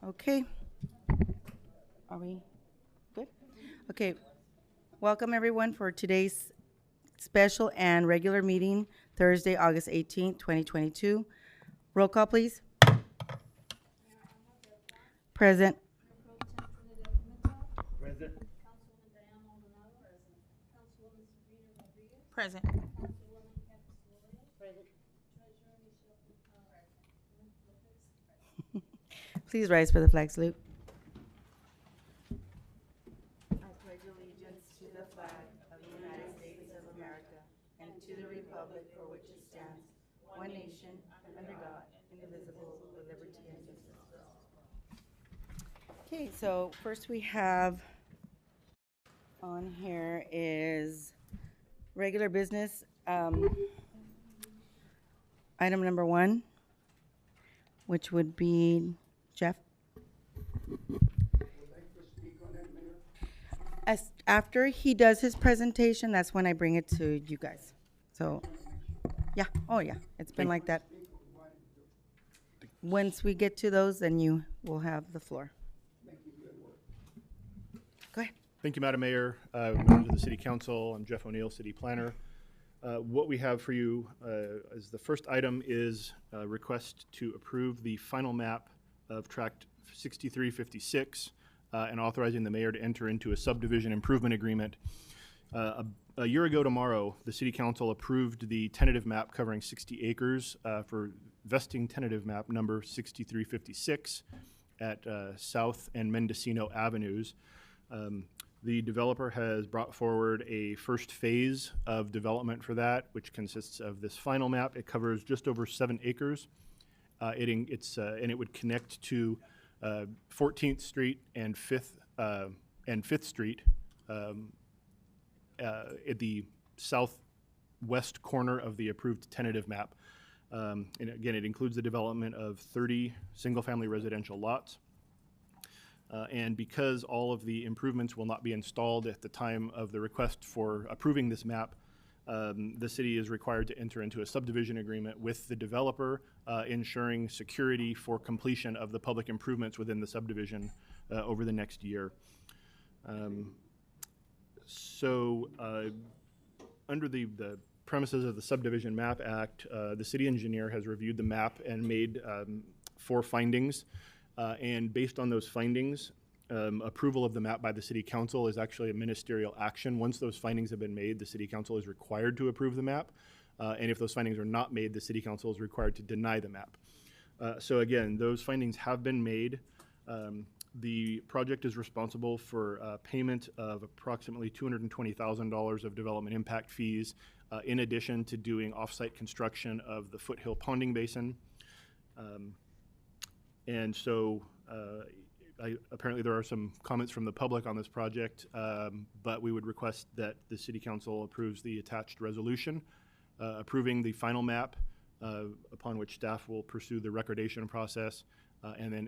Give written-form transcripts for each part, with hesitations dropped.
Okay. Are we good? Okay. Welcome everyone for today's special and regular meeting, Thursday, August 18th, 2022. Roll call, please. Present. Present. Please rise for the flag salute. I pledge allegiance to the flag of the United States of America and to the republic for which it stands, one nation, under God, indivisible, with liberty and justice for all. Okay, so first we have on here is regular business. Item number 1, which would be Jeff. After he does his presentation, that's when I bring it to you guys. So, yeah. Oh, yeah. It's been like that. Once we get to those, then you will have the floor. Go ahead. Thank you, Madam Mayor, members of the City Council. I'm Jeff O'Neill, City Planner. What we have for you as the first item is a request to approve the final map of Tract 6356 and authorizing the mayor to enter into a subdivision improvement agreement. A year ago tomorrow, the City Council approved the tentative map covering 60 acres for vesting tentative map number 6356 at South and Mendocino Avenues. The developer has brought forward a first phase of development for that, which consists of this final map. It covers just over 7 acres. And it would connect to 14th Street and 5th Street at the southwest corner of the approved tentative map. And again, it includes the development of 30 single-family residential lots. And because all of the improvements will not be installed at the time of the request for approving this map, the city is required to enter into a subdivision agreement with the developer, ensuring security for completion of the public improvements within the subdivision over the next year. Under the premises of the Subdivision Map Act, the city engineer has reviewed the map and made 4 findings. And based on those findings, approval of the map by the City Council is actually a ministerial action. Once those findings have been made, the City Council is required to approve the map. And if those findings are not made, the City Council is required to deny the map. So again, those findings have been made. The project is responsible for payment of approximately $220,000 of development impact fees, in addition to doing off-site construction of the Foothill Ponding Basin. And so apparently there are some comments from the public on this project, but we would request that the City Council approves the attached resolution, approving the final map, upon which staff will pursue the recordation process, and then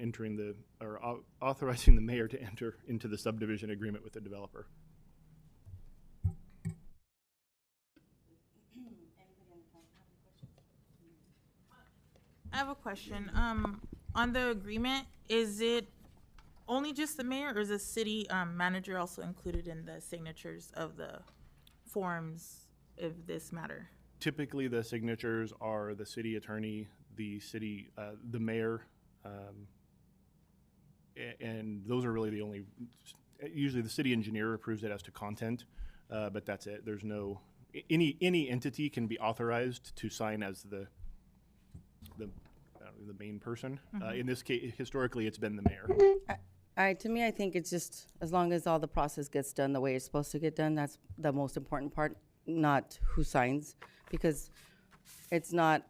authorizing the mayor to enter into the subdivision agreement with the developer. I have a question. On the agreement, is it only just the mayor, or is the city manager also included in the signatures of the forms of this matter? Typically, the signatures are the city attorney, the mayor, and those are really the only. Usually, the city engineer approves it as to content, but that's it. There's no any entity can be authorized to sign as the main person. Mm-hmm. In this case, historically, it's been the mayor. To me, I think it's just as long as all the process gets done the way it's supposed to get done, that's the most important part, not who signs, because it's not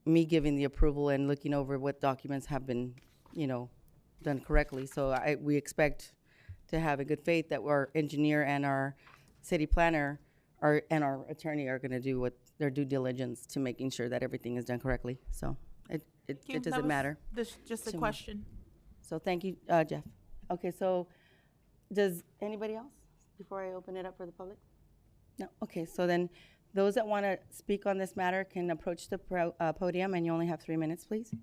me giving the approval and looking over what documents have been, done correctly. So we expect to have a good faith that our engineer and our city planner and our attorney are going to do what their due diligence to making sure that everything is done correctly. So it doesn't matter. Just a question. So thank you, Jeff. Okay, so does anybody else before I open it up for the public? No? Okay, so then those that want to speak on this matter can approach the podium, and you only have 3 minutes, please.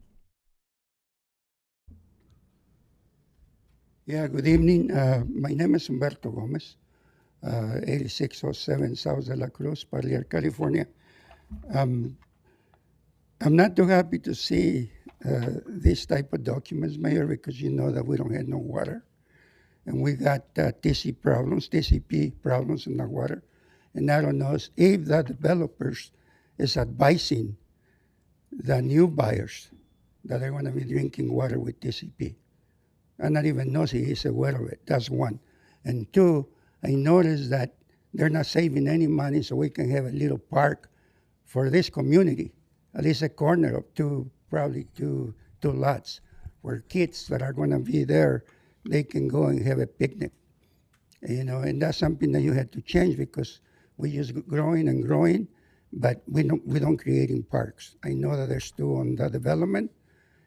Yeah, good evening. My name is Humberto Gomez, 8607 South de la Cruz, Parlier, California. I'm not too happy to see this type of documents, Mayor, because you know that we don't have no water. And we got TCP problems in the water. And I don't know if the developers is advising the new buyers that they're going to be drinking water with TCP. I not even know if he's aware of it. That's one. And two, I noticed that they're not saving any money so we can have a little park for this community, at least a corner of probably two lots, where kids that are going to be there, they can go and have a picnic. You know, and that's something that you had to change because we just growing and growing, but we don't creating parks. I know that there's two on the development,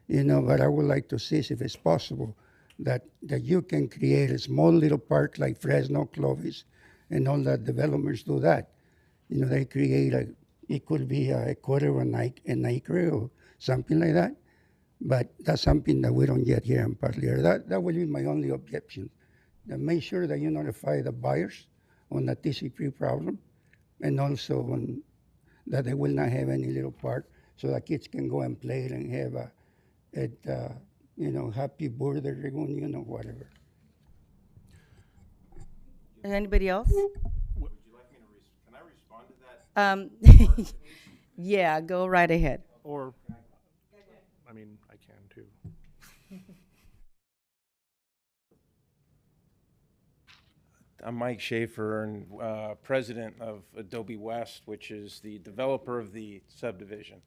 you know, but I would like to see if it's possible that you can create a small little park like Fresno, Clovis, and all the developers do that. You know, they create it could be a quarter of an acre or something like that, but that's something that we don't get here in Parlier. That will be my only objection. Make sure that you notify the buyers on the TCP problem, and also that they will not have any little park so the kids can go and play and have you know, happy birthday, reunion, or whatever. Is anybody else? Would you like me to, can I respond to that? Yeah, go right ahead. Or, I mean, I can too. I'm Mike Schaefer, and president of Adobe West, which is the developer of the subdivision.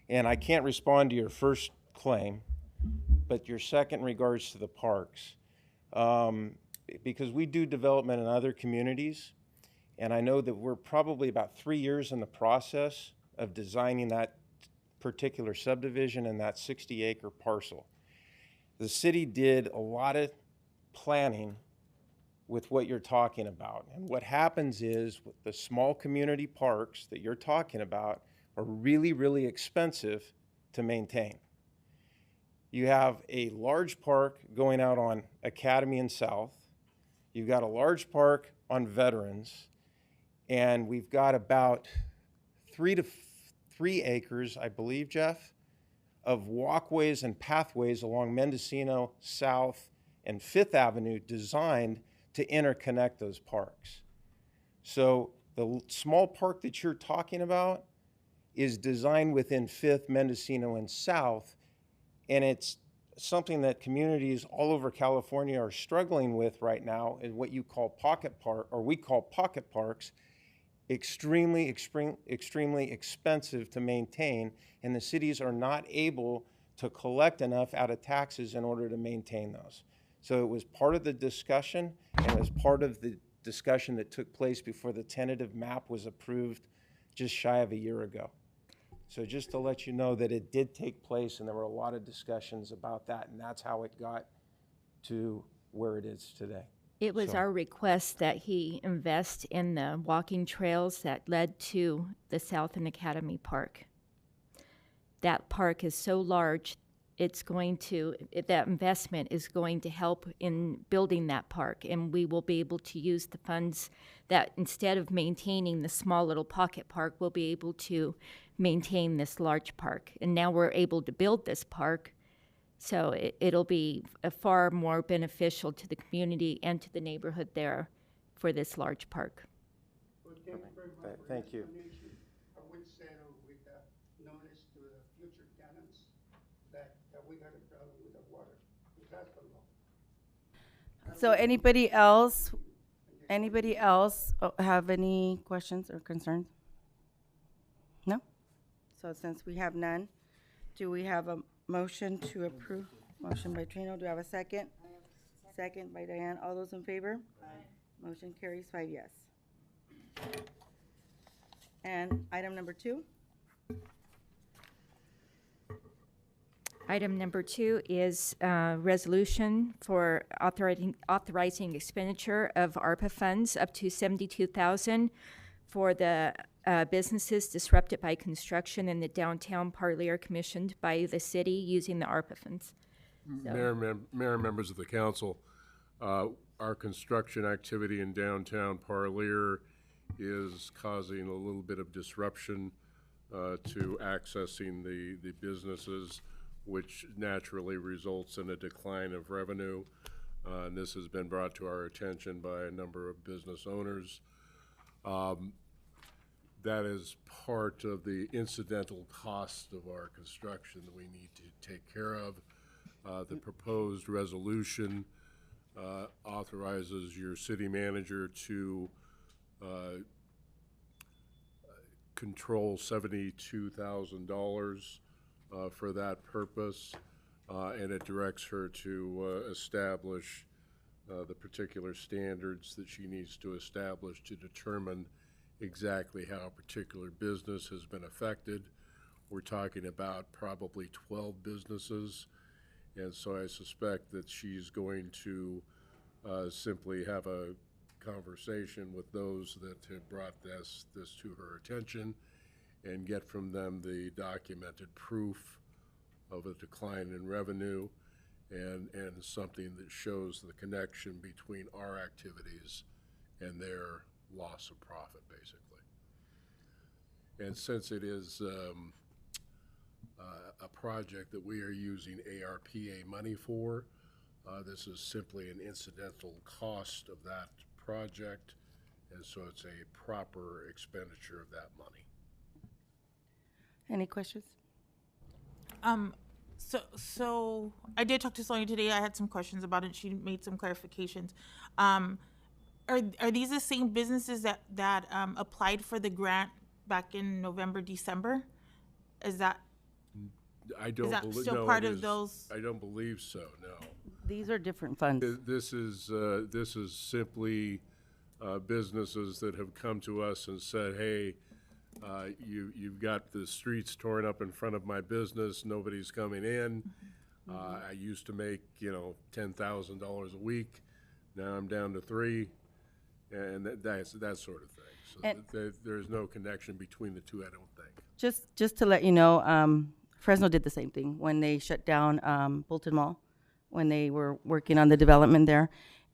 And I can't respond to your first claim, but your second in regards to the parks. Because we do development in other communities, and I know that we're probably about 3 years in the process of designing that particular subdivision and that 60-acre parcel. The city did a lot of planning with what you're talking about. And what happens is with the small community parks that you're talking about are really, really expensive to maintain. You have a large park going out on Academy and South. You've got a large park on Veterans. And we've got about 3 acres, I believe, Jeff, of walkways and pathways along Mendocino, South, and Fifth Avenue designed to interconnect those parks. So the small park that you're talking about is designed within Fifth, Mendocino, and South, and it's something that communities all over California are struggling with right now, is what you call pocket park, or we call pocket parks, extremely expensive to maintain, and the cities are not able to collect enough out of taxes in order to maintain those. So it was part of the discussion, and it was part of the discussion that took place before the tentative map was approved just shy of a year ago. So just to let you know that it did take place, and there were a lot of discussions about that, and that's how it got to where it is today. It was our request that he invest in the walking trails that led to the South and Academy Park. That park is so large, that investment is going to help in building that park, and we will be able to use the funds that instead of maintaining the small little pocket park, we'll be able to maintain this large park. And now we're able to build this park, so it'll be far more beneficial to the community and to the neighborhood there for this large park. Well, thank you very much for Thank the you. explanation. I will settle with the notice to the future tenants that we got a problem with the water. That's the law. So anybody else have any questions or concerns? No? So since we have none, do we have a motion to approve? Motion by Trino, do I have a second? Second by Diane, all those in favor? Aye. Motion carries 5 yes. And item number 2? Item number 2 is resolution for authorizing expenditure of ARPA funds up to $72,000 for the businesses disrupted by construction in the downtown Parlier commissioned by the city using the ARPA funds. Mayor, members of the council, Our construction activity in downtown Parlier is causing a little bit of disruption to accessing the businesses, which naturally results in a decline of revenue. And this has been brought to our attention by a number of business owners. That is part of the incidental cost of our construction that we need to take care of. The proposed resolution authorizes your city manager to control $72,000 for that purpose, and it directs her to establish the particular standards that she needs to establish to determine exactly how a particular business has been affected. We're talking about probably 12 businesses, and so I suspect that she's going to simply have a conversation with those that have brought this to her attention and get from them the documented proof of a decline in revenue and something that shows the connection between our activities and their loss of profit, basically. And since it is a project that we are using ARPA money for, this is simply an incidental cost of that project, and so it's a proper expenditure of that money. Any questions? So I did talk to Sonia today. I had some questions about it. She made some clarifications. Are these the same businesses that applied for the grant back in November, December? Is that still part of those? I don't believe so, no. These are different funds. This is simply businesses that have come to us and said, hey, you've got the streets torn up in front of my business, nobody's coming in. I used to make, $10,000 a week. Now I'm down to $3,000, and that sort of thing. So there's no connection between the two, I don't think. Just to let you know, Fresno did the same thing when they shut down Bolton Mall, when they were working on the development there.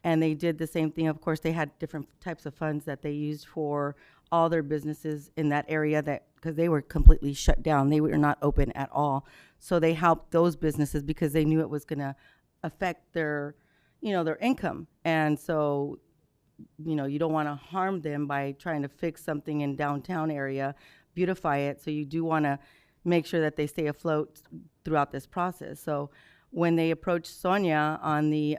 And they did the same thing. Of course, they had different types of funds that they used for all their businesses in that area, because they were completely shut down. They were not open at all. So they helped those businesses because they knew it was going to affect their income. And so, you don't want to harm them by trying to fix something in downtown area, beautify it. So you do want to make sure that they stay afloat throughout this process. So when they approached Sonia on the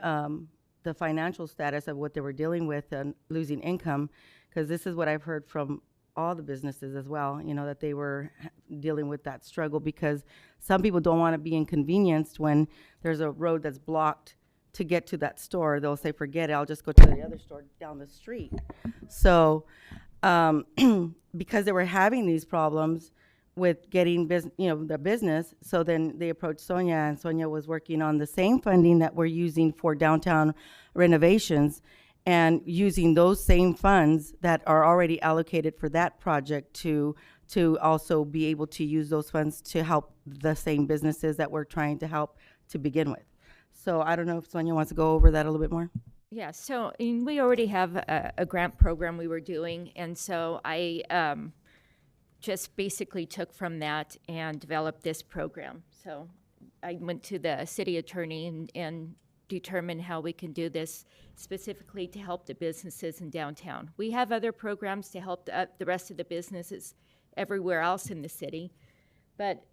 financial status of what they were dealing with and losing income, because this is what I've heard from all the businesses as well, that they were dealing with that struggle, because some people don't want to be inconvenienced when there's a road that's blocked to get to that store. They'll say, forget it, I'll just go to the other store down the street. So because they were having these problems with getting the business, so then they approached Sonia, and Sonia was working on the same funding that we're using for downtown renovations, and using those same funds that are already allocated for that project to also be able to use those funds to help the same businesses that we're trying to help to begin with. So I don't know if Sonia wants to go over that a little bit more. Yeah, so we already have a grant program we were doing, and so I just basically took from that and developed this program. So I went to the city attorney and determined how we can do this specifically to help the businesses in downtown. We have other programs to help the rest of the businesses everywhere else in the city, but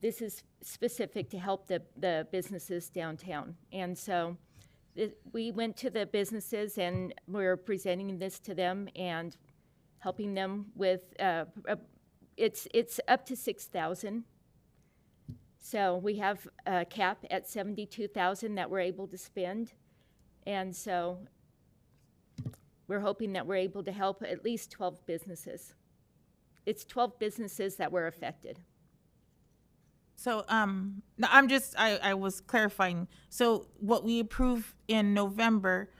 this is specific to help the businesses downtown. And so we went to the businesses and we're presenting this to them and helping them with it's up to $6,000. So we have a cap at $72,000 that we're able to spend, and so we're hoping that we're able to help at least 12 businesses. It's 12 businesses that were affected. So no, I was clarifying. So what we approved in November,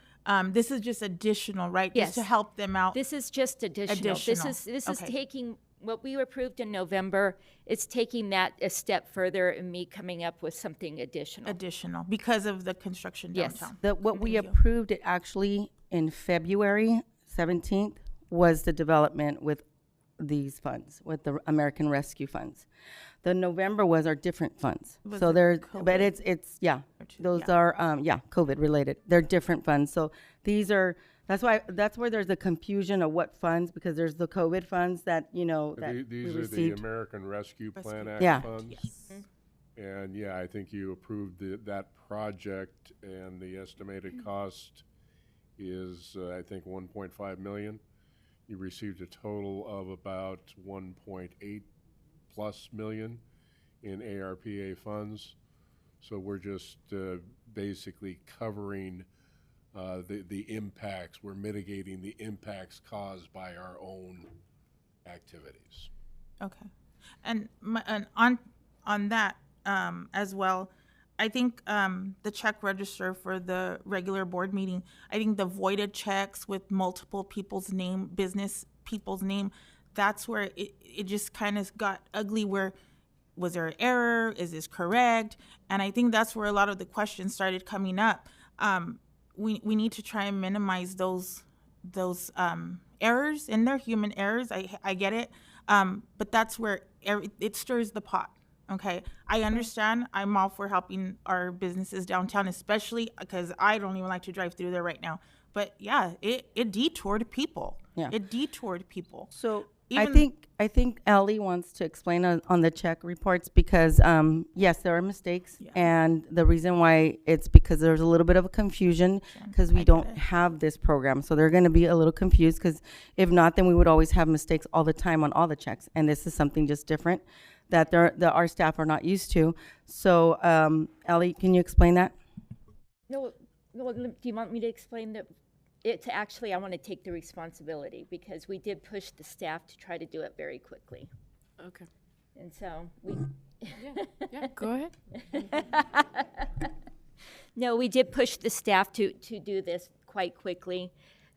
this is just additional, right? Yes. Just to help them out. This is just additional. This is Okay. taking what we approved in November, it's taking that a step further and me coming up with something additional. Because of the construction Yes. downtown. What we Thank you. approved it actually in February 17th was the development with these funds, with the American Rescue Funds. The November was our different funds. Was So it they're, COVID? but it's, yeah, those are, COVID related. They're different funds. So these are, that's where there's a confusion of what funds, because there's the COVID funds that, that we These are the received. American Rescue Plan Act Yeah. funds. Yes. And yeah, I think you approved that project, and the estimated cost is, I think, 1.5 million. You received a total of about 1.8 plus million in ARPA funds. So we're just basically covering the impacts. We're mitigating the impacts caused by our own activities. Okay. And on that as well, I think the check register for the regular board meeting, I think the voided checks with multiple people's name, business people's name, that's where it just kind of got ugly. Where was there an error? Is this correct? And I think that's where a lot of the questions started coming up. We need to try and minimize those errors, and they're human errors. I get it, but that's where it stirs the pot. Okay, I understand. I'm all for helping our businesses downtown, especially because I don't even like to drive through there right now. But yeah, it detoured people. Yeah. It detoured people. So Even- I think Ellie wants to explain on the check reports, because yes, there are mistakes, Yeah. and the reason why it's because there's a little bit of a confusion because we I get don't it. have this program, so they're going to be a little confused, because if not, then we would always have mistakes all the time on all the checks, and this is something just different that our staff are not used to. So Ellie, can you explain that? No, do you want me to explain that? I want to take the responsibility, because we did push the staff to try to do it very quickly. Okay. And so we, Yeah, go ahead. no, we did push the staff to do this quite quickly.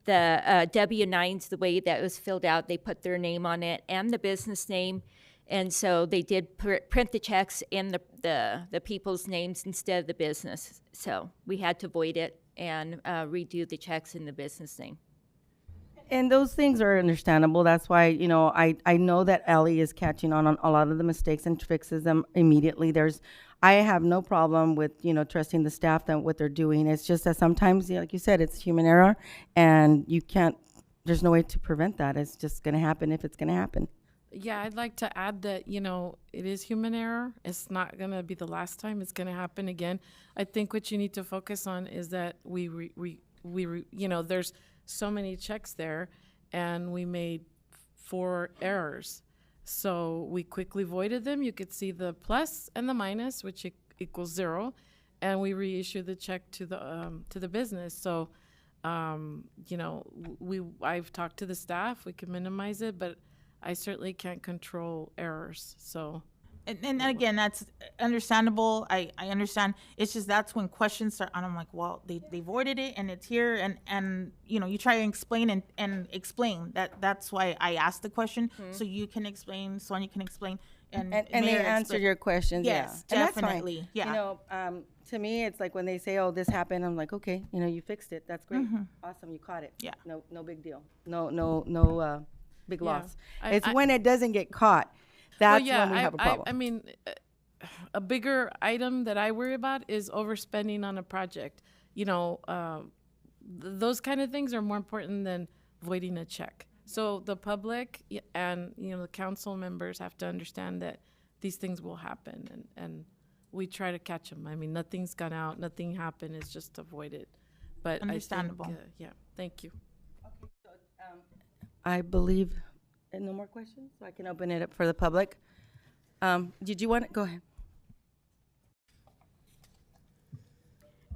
The W-9s, the way that was filled out, they put their name on it and the business name. And so they did print the checks in the people's names instead of the business. So we had to void it and redo the checks in the business name. And those things are understandable. That's why, I know that Ellie is catching on a lot of the mistakes and fixes them immediately. I have no problem with, trusting the staff that what they're doing. It's just that sometimes, like you said, it's human error, and there's no way to prevent that. It's just going to happen if it's going to happen. Yeah, I'd like to add that, it is human error. It's not going to be the last time. It's going to happen again. I think what you need to focus on is that there's so many checks there, and we made 4 errors. So we quickly voided them. You could see the plus and the minus, which equals 0, and we reissued the check to the business. So, I've talked to the staff. We can minimize it, but I certainly can't control errors. So, and again, that's understandable. I understand. It's just that's when questions start, and I'm like, well, they voided it, and it's here, and you try and explain and explain that. That's why I asked the question, so you can explain, Sonia can explain, and they Mayor answered explain. your questions. Yes, yeah. And that's fine. definitely. Yeah. To me, it's like when they say, "Oh, this happened," I'm like, "Okay, you fixed it. That's great. Awesome, you caught it. Yeah. No big deal. No big Yeah. loss. I- It's I- when it doesn't get caught. That's when we have a problem. I mean, a bigger item that I worry about is overspending on a project. Those kind of things are more important than voiding a check. So the public and the council members have to understand that these things will happen, and we try to catch them. I mean, nothing's gone out, nothing happened. It's just avoided. But Understandable. I think, yeah. Thank you. I believe, and no more questions, so I can open it up for the public. Did you want to, go ahead.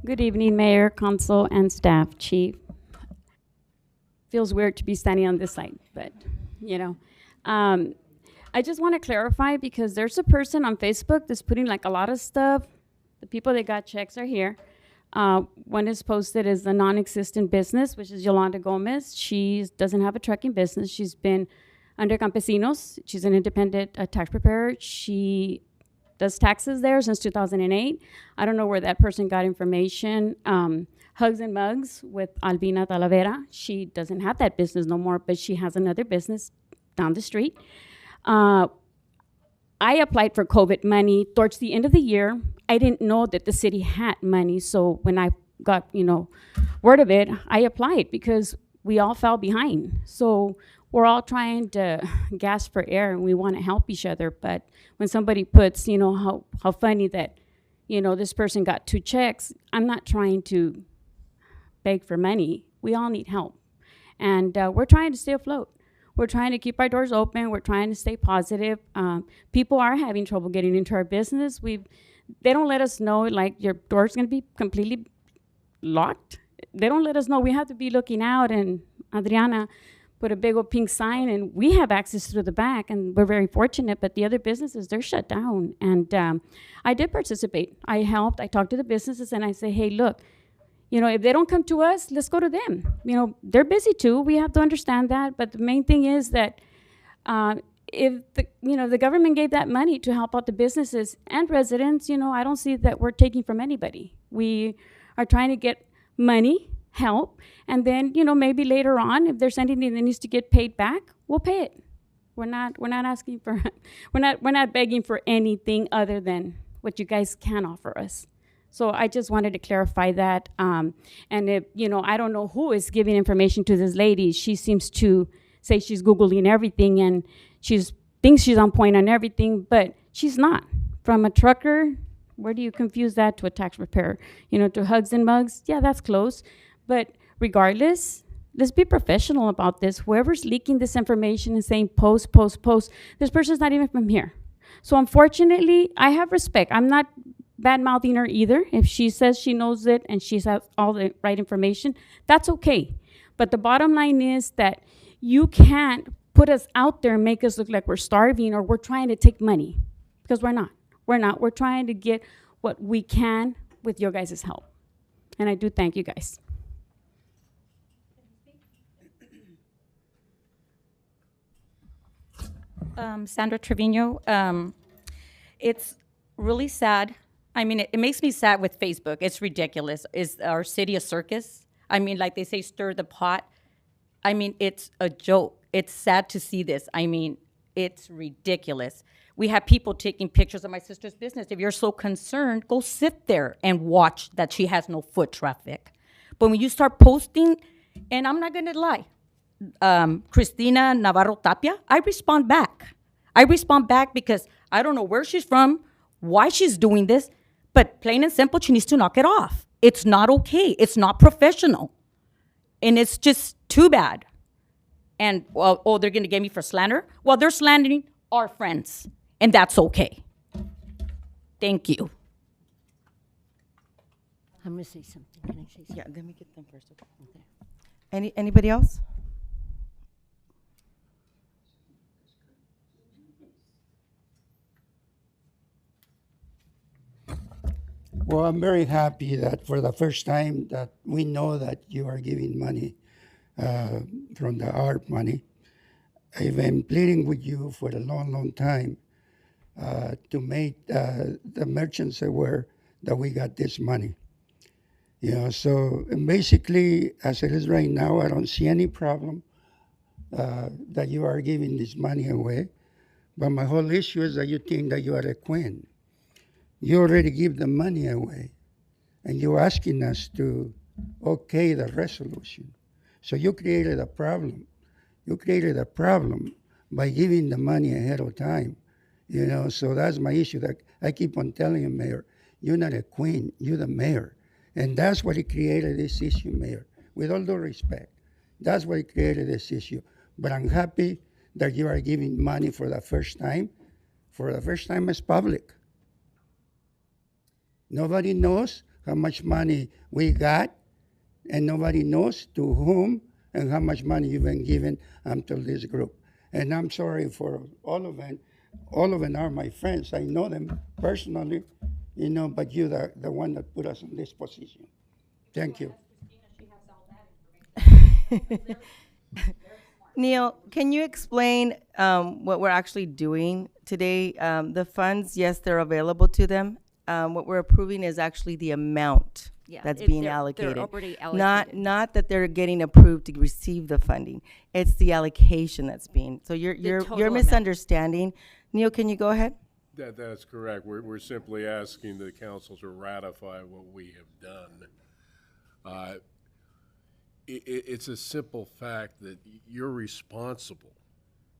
Good evening, Mayor, Council, and staff, Chief. Feels weird to be standing on this side, but, I just want to clarify, because there's a person on Facebook that's putting like a lot of stuff. The people that got checks are here. One is posted as a non-existent business, which is Yolanda Gomez. She doesn't have a trucking business. She's been under Campesinos. She's an independent tax preparer. She does taxes there since 2008. I don't know where that person got information. Hugs and Mugs with Albina Talavera. She doesn't have that business no more, but she has another business down the street. I applied for COVID money towards the end of the year. I didn't know that the city had money, so when I got, word of it, I applied because we all fell behind. So we're all trying to gasp for air, and we want to help each other. But when somebody puts, how funny that, this person got 2 checks, I'm not trying to beg for money. We all need help. And we're trying to stay afloat. We're trying to keep our doors open. We're trying to stay positive. People are having trouble getting into our business. They don't let us know, like, your door's going to be completely locked. They don't let us know. We have to be looking out, and Adriana put a big old pink sign, and we have access through the back, and we're very fortunate, but the other businesses, they're shut down. And I did participate. I helped. I talked to the businesses, and I say, hey, look, if they don't come to us, let's go to them. They're busy too. We have to understand that. But the main thing is that if the government gave that money to help out the businesses and residents, I don't see that we're taking from anybody. We are trying to get money, help, and then maybe later on, if there's anything that needs to get paid back, we'll pay it. We're not asking for we're not begging for anything other than what you guys can offer us. So I just wanted to clarify that. And if, I don't know who is giving information to this lady. She seems to say she's Googling everything and thinks she's on point on everything, but she's not. From a trucker, where do you confuse that to a tax preparer? To Hugs and Mugs, yeah, that's close. But regardless, let's be professional about this. Whoever's leaking this information and saying post, this person's not even from here. So unfortunately, I have respect. I'm not bad-mouthing her either. If she says she knows it and she has all the right information, that's okay. But the bottom line is that you can't put us out there and make us look like we're starving or we're trying to take money, because we're not. We're trying to get what we can with your guys' help. And I do thank you guys. Sandra Trevino. It's really sad. I mean, it makes me sad with Facebook. It's ridiculous. Is our city a circus? I mean, like they say, stir the pot. I mean, it's a joke. It's sad to see this. I mean, it's ridiculous. We have people taking pictures of my sister's business. If you're so concerned, go sit there and watch that she has no foot traffic. But when you start posting, and I'm not going to lie, Cristina Navarro Tapia, I respond back. Because I don't know where she's from, why she's doing this, but plain and simple, she needs to knock it off. It's not okay. It's not professional. And it's just too bad. And, they're going to get me for slander? Well, they're slandering our friends, and that's okay. Thank you. I'm going to say something. Can I say something? Yeah, let me get them first. Okay. Anybody else? Well, I'm very happy that for the first time that we know that you are giving money from the ARP money. I've been pleading with you for a long time to make the merchants aware that we got this money. So basically, as it is right now, I don't see any problem that you are giving this money away. But my whole issue is that you think that you are a queen. You already give the money away, and you're asking us to okay the resolution. So you created a problem. You created a problem by giving the money ahead of time. So that's my issue. That I keep on telling you, Mayor, you're not a queen, you're the mayor. And that's what created this issue, Mayor. With all due respect, that's what created this issue. But I'm happy that you are giving money for the first time. For the first time as public. Nobody knows how much money we got, and nobody knows to whom and how much money you've been given to this group. And I'm sorry for all of them. All of them are my friends. I know them personally, but you're the one that put us in this position. Thank you. Neil, can you explain what we're actually doing today? The funds, yes, they're available to them. What we're approving is actually the amount Yeah, that's it- being they're allocated. already Not allocated. that they're getting approved to receive the funding. It's the allocation that's being. So you're total amount. misunderstanding. Neil, can you go ahead? That's correct. We're simply asking the council to ratify what we have done. It's a simple fact that you're responsible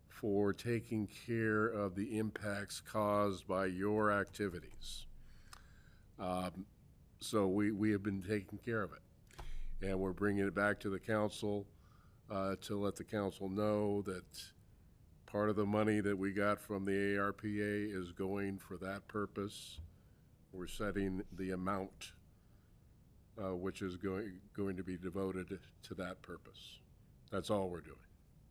for taking care of the impacts caused by your activities. So we have been taking care of it. And we're bringing it back to the council to let the council know that part of the money that we got from the ARPA is going for that purpose. We're setting the amount which is going to be devoted to that purpose. That's all we're doing.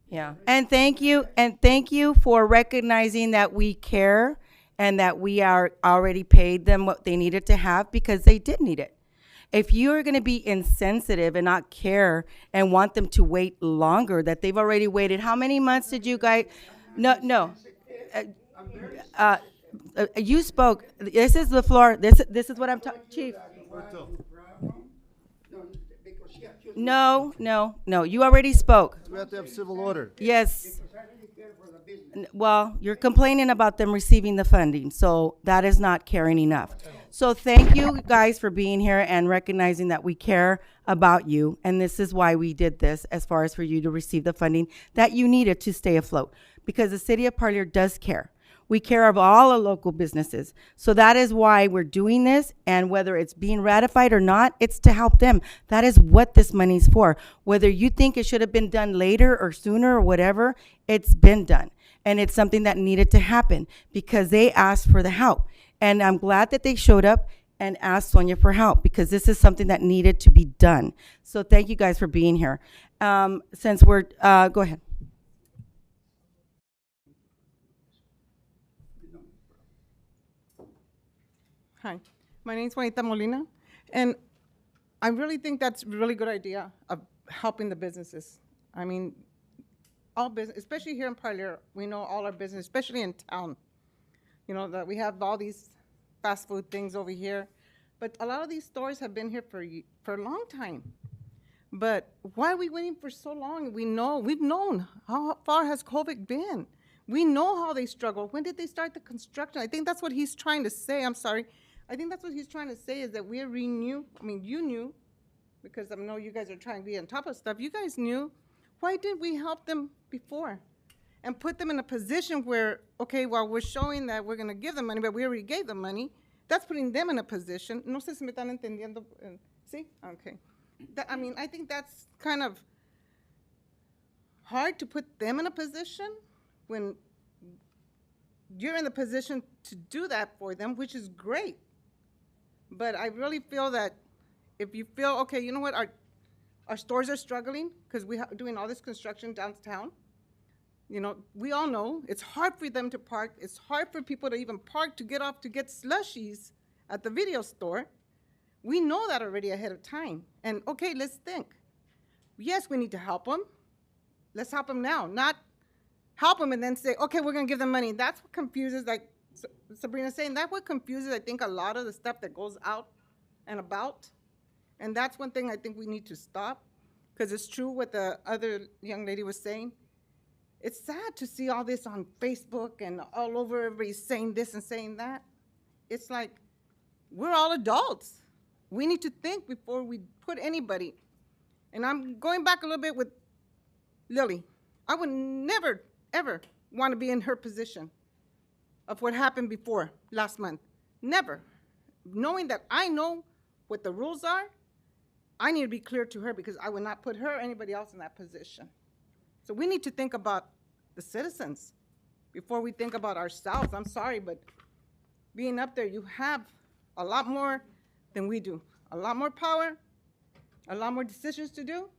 Yeah, and thank you for recognizing that we care and that we are already paid them what they needed to have, because they did need it. If you are gonna be insensitive and not care and want them to wait longer, that they've already waited, how many months did you guys? No. You spoke, this is the floor, this is what I'm talking, Chief. No, you already spoke. We have to have civil order. Yes. Well, you're complaining about them receiving the funding, so that is not caring enough. So thank you guys for being here and recognizing that we care about you, and this is why we did this, as far as for you to receive the funding that you needed to stay afloat, because the city of Parlier does care. We care of all the local businesses. So that is why we're doing this, and whether it's being ratified or not, it's to help them. That is what this money's for. Whether you think it should have been done later or sooner or whatever, it's been done. And it's something that needed to happen because they asked for the help. And I'm glad that they showed up and asked Sonia for help, because this is something that needed to be done. So thank you guys for being here. Since we're, go ahead. Hi, my name's Juanita Molina, and I really think that's a really good idea of helping the businesses. I mean, all business, especially here in Parlier, we know all our business, especially in town. You know, that we have all these fast food things over here, but a lot of these stores have been here for a long time. But why are we waiting for so long? We've known how far has COVID been. We know how they struggle. When did they start the construction? I think that's what he's trying to say. I'm sorry. I think that's what he's trying to say, is that we renew. I mean, you knew, because I know you guys are trying to be on top of stuff. You guys knew. Why did we help them before and put them in a position where, okay, while we're showing that we're going to give them money, but we already gave them money, that's putting them in a position. No sé si me están entendiendo. ¿Sí? Okay. I mean, I think that's kind of hard to put them in a position when you're in the position to do that for them, which is great. But I really feel that if you feel, okay, you know what, our stores are struggling because we're doing all this construction downtown. You know, we all know it's hard for them to park. It's hard for people to even park to get off to get slushies at the video store. We know that already ahead of time. And okay, let's think. Yes, we need to help them. Let's help them now, not help them and then say, okay, we're gonna give them money. That's what confuses, like Sabrina's saying, that's what confuses, I think, a lot of the stuff that goes out and about. And that's one thing I think we need to stop, because it's true what the other young lady was saying. It's sad to see all this on Facebook and all over, everybody's saying this and saying that. It's like, we're all adults. We need to think before we put anybody. And I'm going back a little bit with Lily. I would never, ever want to be in her position of what happened before last month. Never. Knowing that I know what the rules are, I need to be clear to her, because I would not put her or anybody else in that position. So we need to think about the citizens before we think about ourselves. I'm sorry, but being up there, you have a lot more than we do. A lot more power, a lot more decisions to do.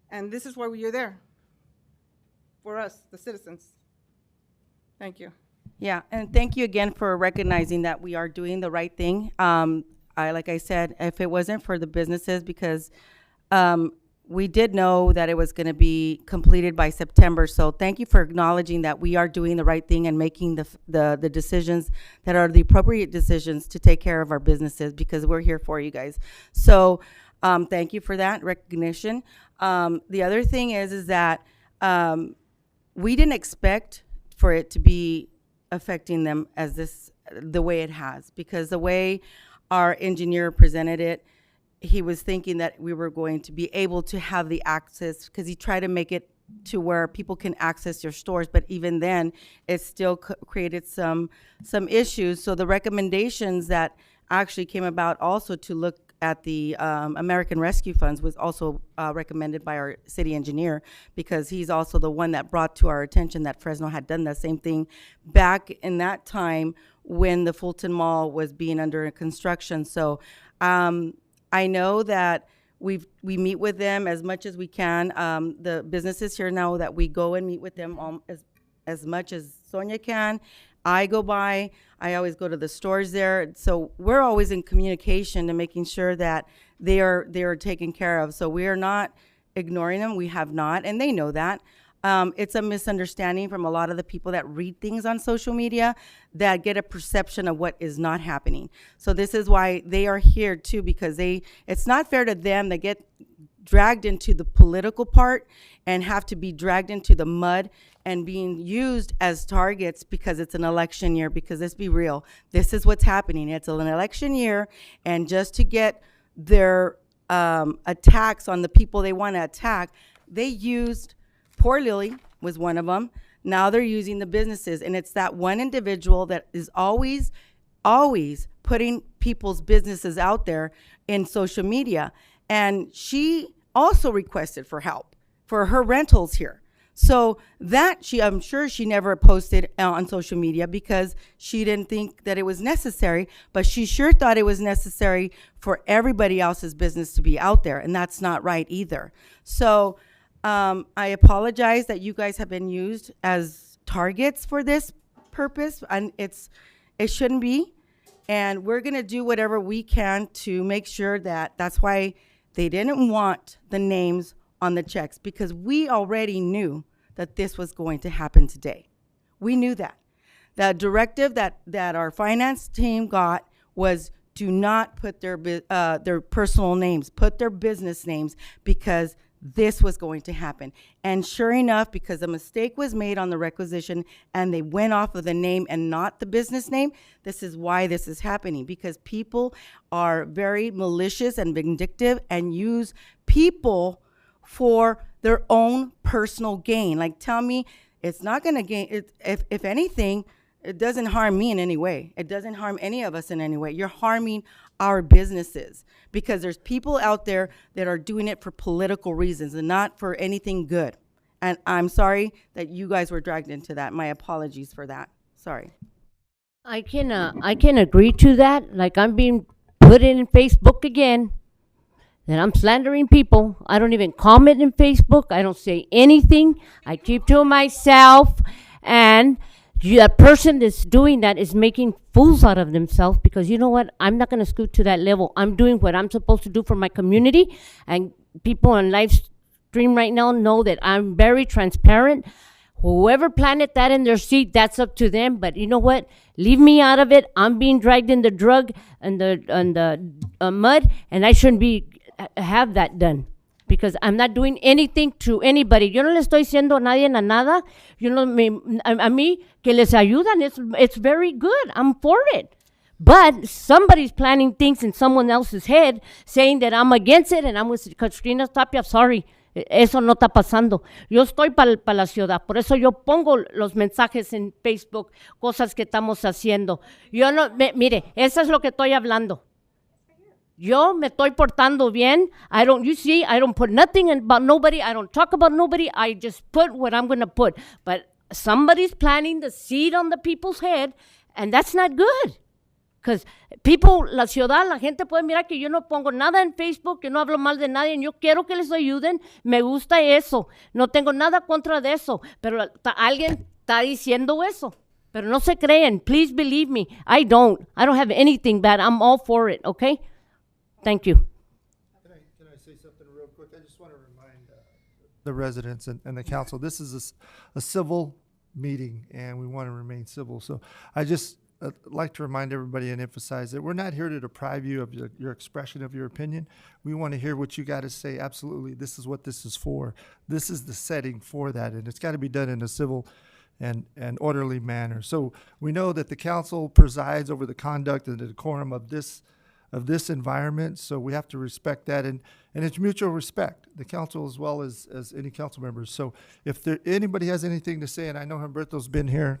And this is why you're there, for us, the citizens. Thank you. Yeah, and thank you again for recognizing that we are doing the right thing. Like I said, if it wasn't for the businesses, because we did know that it was going to be completed by September. So thank you for acknowledging that we are doing the right thing and making the decisions that are the appropriate decisions to take care of our businesses, because we're here for you guys. So thank you for that recognition. The other thing is that we didn't expect for it to be affecting them the way it has, because the way our engineer presented it, he was thinking that we were going to be able to have the access, because he tried to make it to where people can access your stores, but even then, it still created some issues. So the recommendations that actually came about also to look at the American Rescue Funds was also recommended by our city engineer, because he's also the one that brought to our attention that Fresno had done the same thing back in that time when the Fulton Mall was being under construction. So I know that we meet with them as much as we can. The businesses here know that we go and meet with them as much as Sonia can. I go by. I always go to the stores there. So we're always in communication and making sure that they are taken care of. So we are not ignoring them. We have not, and they know that. It's a misunderstanding from a lot of the people that read things on social media that get a perception of what is not happening. So this is why they are here too, because it's not fair to them. They get dragged into the political part and have to be dragged into the mud and being used as targets because it's an election year. Because let's be real, this is what's happening. It's an election year, and just to get their attacks on the people they want to attack, they used Poor Lily was one of them. Now they're using the businesses, and it's that one individual that is always putting people's businesses out there in social media. And she also requested for help for her rentals here. So that I'm sure she never posted on social media because she didn't think that it was necessary, but she sure thought it was necessary for everybody else's business to be out there, and that's not right either. So I apologize that you guys have been used as targets for this purpose, and it shouldn't be. And we're going to do whatever we can to make sure that's why they didn't want the names on the checks, because we already knew that this was going to happen today. We knew that. The directive that our finance team got was do not put their personal names, put their business names, because this was going to happen. And sure enough, because a mistake was made on the requisition and they went off of the name and not the business name, this is why this is happening, because people are very malicious and vindictive and use people for their own personal gain. Like, tell me, it's not going to gain, if anything, it doesn't harm me in any way. It doesn't harm any of us in any way. You're harming our businesses, because there's people out there that are doing it for political reasons and not for anything good. And I'm sorry that you guys were dragged into that. My apologies for that. Sorry. I can agree to that. Like, I'm being put in Facebook again, that I'm slandering people. I don't even comment in Facebook. I don't say anything. I keep to myself. And that person that's doing that is making fools out of themselves, because you know what? I'm not going to scoot to that level. I'm doing what I'm supposed to do for my community. And people on live stream right now know that I'm very transparent. Whoever planted that in their seed, that's up to them. But you know what? Leave me out of it. I'm being dragged in the drug and the mud, and I shouldn't have that done, because I'm not doing anything to anybody. Yo no le estoy diciendo a nadie a nada. A mí que les ayudan, it's very good. I'm for it. But somebody's planning things in someone else's head, saying that I'm against it, and I'm with Katrina Tapia. Sorry, eso no está pasando. Yo estoy para la ciudad, por eso yo pongo los mensajes en Facebook, cosas que estamos haciendo. Yo no, mire, eso es lo que estoy hablando. Yo me estoy portando bien. I don't put nothing about nobody. I don't talk about nobody. I just put what I'm going to put. But somebody's planting the seed on the people's head, and that's not good. Because people, la ciudad, la gente puede mirar que yo no pongo nada en Facebook, que no hablo mal de nadie. Yo quiero que les ayuden. Me gusta eso. No tengo nada contra de eso. Pero alguien está diciendo eso. Pero no se creen. Please believe me. I don't have anything bad. I'm all for it, okay? Thank you. Can I say something real quick? I just want to remind the residents and the council. This is a civil meeting, and we want to remain civil. So I just like to remind everybody and emphasize that we're not here to deprive you of your expression of your opinion. We want to hear what you got to say. Absolutely, this is what this is for. This is the setting for that, and it's got to be done in a civil and orderly manner. So we know that the council presides over the conduct and the decorum of this environment, so we have to respect that, and it's mutual respect, the council as well as any council members. So if anybody has anything to say, and I know Humberto's been here,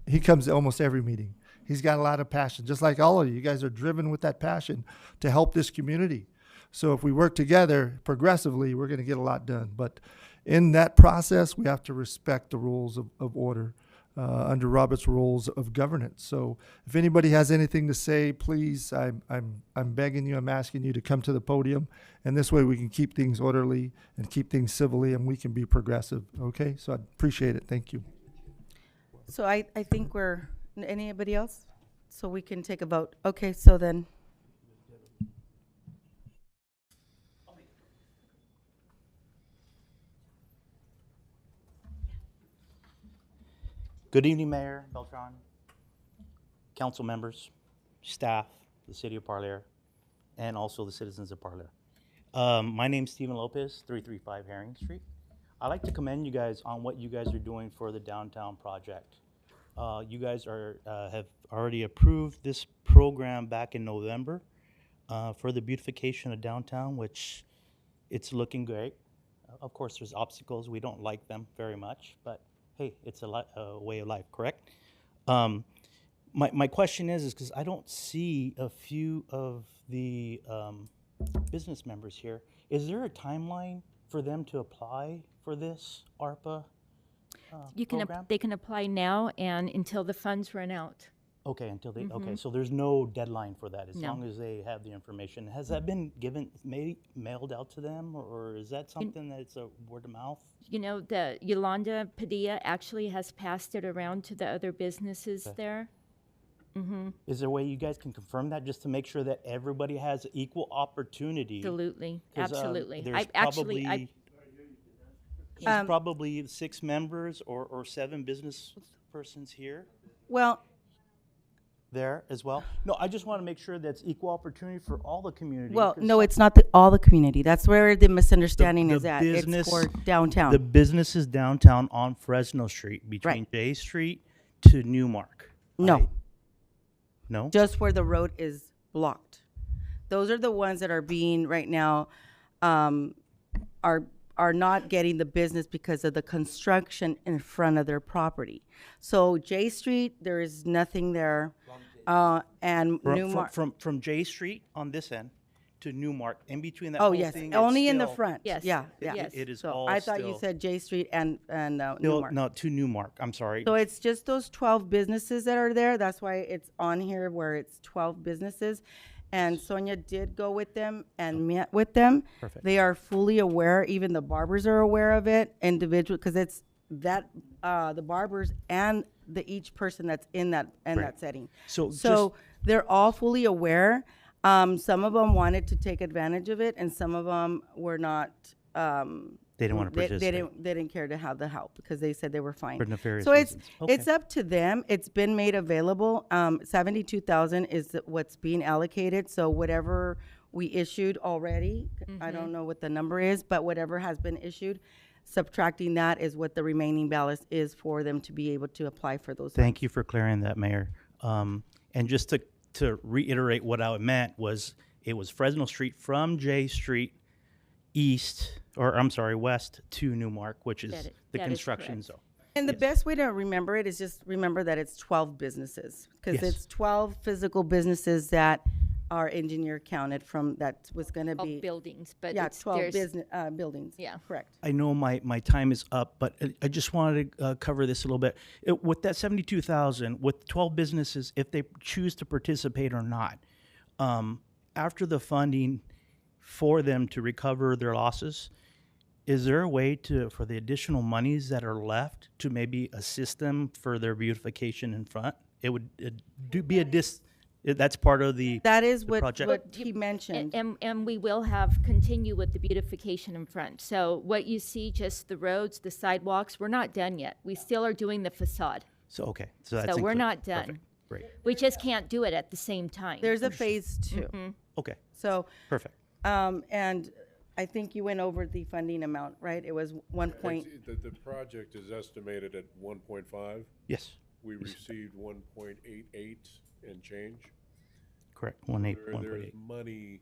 he comes to almost every meeting. He's got a lot of passion, just like all of you. You guys are driven with that passion to help this community. So if we work together progressively, we're going to get a lot done. But in that process, we have to respect the rules of order under Robert's rules of governance. So if anybody has anything to say, please, I'm begging you, I'm asking you to come to the podium, and this way we can keep things orderly and keep things civilly, and we can be progressive. Okay, so I appreciate it. Thank you. So I think anybody else? So we can take a vote. Okay, so then. Good evening, Mayor Beltran, council members, staff, the city of Parlier, and also the citizens of Parlier. My name's Stephen Lopez, 335 Herring Street. I'd like to commend you guys on what you guys are doing for the downtown project. You guys have already approved this program back in November for the beautification of downtown, which it's looking great. Of course, there's obstacles. We don't like them very much, but hey, it's a way of life, correct? My question is because I don't see a few of the business members here. Is there a timeline for them to apply for this ARPA program? They can apply now and until the funds run out. Okay, until they, okay, so there's no deadline for that, as long as they have the information. Has that been mailed out to them, or is that something that's a word of mouth? You know, the Yolanda Padilla actually has passed it around to the other businesses there. Is there a way you guys can confirm that, just to make sure that everybody has equal opportunity? Absolutely, 'Cause, absolutely. There's probably 6 members or 7 business persons here. Well, there as well? No, I just want to make sure that's equal opportunity for all the community. well, no, it's not all the community. That's where the misunderstanding is at. It's for downtown. The businesses downtown on Fresno Street between J Street to Newmark. No. No? Just where the road is blocked. Those are the ones that are being right now, are not getting the business because of the construction in front of their property. So J Street, there is nothing there. And Newmark. From J Street on this end to Newmark, in between that Oh, whole yes, thing, only it's in the still- front. Yes. Yeah, Yes. yeah. It is So all I thought you still- said J Street and No, Newmark. no, to Newmark, I'm sorry. So it's just those 12 businesses that are there. That's why it's on here where it's 12 businesses. And Sonia did go with them and met with them. Perfect. They are fully aware, even the barbers are aware of it, individual, because it's that, the barbers and each person that's in that setting. So they're all fully aware. Some of them wanted to take advantage of it, and some of them were not. They didn't want to participate. They didn't care to have the help because they said they were fine. For nefarious So reasons. it's up to them. It's been made available. 72,000 is what's being allocated. So whatever we issued already, I don't know what the number is, but whatever has been issued, subtracting that is what the remaining balance is for them to be able to apply for those. Thank you for clearing that, Mayor. And just to reiterate what I meant was, it was Fresno Street from J Street west to Newmark, which is the that is construction correct. zone. And the best way to remember it is just remember that it's 12 businesses, because Yes. it's 12 physical businesses that our engineer counted from, that was going to be. Buildings, but Yeah, it's, 12 there's, business, buildings. Yeah. Correct. I know my time is up, but I just wanted to cover this a little bit. With that 72,000, with 12 businesses, if they choose to participate or not, after the funding for them to recover their losses, is there a way for the additional monies that are left to maybe assist them for their beautification in front? It would be That's part of the That is the project? what he mentioned. And we will continue with the beautification in front. So what you see, just the roads, the sidewalks, we're not done yet. We still are doing the facade. So, okay, so that's So we're included. not done. Perfect. Great. We just can't do it at the same time. There's a phase 2. Okay, So, perfect. and I think you went over the funding amount, right? It was 1 point. The project is estimated at 1.5. Yes, We received 1.88 and change. correct. There's 1.8. money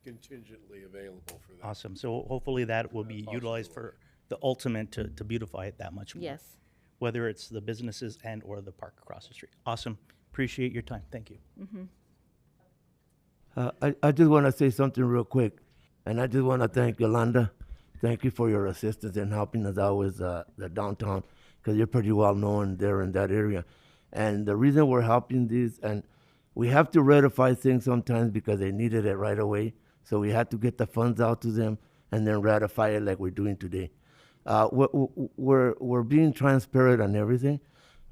contingently available for that. Awesome. So hopefully that will be utilized for the ultimate to beautify it that much more. Yes. Whether it's the businesses and or the park across the street. Awesome. Appreciate your time. Thank you. I just want to say something real quick, and I just want to thank Yolanda. Thank you for your assistance in helping us out with the downtown, because you're pretty well known there in that area. And the reason we're helping these, and we have to ratify things sometimes because they needed it right away, so we had to get the funds out to them and then ratify it like we're doing today. We're being transparent on everything,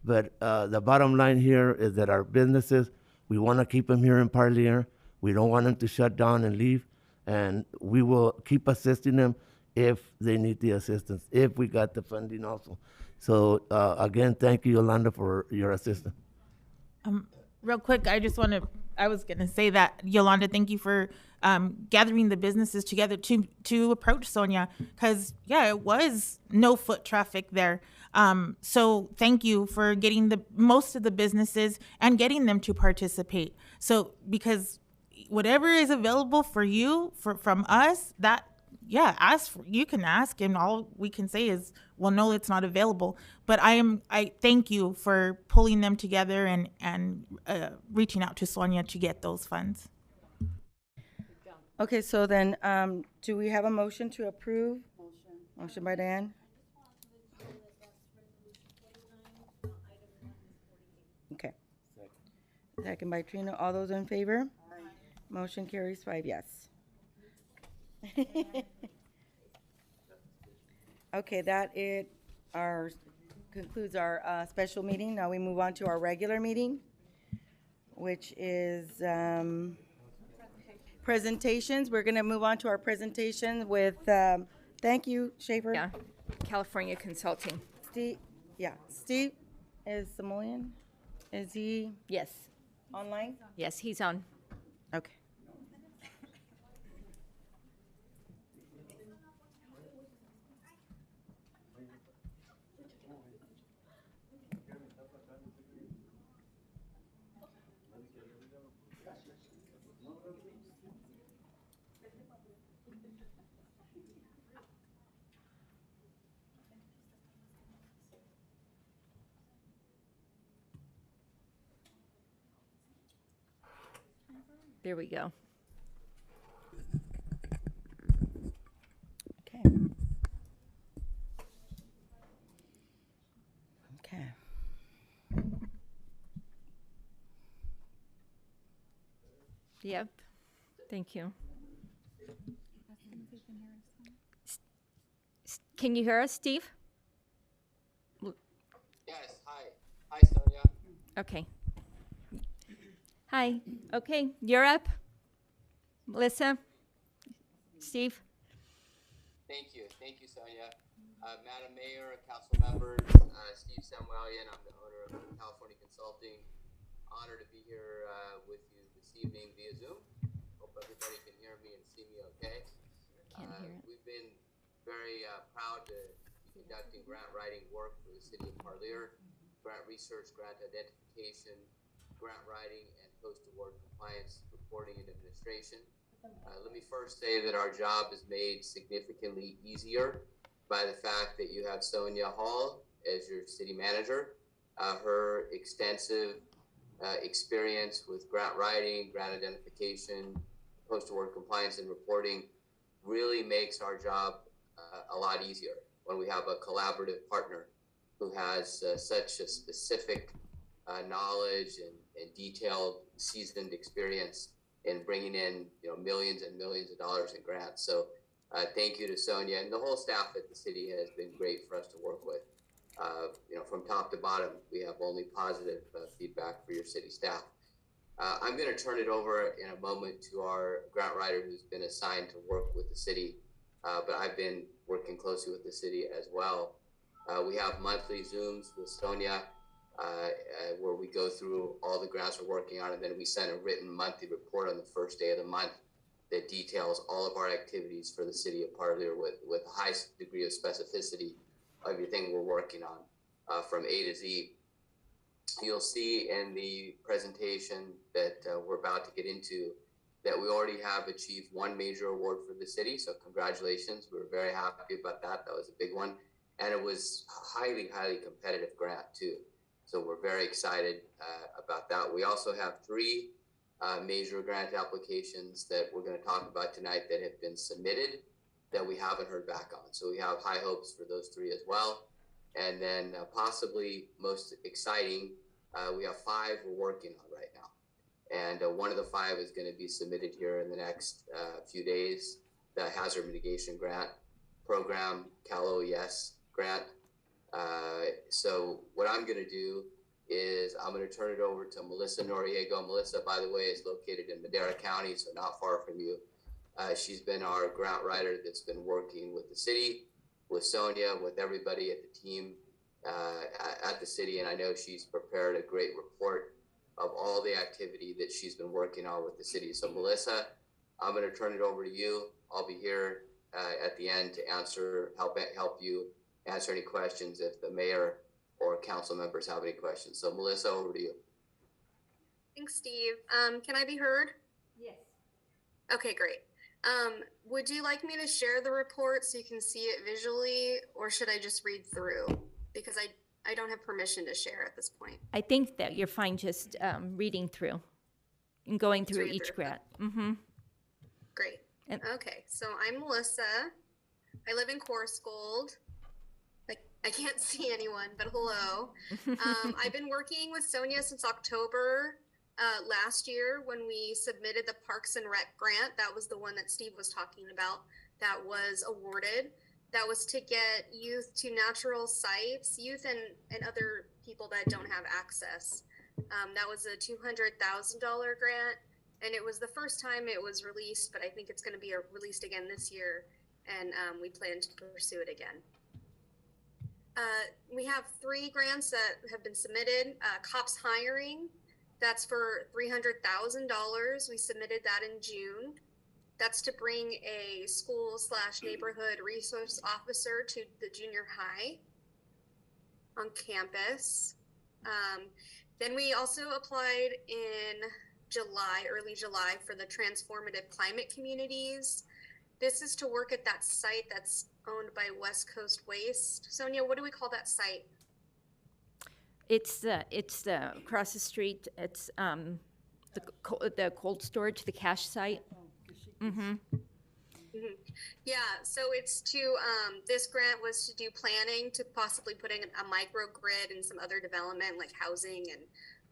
but the bottom line here is that our businesses, we want to keep them here in Parlier. We don't want them to shut down and leave, and we will keep assisting them if they need the assistance, if we got the funding also. So again, thank you, Yolanda, for your assistance. Real quick, I was gonna say that, Yolanda, thank you for gathering the businesses together to approach Sonia, because it was no foot traffic there. So thank you for getting most of the businesses and getting them to participate. So because whatever is available for you from us, you can ask, and all we can say is, well, no, it's not available. But I thank you for pulling them together and reaching out to Sonia to get those funds. Okay, so then, do we have a motion to approve? Motion by Dan. Okay. Second by Trina. All those in favor? Motion carries 5 yes. Okay, that concludes our special meeting. Now we move on to our regular meeting, which is presentations. We're going to move on to our presentation with, thank you, Schaefer. Yeah, California Consulting. Steve is Samoan. Is he Yes. online? Yes, he's on. Okay. There we go. Okay. Okay. Yep. Thank you. Can you hear us, Steve? Yes, hi. Hi, Sonia. Okay. Hi. Okay, you're up. Melissa? Steve? Thank you, Sonia. Madam Mayor, council members, Steve Samuelian, I'm the owner of California Consulting. Honored to be here with you this evening via Zoom. Hope everybody can hear me and see me okay. We've been very proud to be conducting grant writing work for the city of Parlier, grant research, grant identification, grant writing, and post-award compliance reporting and administration. Let me first say that our job is made significantly easier by the fact that you have Sonia Hall as your city manager. Her extensive experience with grant writing, grant identification, post-award compliance and reporting really makes our job a lot easier when we have a collaborative partner who has such a specific knowledge and detailed, seasoned experience in bringing in millions and millions of dollars in grants. So thank you to Sonia, and the whole staff at the city has been great for us to work with. From top to bottom, we have only positive feedback for your city staff. I'm going to turn it over in a moment to our grant writer who's been assigned to work with the city, but I've been working closely with the city as well. We have monthly Zooms with Sonia where we go through all the grants we're working on, and then we send a written monthly report on the first day of the month that details all of our activities for the city of Parlier with a high degree of specificity of everything we're working on from A to Z. You'll see in the presentation that we're about to get into that we already have achieved one major award for the city. So congratulations. We're very happy about that. That was a big one. And it was a highly, highly competitive grant too. So we're very excited about that. We also have 3 major grant applications that we're going to talk about tonight that have been submitted that we haven't heard back on. So we have high hopes for those 3 as well. And then possibly most exciting, we have 5 we're working on right now. And one of the 5 is going to be submitted here in the next few days, the Hazard Mitigation Grant Program, Cal OES grant. So what I'm going to do is I'm going to turn it over to Melissa Noriego. Melissa, by the way, is located in Madera County, so not far from you. She's been our grant writer that's been working with the city, with Sonia, with everybody at the team at the city, and I know she's prepared a great report of all the activity that she's been working on with the city. So Melissa, I'm going to turn it over to you. I'll be here at the end to help you answer any questions if the mayor or council members have any questions. So Melissa, over to you. Thanks, Steve. Can I be heard? Yes. Okay, great. Would you like me to share the report so you can see it visually, or should I just read through? Because I don't have permission to share at this point. I think that you're fine just reading through and going through read each through. grant. Mm-hmm. Great. Okay, so I'm Melissa. I live in Corscold. I can't see anyone, but hello. I've been working with Sonia since October last year when we submitted the Parks and Rec grant. That was the one that Steve was talking about that was awarded. That was to get youth to natural sites, youth and other people that don't have access. That was a $200,000 grant, and it was the first time it was released, but I think it's going to be released again this year, and we plan to pursue it again. We have 3 grants that have been submitted. Cops hiring, that's for $300,000. We submitted that in June. That's to bring a school/neighborhood resource officer to the junior high on campus. Then we also applied in July, early July, for the transformative climate communities. This is to work at that site that's owned by West Coast Waste. Sonia, what do we call that site? It's across the street. It's the cold storage, the cash site. Mm-hmm. Mm-hmm. Yeah, so it's to, this grant was to do planning to possibly put in a microgrid and some other development like housing and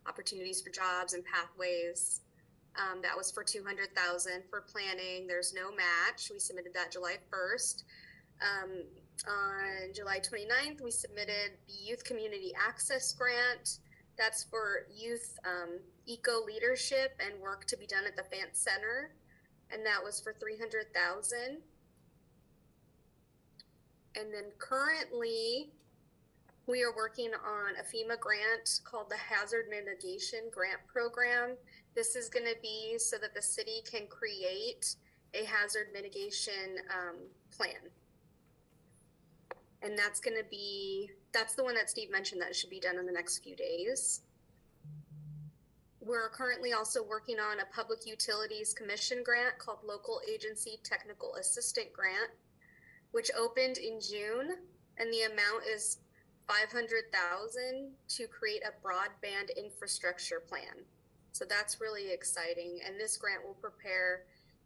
opportunities for jobs and pathways. That was for $200,000 for planning. There's no match. We submitted that July 1st. On July 29th, we submitted the Youth Community Access Grant. That's for youth eco leadership and work to be done at the Fant Center. And that was for $300,000. And then currently, we are working on a FEMA grant called the Hazard Mitigation Grant Program. This is going to be so that the city can create a hazard mitigation plan. And that's going to be, that's the one that Steve mentioned that should be done in the next few days. We're currently also working on a Public Utilities Commission grant called Local Agency Technical Assistant Grant, which opened in June, and the amount is $500,000 to create a broadband infrastructure plan. So that's really exciting, and this grant will prepare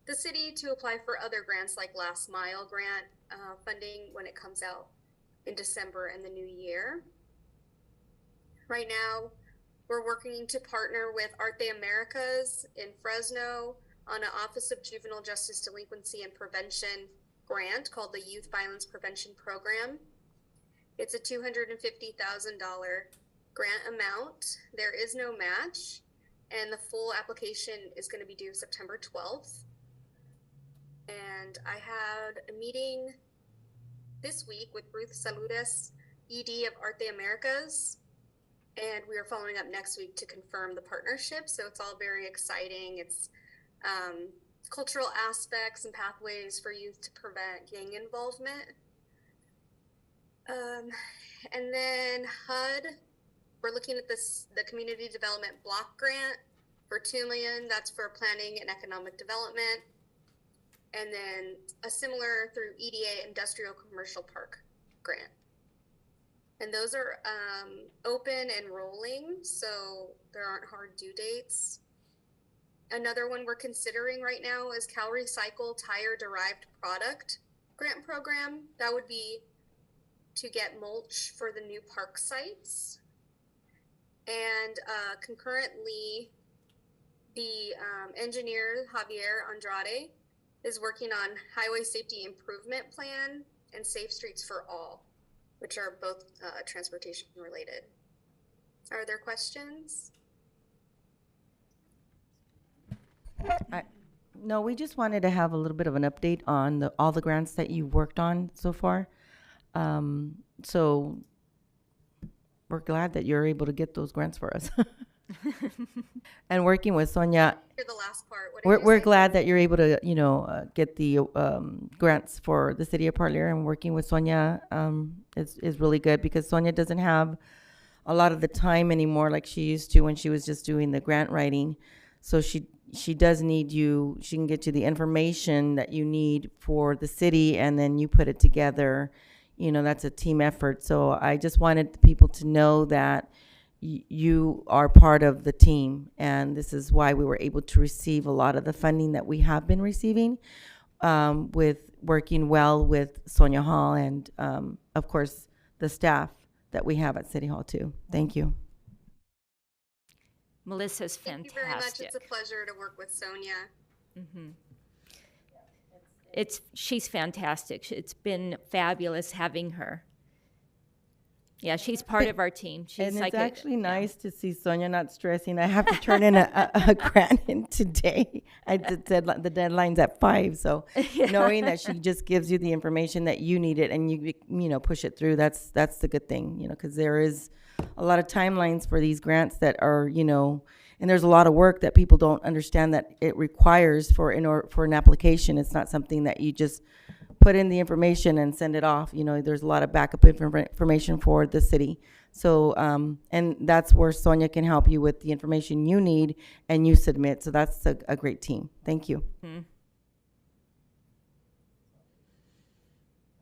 the city to apply for other grants like Last Mile grant funding when it comes out in December and the new year. Right now, we're working to partner with Arte Americas in Fresno on an Office of Juvenile Justice Delinquency and Prevention grant called the Youth Violence Prevention Program. It's a $250,000 grant amount. There is no match, and the full application is going to be due September 12th. And I had a meeting this week with Ruth Saludes, ED of Arte Americas, and we are following up next week to confirm the partnership. So it's all very exciting. It's cultural aspects and pathways for youth to prevent gang involvement. And then HUD, we're looking at the Community Development Block Grant for $2 million. That's for planning and economic development. And then a similar through EDA Industrial Commercial Park grant. And those are open and rolling, so there aren't hard due dates. Another one we're considering right now is Cal Recycle Tire Derived Product Grant Program. That would be to get mulch for the new park sites. And concurrently, the engineer, Javier Andrade, is working on Highway Safety Improvement Plan and Safe Streets for All, which are both transportation related. Are there questions? No, we just wanted to have a little bit of an update on all the grants that you've worked on so far. So we're glad that you're able to get those grants for us. And working with Sonia, Hear the last part. What did you we're say? glad that you're able to, get the grants for the city of Parlier, and working with Sonia is really good, because Sonia doesn't have a lot of the time anymore like she used to when she was just doing the grant writing. So she does need you. She can get you the information that you need for the city, and then you put it together. That's a team effort. So I just wanted people to know that you are part of the team, and this is why we were able to receive a lot of the funding that we have been receiving, with working well with Sonia Hall and, of course, the staff that we have at City Hall too. Thank you. Melissa's Thank fantastic. you very much. It's a pleasure to work with Sonia. Mm-hmm. She's fantastic. It's been fabulous having her. Yeah, she's part of our team. She's And like it's actually nice to see Sonia not stressing. I have to turn in a grant in today. The deadline's at 5, so knowing that she just gives you the information that you need it, and you push it through, that's the good thing, because there is a lot of timelines for these grants that are, and there's a lot of work that people don't understand that it requires for an application. It's not something that you just put in the information and send it off. There's a lot of backup information for the city. So, and that's where Sonia can help you with the information you need and you submit. So that's a great team. Thank you. Mm-hmm.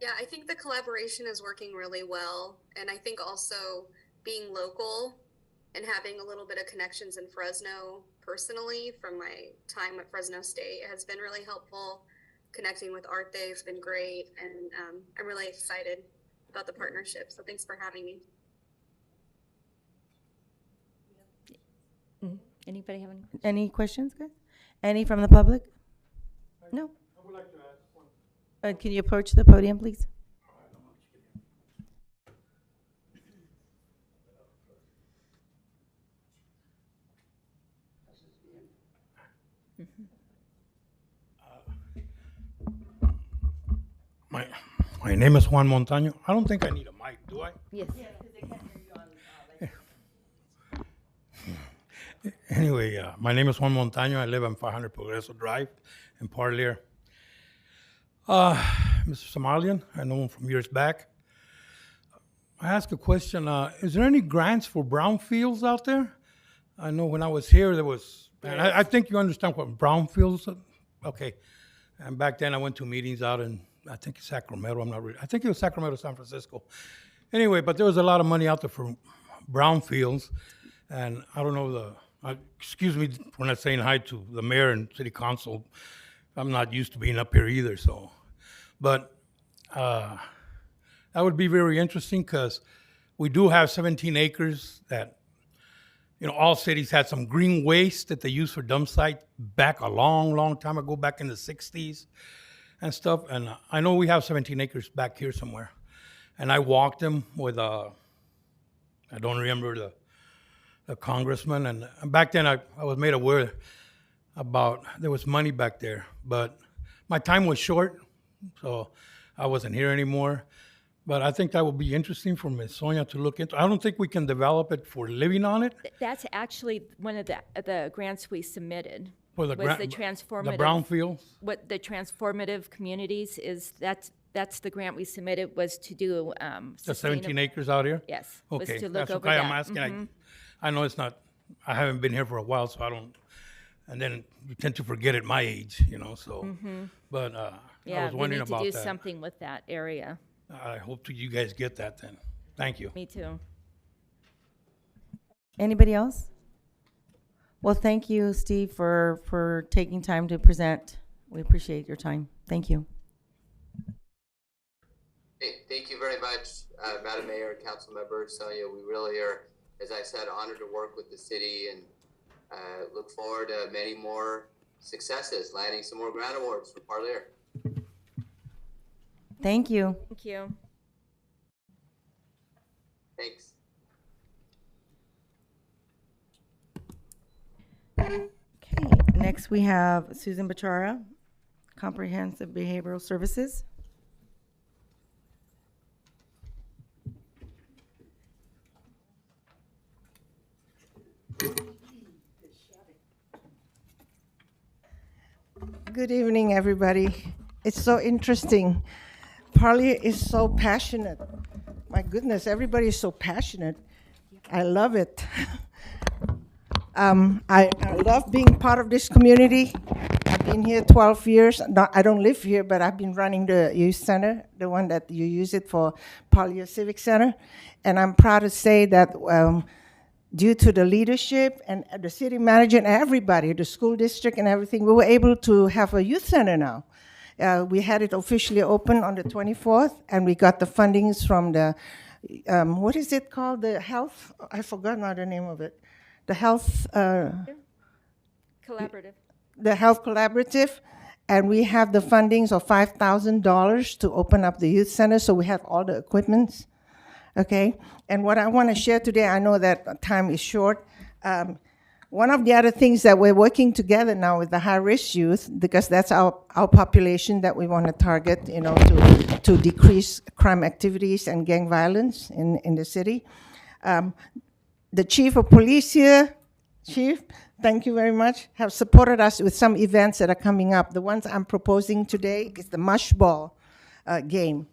Yeah, I think the collaboration is working really well. And I think also being local and having a little bit of connections in Fresno personally from my time at Fresno State has been really helpful. Connecting with Arte has been great, and I'm really excited about the partnership. So thanks for having me. Mm-hmm. Anybody have any questions? Any questions, guys? Any from the public? No? I would like to ask one. Can you approach the podium, please? My name is Juan Montaño. I don't think I need a mic, do I? Yes. Anyway, my name is Juan Montaño. I live on 500 Progreso Drive in Parlier. Mr. Somalian, I know him from years back. I ask a question. Is there any grants for brownfields out there? I know when I was here, there was, and I think you understand what brownfields are. Okay. And back then I went to meetings out in, I think Sacramento, I think it was Sacramento, San Francisco. Anyway, but there was a lot of money out there for brownfields. And I don't know excuse me for not saying hi to the mayor and city council. I'm not used to being up here either, so. But that would be very interesting, because we do have 17 acres that, all cities had some green waste that they used for dump site back a long, long time ago, back in the 60s and stuff. And I know we have 17 acres back here somewhere. and I walked them with I don't remember the congressman, and back then I was made aware about there was money back there, but my time was short, so I wasn't here anymore. But I think that would be interesting for Ms. Sonia to look into. I don't think we can develop it for living on it. That's actually one of the grants we submitted. For the was the transformative. The brownfields? What the transformative communities is, that's the grant we submitted, was to do. The 17 acres out here? Yes. Okay, was to look that's over okay, that. I'm asking. Mhm. I know it's not, I haven't been here for a while, so I don't, and then you tend to forget at my age, so. But I Yeah, was we wondering need to about do that. something with that area. I hope you guys get that then. Thank you. Me too. Anybody else? Well, thank you, Steve, for taking time to present. We appreciate your time. Thank you. Hey, thank you very much, Madam Mayor, Council Member Sonia. We really are, as I said, honored to work with the city and look forward to many more successes, landing some more grant awards for Parlier. Thank you. Thank you. Thanks. Okay, next we have Susan Bachara, Comprehensive Behavioral Services. Good evening, everybody. It's so interesting. Parlier is so passionate. My goodness, everybody is so passionate. I love it. I love being part of this community. I've been here 12 years. I don't live here, but I've been running the youth center, the one that you use it for, Parlier Civic Center. And I'm proud to say that due to the leadership and the city manager and everybody, the school district and everything, we were able to have a youth center now. We had it officially open on the 24th, and we got the fundings from the, what is it called? The health, I forgot now the name of it. The health. Collaborative. The health collaborative. And we have the fundings of $5,000 to open up the youth center, so we have all the equipments. Okay, and what I want to share today, I know that time is short. One of the other things that we're working together now with the high-risk youth, because that's our population that we want to target, to decrease crime activities and gang violence in the city. The chief of police here, Chief, thank you very much, have supported us with some events that are coming up. The ones I'm proposing today is the mush ball game.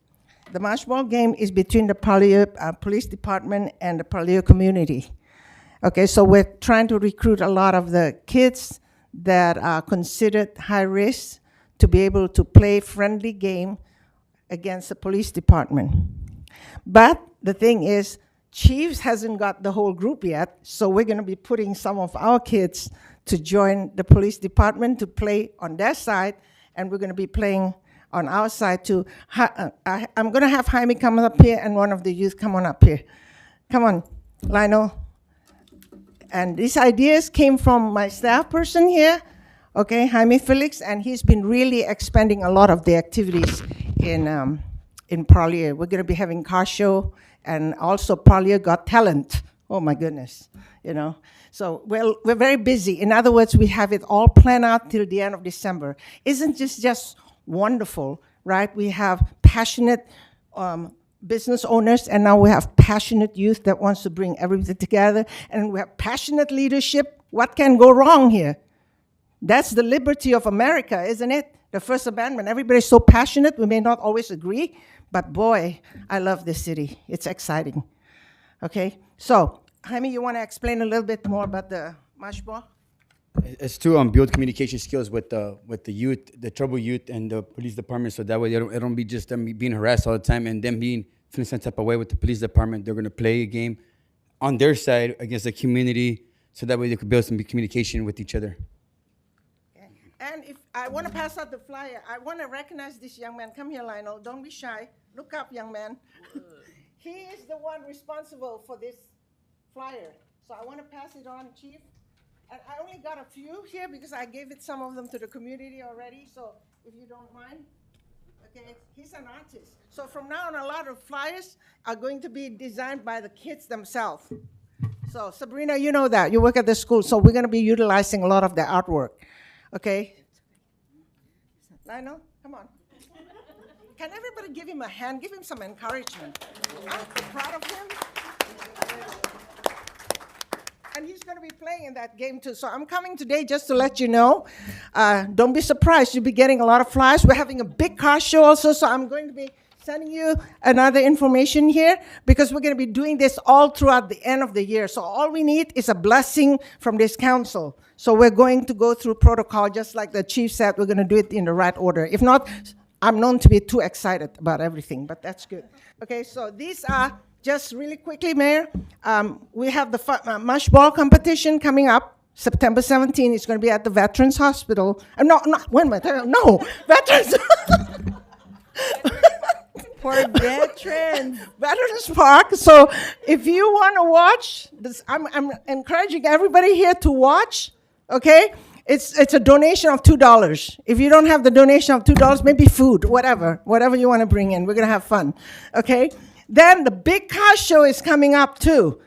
The mush ball game is between the Parlier Police Department and the Parlier community. Okay, so we're trying to recruit a lot of the kids that are considered high risk to be able to play friendly game against the police department. But the thing is, Chiefs hasn't got the whole group yet, so we're gonna be putting some of our kids to join the police department to play on their side, and we're gonna be playing on our side too. I'm gonna have Jaime come up here and one of the youth come on up here. Come on, Lionel. And these ideas came from my staff person here, okay, Jaime Felix, and he's been really expanding a lot of the activities in Parlier. We're gonna be having car show and also Parlier Got Talent. Oh my goodness, So we're very busy. In other words, we have it all planned out till the end of December. Isn't this just wonderful, right? We have passionate business owners, and now we have passionate youth that wants to bring everything together, and we have passionate leadership. What can go wrong here? That's the liberty of America, isn't it? The First Amendment. Everybody's so passionate. We may not always agree, but boy, I love this city. It's exciting. Okay, so Jaime, you want to explain a little bit more about the mush ball? It's to build communication skills with the youth, the troubled youth, and the police department, so that way it don't be just them being harassed all the time and them being feeling some type of way with the police department. They're gonna play a game on their side against the community, so that way they could build some communication with each other. Okay. And if I want to pass out the flyer, I want to recognize this young man. Come here, Lionel. Don't be shy. Look up, young man. He is the one responsible for this flyer. So I want to pass it on, Chief. And I only got a few here because I gave it some of them to the community already. So if you don't mind, Okay, he's an artist. So from now on, a lot of flyers are going to be designed by the kids themselves. So Sabrina, you know that. You work at the school, so we're going to be utilizing a lot of the artwork. Okay? Lionel, come on. Can everybody give him a hand? Give him some encouragement. I'm proud of him. And he's going to be playing in that game too. So I'm coming today just to let you know. Don't be surprised. You'll be getting a lot of flyers. We're having a big car show also, so I'm going to be sending you another information here because we're going to be doing this all throughout the end of the year. So all we need is a blessing from this council. So we're going to go through protocol just like the chief said. We're going to do it in the right order. If not, I'm known to be too excited about everything, but that's good. Okay, so these are just really quickly, Mayor. We have the mush ball competition coming up. September 17th. It's going to be at the Veterans Hospital. No, Veterans. For veterans. Veterans Park. So if you want to watch, this, I'm encouraging everybody here to watch, okay? It's a donation of $2. If you don't have the donation of $2, maybe food, whatever you want to bring in. We're going to have fun, okay? Then the big car show is coming up too,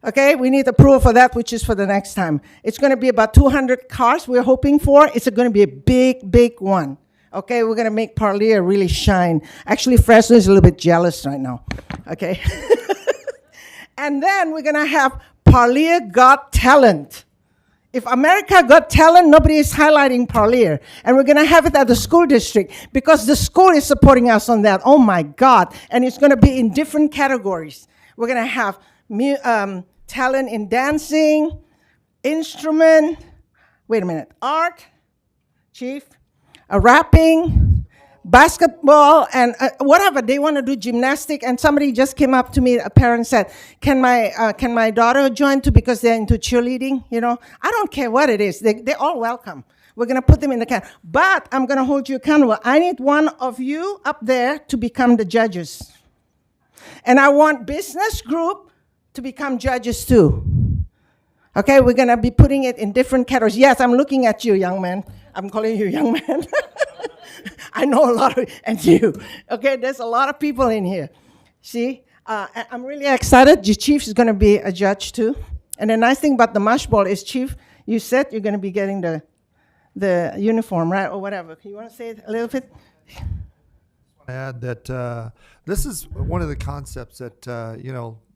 okay? We need approval for that, which is for the next time. It's going to be about 200 cars we're hoping for. It's going to be a big, big one. Okay, we're going to make Parlier really shine. Actually, Fresno is a little bit jealous right now. Okay. And then we're going to have Parlier Got Talent. If America Got Talent, nobody is highlighting Parlier. And we're going to have it at the school district because the school is supporting us on that. Oh, my God. And it's going to be in different categories. We're going to have talent in dancing, instrument, art, chief, rapping, basketball, and whatever. They want to do gymnastic. And somebody just came up to me, a parent said, can my daughter join too because they're into cheerleading? You know, I don't care what it is. They're all welcome. We're going to put them in the can. But I'm going to hold you accountable. I need one of you up there to become the judges. And I want business group to become judges too. Okay, we're going to be putting it in different categories. Yes, I'm looking at you, young man. I'm calling you young man. I know a lot of, and you. Okay, there's a lot of people in here. See, I'm really excited. The chief is going to be a judge too. And the nice thing about the mush ball is, chief, you said you're going to be getting the uniform, right, or whatever. You want to say it a little bit? I add that this is one of the concepts that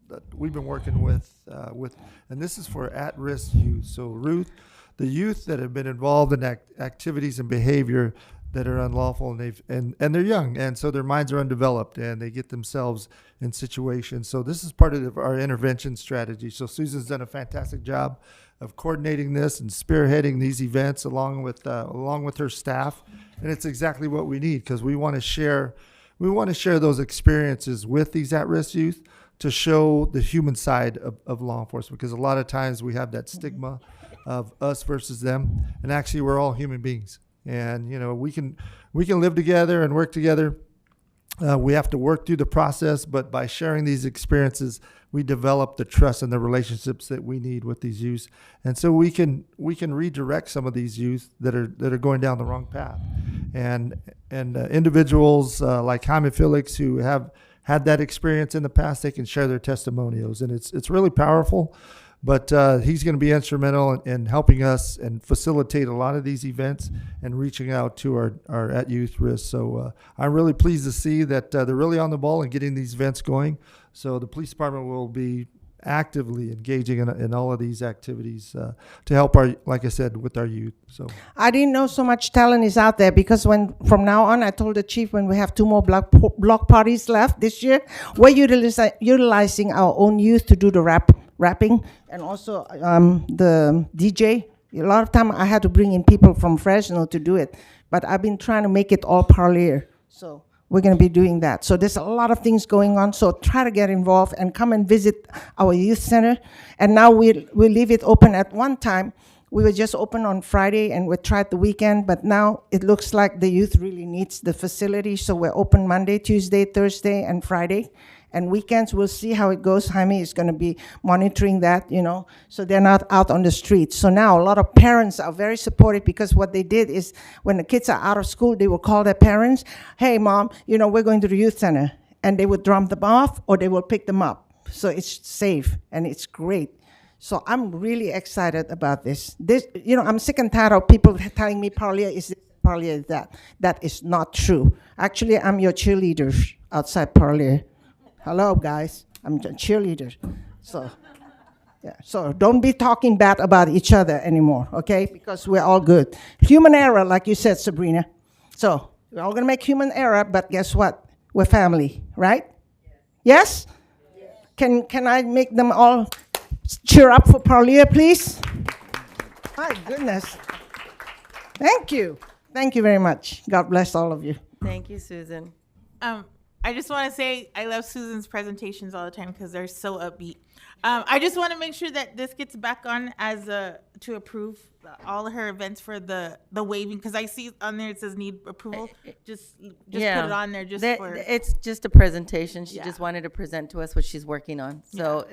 that we've been working with, and this is for at-risk youth. So, Ruth, the youth that have been involved in activities and behavior that are unlawful, and they're young, and so their minds are undeveloped, and they get themselves in situations. So this is part of our intervention strategy. So Susan's done a fantastic job of coordinating this and spearheading these events along with her staff, and it's exactly what we need because we want to share those experiences with these at-risk youth to show the human side of law enforcement, because a lot of times we have that stigma of us versus them, and actually we're all human beings, and we can live together and work together. We have to work through the process, but by sharing these experiences, we develop the trust and the relationships that we need with these youth, and so we can redirect some of these youth that are going down the wrong path, and individuals like Jaime Felix who have had that experience in the past, they can share their testimonials, and it's really powerful. But he's going to be instrumental in helping us and facilitate a lot of these events and reaching out to our at-youth risk. So I'm really pleased to see that they're really on the ball and getting these events going. So the police department will be actively engaging in all of these activities to help like I said, with our youth. So I didn't know so much talent is out there because from now on, I told the chief when we have 2 more block parties left this year, we're utilizing our own youth to do the rapping and also the DJ. A lot of time I had to bring in people from Fresno to do it, but I've been trying to make it all Parlier. So we're going to be doing that. So there's a lot of things going on. So try to get involved and come and visit our youth center. And now we'll leave it open. At one time, we were just open on Friday and we tried the weekend, but now it looks like the youth really needs the facility. So we're open Monday, Tuesday, Thursday, and Friday. And weekends, we'll see how it goes. Jaime is going to be monitoring that, so they're not out on the streets. So now a lot of parents are very supportive, because what they did is when the kids are out of school, they will call their parents, hey, Mom, we're going to the youth center. And they would drop them off or they will pick them up. So it's safe and it's great. So I'm really excited about this. I'm sick and tired of people telling me Parlier is this, Parlier is that. That is not true. Actually, I'm your cheerleader outside Parlier. Hello, guys. I'm a cheerleader. So, yeah. So don't be talking bad about each other anymore, okay? Because we're all good. Human error, like you said, Sabrina. So we're all gonna make human error, but guess what? We're family, right? Yes? Can I make them all cheer up for Parlier, please? My goodness. Thank you. Thank you very much. God bless all of you. Thank you, Susan. I just want to say I love Susan's presentations all the time because they're so upbeat. I just want to make sure that this gets back on as to approve all of her events for the waiving, because I see on there it says need approval. Just put it on there for. It's just a presentation. She just wanted to present to us what she's working on. So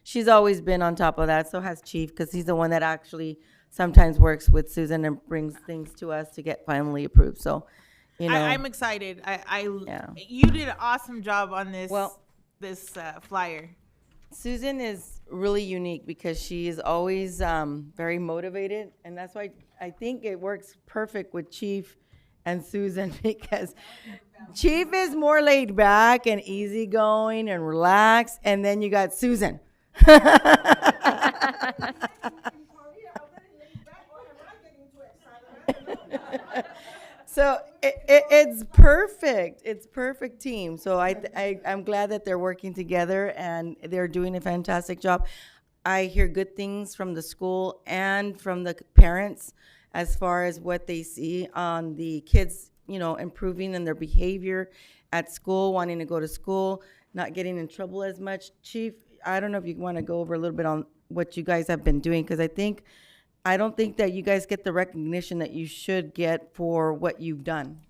she's always been on top of that. So has Chief, because he's the one that actually sometimes works with Susan and brings things to us to get finally approved. So, I'm excited. You did an awesome job on this. This flyer. Susan is really unique because she is always very motivated, and that's why I think it works perfect with Chief and Susan, because Chief is more laid back and easygoing and relaxed, and then you got Susan. So it's perfect. It's perfect team. So I'm glad that they're working together and they're doing a fantastic job. I hear good things from the school and from the parents as far as what they see on the kids, improving in their behavior at school, wanting to go to school, not getting in trouble as much. Chief, I don't know if you want to go over a little bit on what you guys have been doing, because I don't think that you guys get the recognition that you should get for what you've done.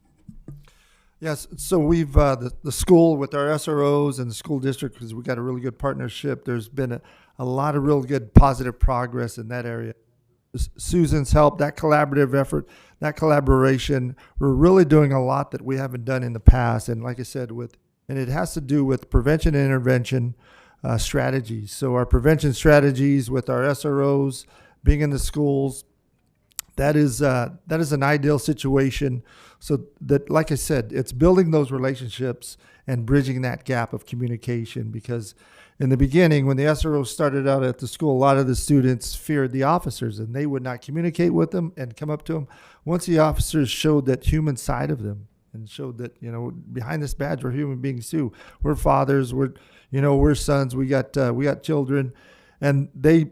Yes, so we've, the school with our SROs and the school district, because we got a really good partnership, there's been a lot of real good positive progress in that area. Susan's help, that collaborative effort, that collaboration, we're really doing a lot that we haven't done in the past. And like I said, and it has to do with prevention and intervention strategies. So our prevention strategies with our SROs, being in the schools, that is an ideal situation. So that, like I said, it's building those relationships and bridging that gap of communication, because in the beginning, when the SROs started out at the school, a lot of the students feared the officers and they would not communicate with them and come up to them. Once the officers showed that human side of them and showed that, behind this badge, we're human beings too. We're fathers, we're sons, we got children, and they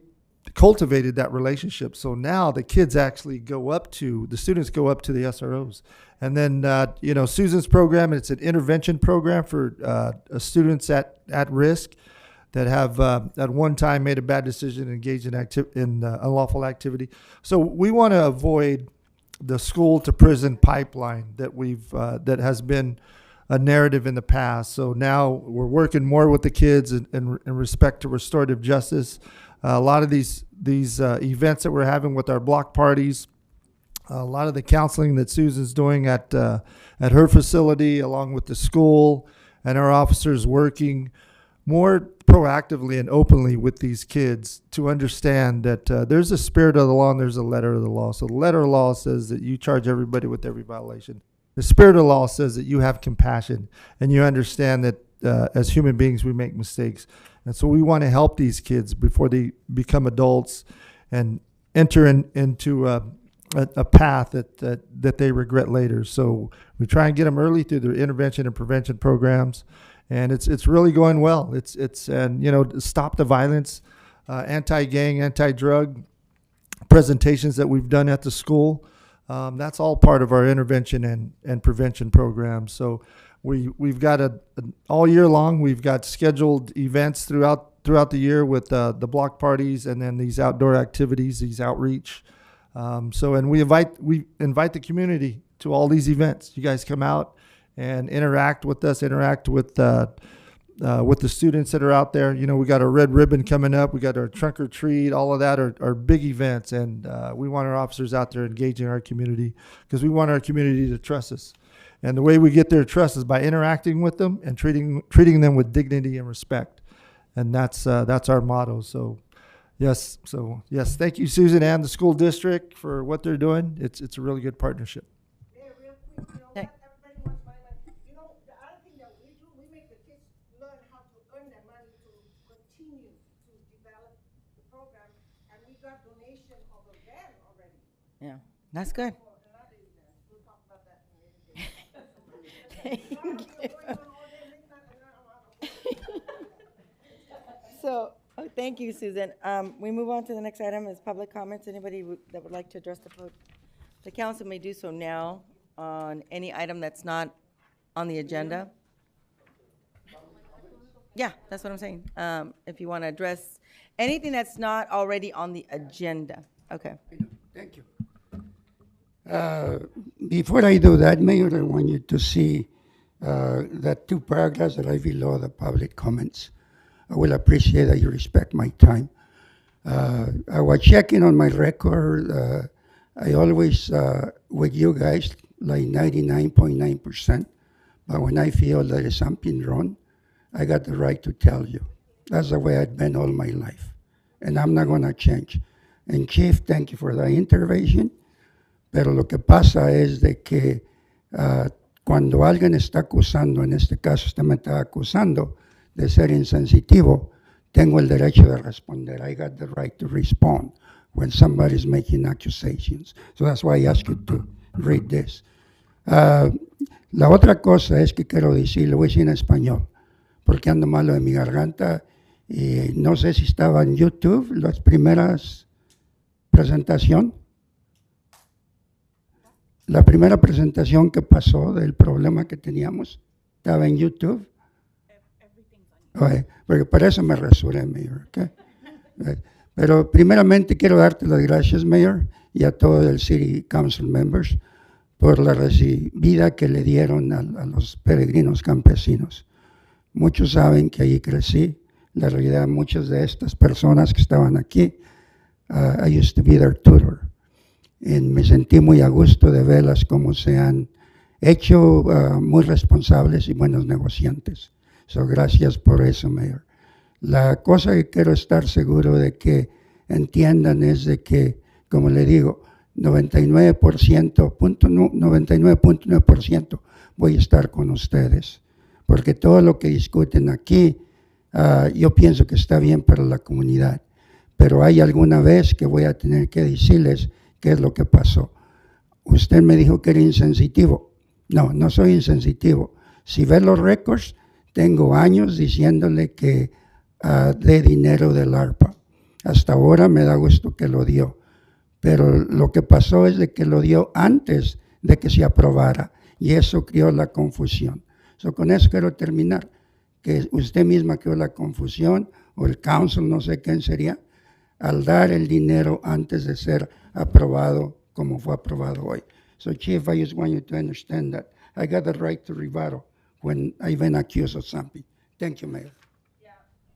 cultivated that relationship. So now the kids actually the students go up to the SROs. And then, Susan's program, it's an intervention program for students at risk that have at one time made a bad decision and engaged in unlawful activity. So we want to avoid the school to prison pipeline that has been a narrative in the past. So now we're working more with the kids in respect to restorative justice. A lot of these events that we're having with our block parties, a lot of the counseling that Susan's doing at her facility, along with the school and our officers working more proactively and openly with these kids to understand that there's a spirit of the law and there's a letter of the law. So the letter of the law says that you charge everybody with every violation. The spirit of the law says that you have compassion and you understand that as human beings we make mistakes. And so we want to help these kids before they become adults and enter into a path that they regret later. So we try and get them early through the intervention and prevention programs, and it's really going well. It's stop the violence, anti-gang, anti-drug presentations that we've done at the school. That's all part of our intervention and prevention program. So we've got all year long, we've got scheduled events throughout the year with the block parties and then these outdoor activities, these outreach. And we invite the community to all these events. You guys come out and interact with us, interact with with the students that are out there. You know, we got our red ribbon coming up. We got our trunk or treat. All of that are big events, and we want our officers out there engaging our community because we want our community to trust us. And the way we get their trust is by interacting with them and treating them with dignity and respect. And that's our motto. So yes, thank you, Susan, and the school district for what they're doing. It's a really good partnership. Yeah, that's good. So, thank you, Susan. We move on to the next item is public comments. Anybody that would like to address the council may do so now on any item that's not on the agenda. Yeah, that's what I'm saying. If you want to address anything that's not already on the agenda. Okay. Thank you. Before I do that, Mayor, I want you to see that 2 paragraphs that are below the public comments. I will appreciate that you respect my time. I was checking on my record. I always, with you guys, like 99.9%. But when I feel there is something wrong, I got the right to tell you. That's the way I've been all my life. And I'm not going to change. And Chief, thank you for the intervention. Pero lo que pasa es de que cuando alguien está acusando, en este caso usted me está acusando de ser insensitivo, tengo el derecho de responder. I got the right to respond when somebody's making accusations. So that's why I ask you to read this. La otra cosa es que quiero decir, lo voy a decir en español, porque ando malo de mi garganta y no sé si estaba en YouTube las primeras presentaciones. La primera presentación que pasó del problema que teníamos estaba en YouTube. Okay, porque para eso me rasuré, Mayor. Okay? Pero primeramente quiero darte las gracias, Mayor, y a todos el City Council members por la recibida que le dieron a los peregrinos campesinos. Muchos saben que allí crecí. La realidad, muchas de estas personas que estaban aquí, I used to be their tutor. Y me sentí muy a gusto de verlas como se han hecho muy responsables y buenos negociantes. So, gracias por eso, Mayor. La cosa que quiero estar seguro de que entiendan es de que, como le digo, 99.9% voy a estar con ustedes. Porque todo lo que discuten aquí, yo pienso que está bien para la comunidad. Pero hay alguna vez que voy a tener que decirles qué es lo que pasó. Usted me dijo que era insensitivo. No, no soy insensitivo. Si ve los récords, tengo años diciéndole que dé dinero del ARPA. Hasta ahora me da gusto que lo dio. Pero lo que pasó es de que lo dio antes de que se aprobara. Y eso creó la confusión. So, con eso quiero terminar. Que usted misma creó la confusión, o el council, no sé quién sería, al dar el dinero antes de ser aprobado como fue aprobado hoy. So, Chief, I just want you to understand that I got the right to rebuttal when I've been accused of something. Thank you, Mayor.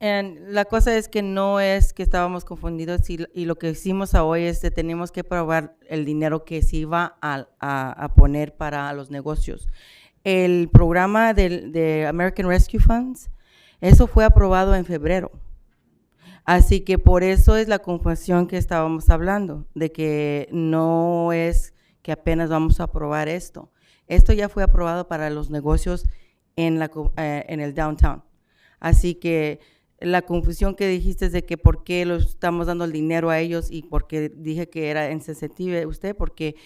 La cosa es que no es que estábamos confundidos y lo que hicimos hoy es que tenemos que probar el dinero que se iba a poner para los negocios. El programa de American Rescue Funds, eso fue aprobado en febrero. Así que por eso es la confusión que estábamos hablando, de que no es que apenas vamos a aprobar esto. Esto ya fue aprobado para los negocios en el downtown. Así que la confusión que dijiste de que por qué los estamos dando el dinero a ellos y por qué dije que era insensitive usted, porque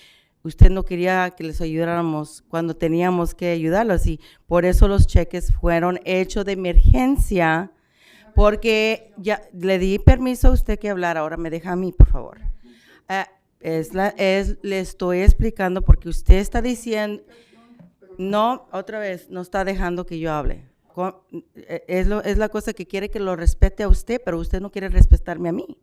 usted no quería que les ayudáramos cuando teníamos que ayudarlos y por eso los cheques fueron hechos de emergencia. Porque ya le di permiso a usted que hablar, ahora me deja a mí, por favor. Le estoy explicando porque usted está diciendo, no, otra vez, no está dejando que yo hable. Es la cosa que quiere que lo respete a usted, pero usted no quiere respetarme a mí.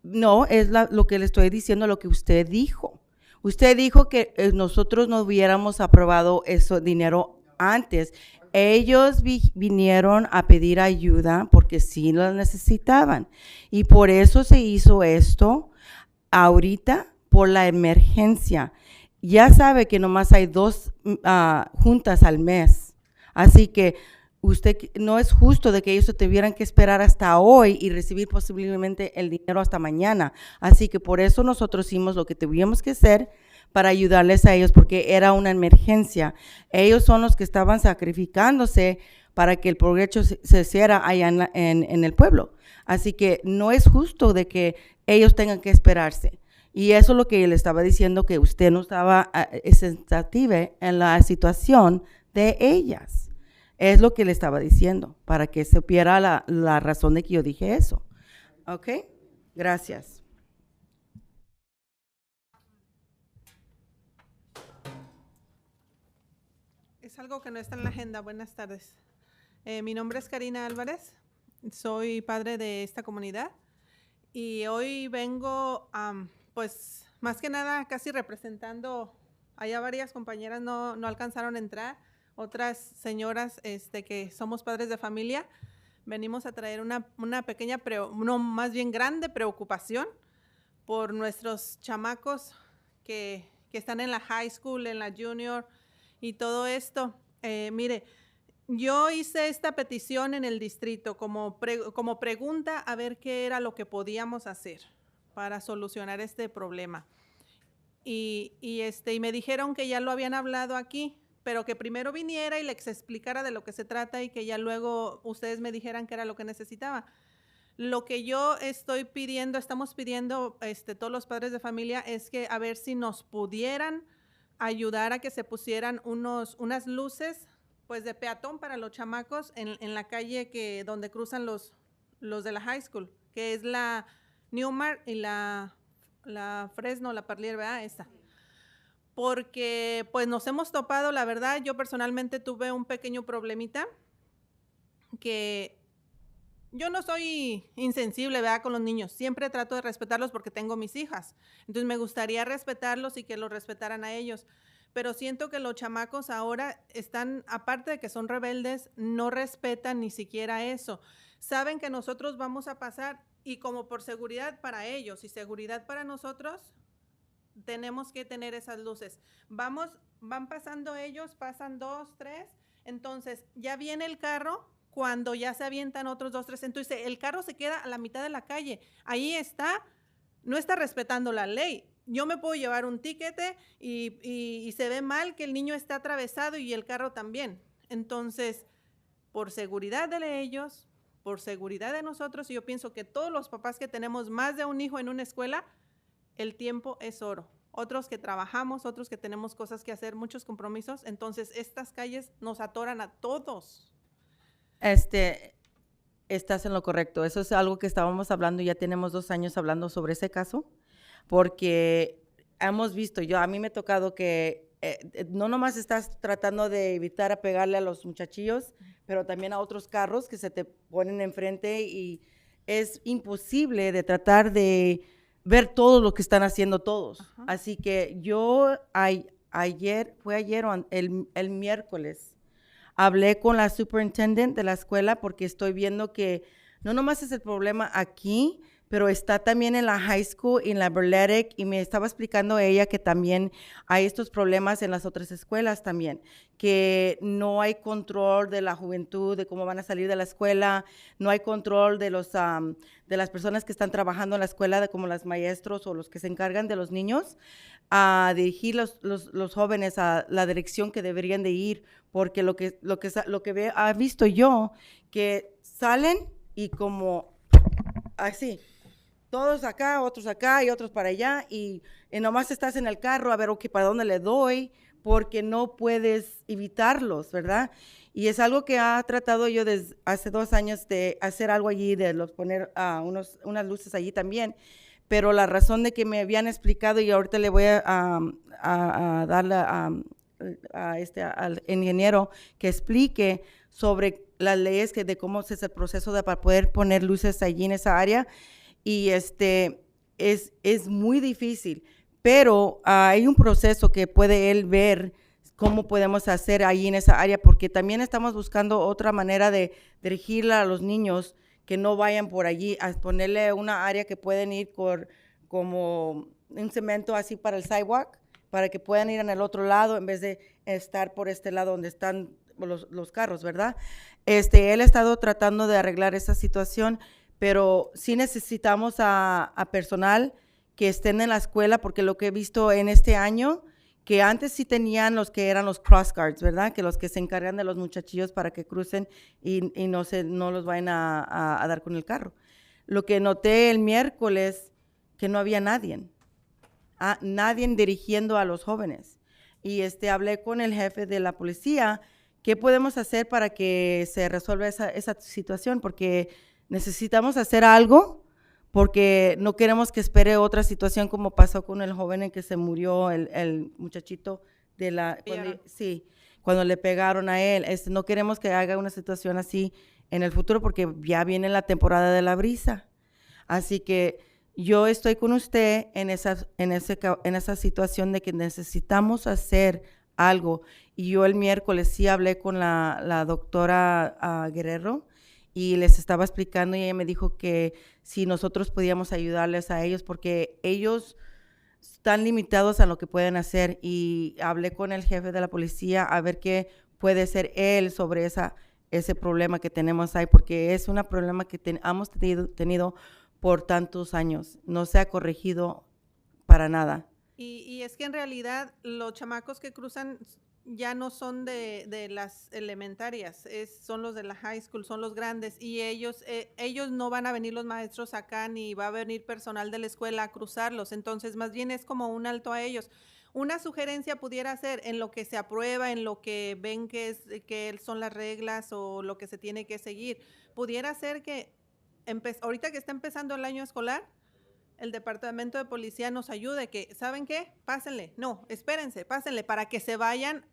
No, es lo que le estoy diciendo, lo que usted dijo. Usted dijo que nosotros no hubiéramos aprobado ese dinero antes. Ellos vinieron a pedir ayuda porque sí la necesitaban. Y por eso se hizo esto ahorita, por la emergencia. Ya sabe que nomás hay 2 juntas al mes. Así que no es justo de que ellos se tuvieran que esperar hasta hoy y recibir posiblemente el dinero hasta mañana. Así que por eso nosotros hicimos lo que tuvimos que hacer para ayudarles a ellos, porque era una emergencia. Ellos son los que estaban sacrificándose para que el progreso se hiciera allá en el pueblo. Así que no es justo de que ellos tengan que esperarse. Y eso es lo que le estaba diciendo, que usted no estaba sensible en la situación de ellas. Es lo que le estaba diciendo, para que supiera la razón de que yo dije eso. ¿Ok? Gracias. Es algo que no está en la agenda. Buenas tardes. Mi nombre es Karina Álvarez. Soy padre de esta comunidad. Y hoy vengo, pues, más que nada, casi representando, allá varias compañeras no alcanzaron a entrar, otras señoras que somos padres de familia, venimos a traer una pequeña, no, más bien grande preocupación por nuestros chamacos que están en la high school, en la junior y todo esto. Mire, yo hice esta petición en el distrito como pregunta a ver qué era lo que podíamos hacer para solucionar este problema. Y me dijeron que ya lo habían hablado aquí, pero que primero viniera y les explicara de lo que se trata y que ya luego ustedes me dijeran qué era lo que necesitaba. Lo que yo estamos pidiendo todos los padres de familia es que a ver si nos pudieran ayudar a que se pusieran unas luces pues de peatón para los chamacos en la calle donde cruzan los de la high school, que es la Newmar y la Fresno, la Parlier, ¿verdad? Esta. Porque pues nos hemos topado, la verdad, yo personalmente tuve un pequeño problemita que yo no soy insensible, ¿verdad? Con los niños, siempre trato de respetarlos porque tengo mis hijas, entonces me gustaría respetarlos y que los respetaran a ellos, pero siento que los chamacos ahora están, aparte de que son rebeldes, no respetan ni siquiera eso, saben que nosotros vamos a pasar y como por seguridad para ellos y seguridad para nosotros, tenemos que tener esas luces. Van pasando ellos, pasan 2, 3, entonces ya viene el carro cuando ya se avientan otros 2, 3, entonces el carro se queda a la mitad de la calle. Ahí no está respetando la ley. Yo me puedo llevar un tiquete y se ve mal que el niño está atravesado y el carro también. Entonces, por seguridad de ellos, por seguridad de nosotros, y yo pienso que todos los papás que tenemos más de un hijo en una escuela, el tiempo es oro. Otros que trabajamos, otros que tenemos cosas que hacer, muchos compromisos. Entonces, estas calles nos atoran a todos. Estás en lo correcto. Eso es algo que estábamos hablando, ya tenemos 2 años hablando sobre ese caso, porque hemos visto, a mí me ha tocado que no nomás estás tratando de evitar a pegarle a los muchachillos, pero también a otros carros que se te ponen enfrente y es imposible de tratar de ver todo lo que están haciendo todos. Ajá. Así que yo el miércoles, hablé con la superintendent de la escuela porque estoy viendo que no nomás es el problema aquí, pero está también en la high school y en la Berletic, y me estaba explicando ella que también hay estos problemas en las otras escuelas también, que no hay control de la juventud, de cómo van a salir de la escuela, no hay control de las personas que están trabajando en la escuela, de como los maestros o los que se encargan de los niños, a dirigir los jóvenes a la dirección que deberían de ir, porque lo que he visto yo, que salen y como así, todos acá, otros acá y otros para allá, y nomás estás en el carro a ver, ok, ¿para dónde le doy? Porque no puedes evitarlos, ¿verdad? Y es algo que ha tratado yo desde hace 2 años de hacer algo allí, de poner unas luces allí también, pero la razón de que me habían explicado, y ahorita le voy a darle al ingeniero que explique sobre las leyes de cómo es el proceso para poder poner luces allí en esa área, y es muy difícil, pero hay un proceso que puede él ver cómo podemos hacer ahí en esa área, porque también estamos buscando otra manera de dirigir a los niños que no vayan por allí, a ponerle una área que pueden ir como un cemento así para el sidewalk, para que puedan ir en el otro lado en vez de estar por este lado donde están los carros, ¿verdad? Él ha estado tratando de arreglar esa situación, pero sí necesitamos a personal que estén en la escuela, porque lo que he visto en este año, que antes sí tenían los que eran los cross guards, ¿verdad? Que los que se encargan de los muchachillos para que crucen y no los vayan a dar con el carro. Lo que noté el miércoles, que no había nadie dirigiendo a los jóvenes. Y hablé con el jefe de la policía, ¿qué podemos hacer para que se resuelva esa situación? Porque necesitamos hacer algo, porque no queremos que espere otra situación como pasó con el joven en que se murió, el muchachito cuando le pegaron a él. No queremos que haga una situación así en el futuro, porque ya viene la temporada de la brisa. Así que yo estoy con usted en esa situación de que necesitamos hacer algo. Y yo el miércoles sí hablé con la doctora Guerrero, y les estaba explicando, y ella me dijo que si nosotros podíamos ayudarles a ellos, porque ellos están limitados a lo que pueden hacer. Y hablé con el jefe de la policía a ver qué puede hacer él sobre ese problema que tenemos ahí, porque es un problema que hemos tenido por tantos años. No se ha corregido para nada. Y es que en realidad los chamacos que cruzan ya no son de las elementarias, son los de la high school, son los grandes, y ellos no van a venir los maestros acá, ni va a venir personal de la escuela a cruzarlos. Entonces más bien es como un alto a ellos. Una sugerencia pudiera ser, en lo que se aprueba, en lo que ven que son las reglas o lo que se tiene que seguir, pudiera ser que ahorita que está empezando el año escolar, el departamento de policía nos ayude, que, ¿saben qué? Pásenle, no, espérense, pásenle, para que se vayan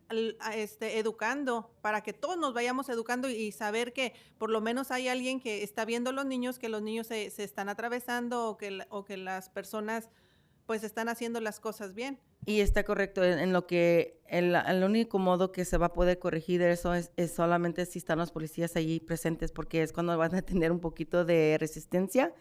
educando, para que todos nos vayamos educando y saber que por lo menos hay alguien que está viendo a los niños, que los niños se están atravesando, o que las personas pues están haciendo las cosas bien. Y está correcto, en lo que el único modo que se va a poder corregir eso es solamente si están los policías allí presentes, porque es cuando van a tener un poquito de resistencia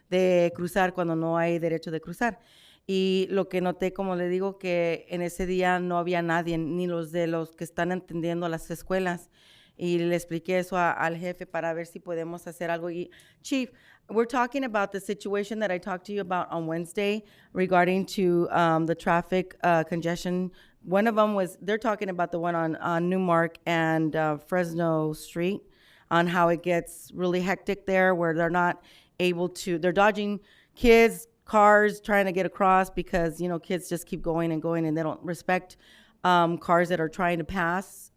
de cruzar cuando no hay derecho de cruzar. Y lo que noté, como le digo, que en ese día no había nadie, ni los que están atendiendo a las escuelas. Y le expliqué eso al jefe para ver si podemos hacer algo. Y, Chief, we're talking about the situation that I talked to you about on Wednesday regarding to the traffic congestion. One of them they're talking about the one on Newmark and Fresno Street, on how it gets really hectic there, where they're not they're dodging kids, cars, trying to get across, because, kids just keep going and going, and they don't respect cars that are trying to pass,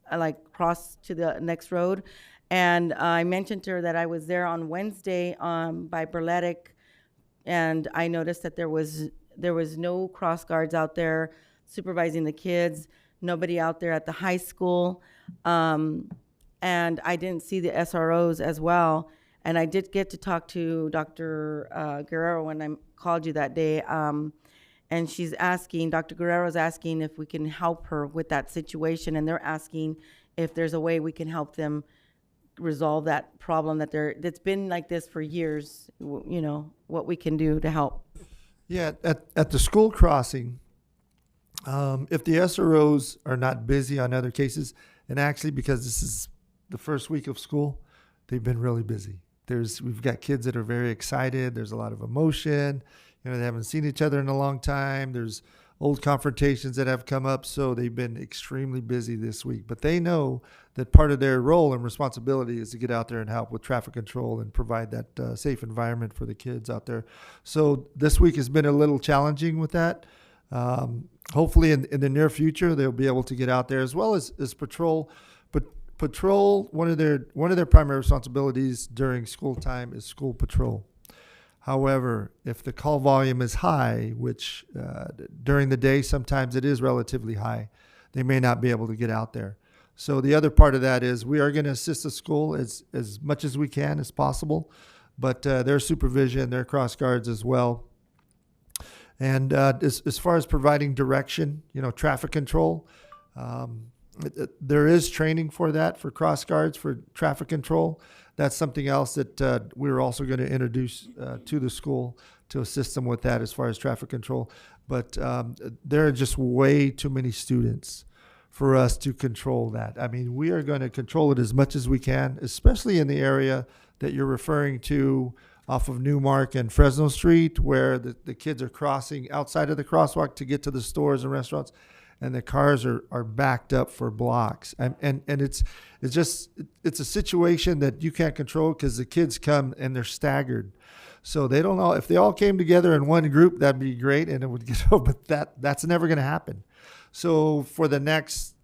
cross to the next road. And I mentioned to her that I was there on Wednesday by Burletic, and I noticed that there was no cross guards out there supervising the kids, nobody out there at the high school, and I didn't see the SROs as well. And I did get to talk to Dr. Guerrero when I called you that day, and Dr. Guerrero's asking if we can help her with that situation, and they're asking if there's a way we can help them resolve that problem that's been like this for years, what we can do to help. Yeah, at the school crossing, if the SROs are not busy on other cases, and actually because this is the first week of school, they've been really busy. We've got kids that are very excited. There's a lot of emotion. They haven't seen each other in a long time. There's old confrontations that have come up, so they've been extremely busy this week. But they know that part of their role and responsibility is to get out there and help with traffic control and provide that safe environment for the kids out there. So this week has been a little challenging with that. Hopefully in the near future, they'll be able to get out there, as well as patrol. But patrol, one of their primary responsibilities during school time is school patrol. However, if the call volume is high, which during the day sometimes it is relatively high, they may not be able to get out there. So the other part of that is we are going to assist the school as much as we can, as possible, but their supervision, their cross guards as well. And as far as providing direction, traffic control, there is training for that, for cross guards, for traffic control. That's something else that we're also going to introduce to the school to assist them with that as far as traffic control. But there are just way too many students for us to control that. I mean, we are going to control it as much as we can, especially in the area that you're referring to off of Newmark and Fresno Street, where the kids are crossing outside of the crosswalk to get to the stores and restaurants, and the cars are backed up for blocks. And it's a situation that you can't control because the kids come and they're staggered. So they don't know if they all came together in one group, that'd be great, and it would get over. But that's never going to happen. So for the next,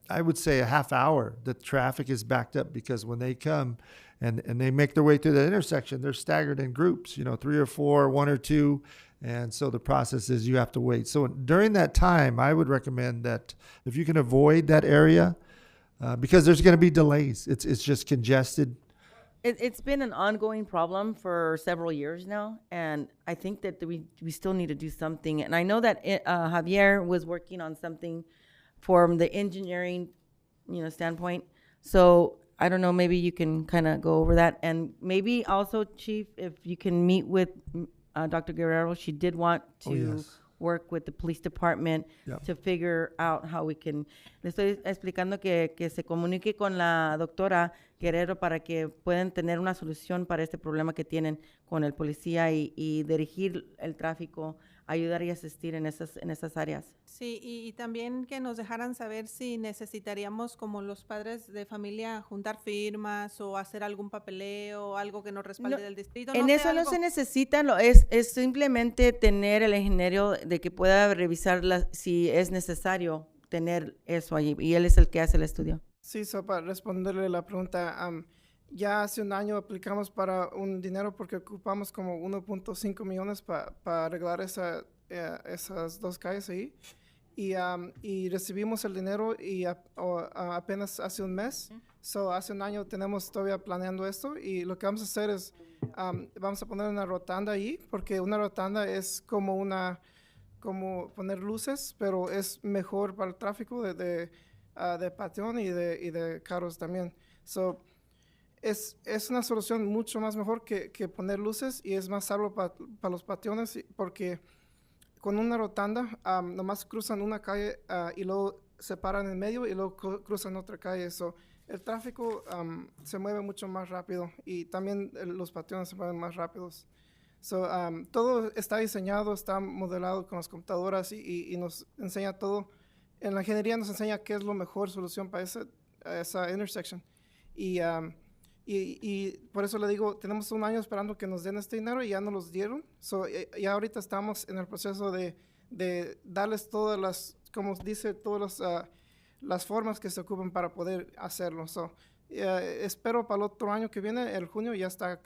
I would say a half hour, the traffic is backed up because when they come and they make their way through the intersection, they're staggered in groups, 3 or 4, 1 or 2. And so the process is you have to wait. So during that time, I would recommend that if you can avoid that area, because there's going to be delays. It's just congested. It's been an ongoing problem for several years now, and I think that we still need to do something. And I know that Javier was working on something from the engineering, standpoint. So I don't know, maybe you can kind of go over that, and maybe also, Chief, if you can meet with Dr. Guerrero. She did want to work with the police department to figure out how we can. Le estoy explicando que se comunique con la doctora Guerrero para que puedan tener una solución para este problema que tienen con el policía y dirigir el tráfico, ayudar y asistir en esas áreas. Sí, y también que nos dejaran saber si necesitaríamos, como los padres de familia, juntar firmas o hacer algún papeleo, algo que nos respalde del distrito. En eso no se necesita, es simplemente tener el ingeniero de que pueda revisar si es necesario tener eso allí, y él es el que hace el estudio. Sí, para responderle la pregunta, ya hace un año aplicamos para un dinero porque ocupamos como 1.5 millones para arreglar esas 2 calles ahí. Y recibimos el dinero y apenas hace un mes. Hace un año tenemos todavía planeando esto, y lo que vamos a hacer es vamos a poner una rotanda ahí, porque una rotanda es como poner luces, pero es mejor para el tráfico de peatón y de carros también. Es una solución mucho más mejor que poner luces, y es más salvo para los peatones, porque con una rotanda nomás cruzan una calle y luego se paran en medio y luego cruzan otra calle. El tráfico se mueve mucho más rápido, y también los peatones se mueven más rápidos. Todo está diseñado, está modelado con las computadoras y nos enseña todo. En la ingeniería nos enseña qué es la mejor solución para esa intersection. Y por eso le digo, tenemos un año esperando que nos den este dinero y ya nos los dieron. Ya ahorita estamos en el proceso de darles todas las, como dice, todas las formas que se ocupan para poder hacerlo. Espero para el otro año que viene, el junio, ya está,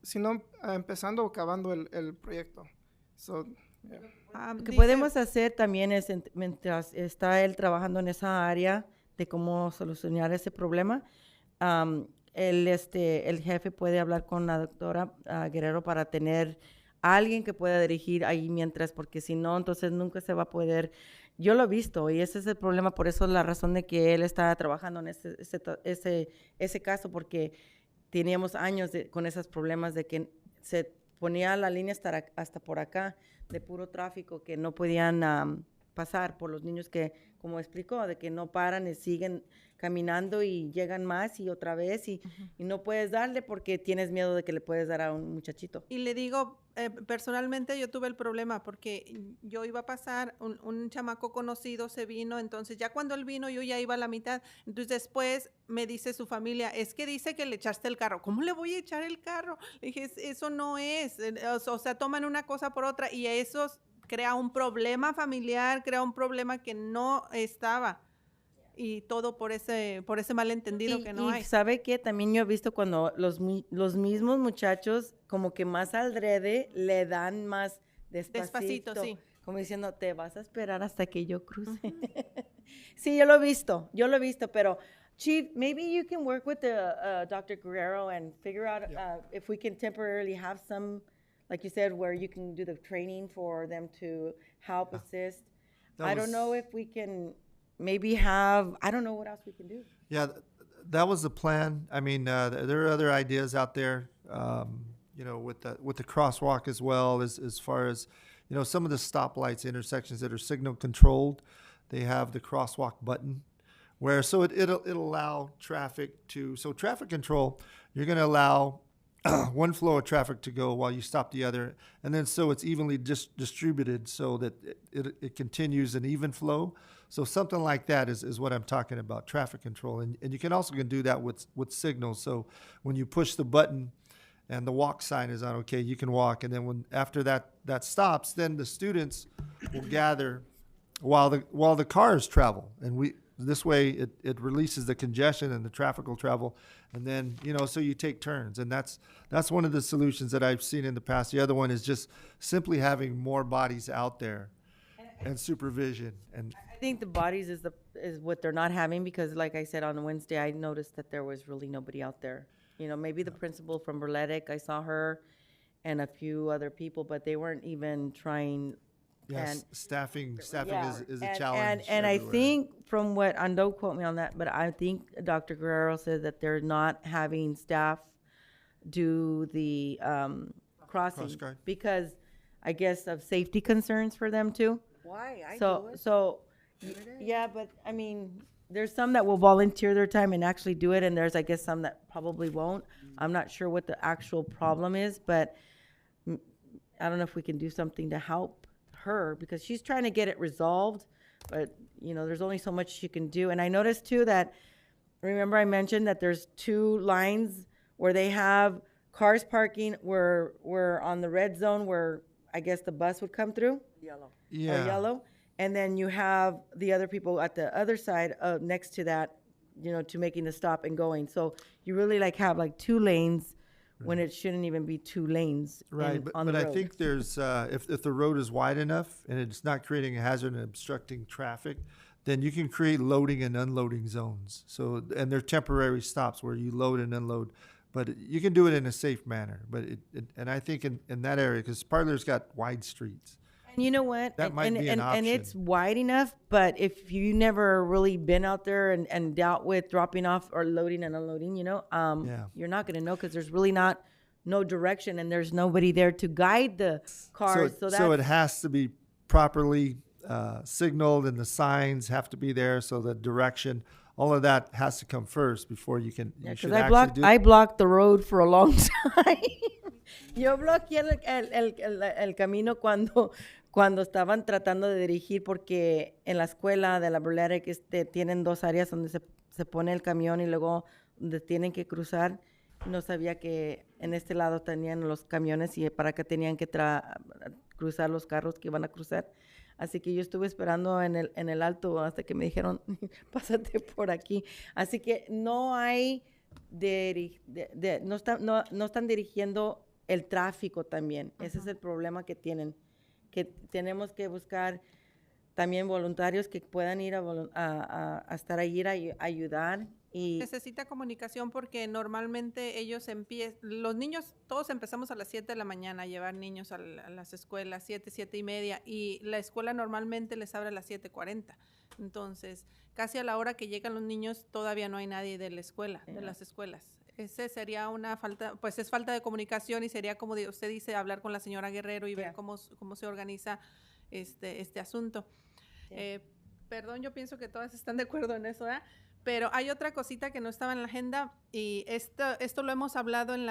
si no empezando o acabando el proyecto. Lo que podemos hacer también es, mientras está él trabajando en esa área de cómo solucionar ese problema, el jefe puede hablar con la doctora Guerrero para tener a alguien que pueda dirigir ahí mientras, porque si no, entonces nunca se va a poder. Yo lo he visto, y ese es el problema, por eso es la razón de que él está trabajando en ese caso, porque teníamos años con esos problemas de que se ponía la línea hasta por acá de puro tráfico, que no podían pasar por los niños que, como explicó, de que no paran y siguen caminando y llegan más y otra vez y no puedes darle porque tienes miedo de que le puedes dar a un muchachito. Y le digo, personalmente yo tuve el problema porque yo iba a pasar, un chamaco conocido se vino, entonces ya cuando él vino yo ya iba a la mitad, entonces después me dice su familia, es que dice que le echaste el carro. ¿Cómo le voy a echar el carro? Le dije, eso no es, o sea, toman una cosa por otra y eso crea un problema familiar, crea un problema que no estaba. Y todo por ese malentendido que no hay. ¿Sabe qué? También yo he visto cuando los mismos muchachos como que más adrede le dan más despacito, sí. Como diciendo, te vas a esperar hasta que yo cruce. Sí, yo lo he visto, pero Chief, maybe you can work with the Dr. Guerrero and figure out if we can temporarily have some, like you said, where you can do the training for them to help assist. I don't know if we can maybe have, I don't know what else we can do. Yeah, that was the plan. I mean, there are other ideas out there, you know, with the crosswalk as well, as far as, you know, some of the stoplights, intersections that are signal controlled, they have the crosswalk button where, so it'll allow traffic to, so traffic control, you're going to allow one flow of traffic to go while you stop the other, and then so it's evenly distributed so that it continues an even flow. So something like that is what I'm talking about, traffic control. And you can also do that with signals. So when you push the button and the walk sign is on, okay, you can walk. And then when after that stops, then the students will gather while the cars travel. And this way it releases the congestion and the traffic will travel. And then, you know, so you take turns. And that's one of the solutions that I've seen in the past. The other one is just simply having more bodies out there and supervision. And I think the bodies is what they're not having, because like I said, on Wednesday, I noticed that there was really nobody out there. You know, maybe the principal from Berletic, I saw her and a few other people, but they weren't even trying. yes, And staffing yeah. is a And- challenge. And I everywhere. think from what, and don't quote me on that, but I think Dr. Guerrero said that they're not having staff do the crossing Crossguard. because I guess of safety concerns for them too. Why? I So, do it. so, yeah, but I mean, there's some that will volunteer their time and actually do it, and there's, I guess, some that probably won't. I'm not sure what the actual problem is, but I don't know if we can do something to help her, because she's trying to get it resolved, but, you know, there's only so much she can do. And I noticed too that, remember I mentioned that there's 2 lines where they have cars parking where on the red zone where I guess the bus would come through? Yellow. Or Yeah. yellow. And then you have the other people at the other side next to that, you know, to making the stop and going. So you really have 2 lanes when it shouldn't even be 2 lanes Right, on but the I road. think there's, if the road is wide enough and it's not creating a hazard and obstructing traffic, then you can create loading and unloading zones. So, and they're temporary stops where you load and unload, but you can do it in a safe manner. But and I think in that area, because Parlier's got wide streets. And you know what? That might be an and option. it's wide enough, but if you never really been out there and dealt with dropping off or loading and unloading, you know, Yeah. you're not going to know, because there's really no direction, and there's nobody there to guide the cars. So So it that's, has to be properly signaled, and the signs have to be there. So the direction, all of that has to come first before you can. yeah, You should because actually do. I blocked the road for a long time. Yo bloqueé el camino cuando estaban tratando de dirigir, porque en la escuela de la Berletic tienen 2 áreas donde se pone el camión y luego donde tienen que cruzar. No sabía que en este lado tenían los camiones y para acá tenían que cruzar los carros que iban a cruzar. Así que yo estuve esperando en el alto hasta que me dijeron, pásate por aquí. Así que no hay, no están dirigiendo el tráfico también. Ese es el problema que tienen, que tenemos que buscar también voluntarios que puedan ir a estar ahí, a ayudar. Y Necesita comunicación porque normalmente ellos los niños, todos empezamos a las 7 de la mañana a llevar niños a las escuelas, 7:30, y la escuela normalmente les abre a las 7:40. Entonces, casi a la hora que llegan los niños todavía no hay nadie de la escuela, de las escuelas. Ese sería una falta, pues es falta de comunicación, y sería, como usted dice, hablar con la señora Guerrero y ver cómo se organiza este asunto. Perdón, yo pienso que todas están de acuerdo en eso, ¿verdad? Pero hay otra cosita que no estaba en la agenda, y esto lo hemos hablado en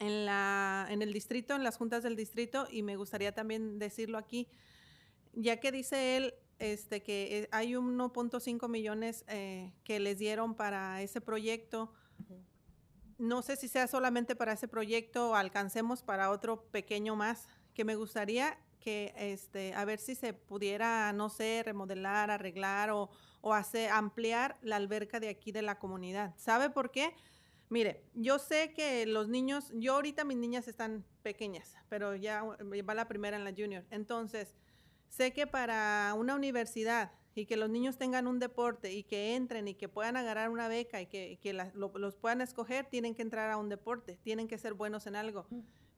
el distrito, en las juntas del distrito, y me gustaría también decirlo aquí, ya que dice él que hay 1.5 millones que les dieron para ese proyecto. No sé si sea solamente para ese proyecto o alcancemos para otro pequeño más, que me gustaría que a ver si se pudiera, no sé, remodelar, arreglar o ampliar la alberca de aquí de la comunidad. ¿Sabe por qué? Mire, yo sé que los niños, yo ahorita mis niñas están pequeñas, pero ya va la primera en la junior. Entonces, sé que para una universidad y que los niños tengan un deporte y que entren y que puedan agarrar una beca y que los puedan escoger, tienen que entrar a un deporte, tienen que ser buenos en algo.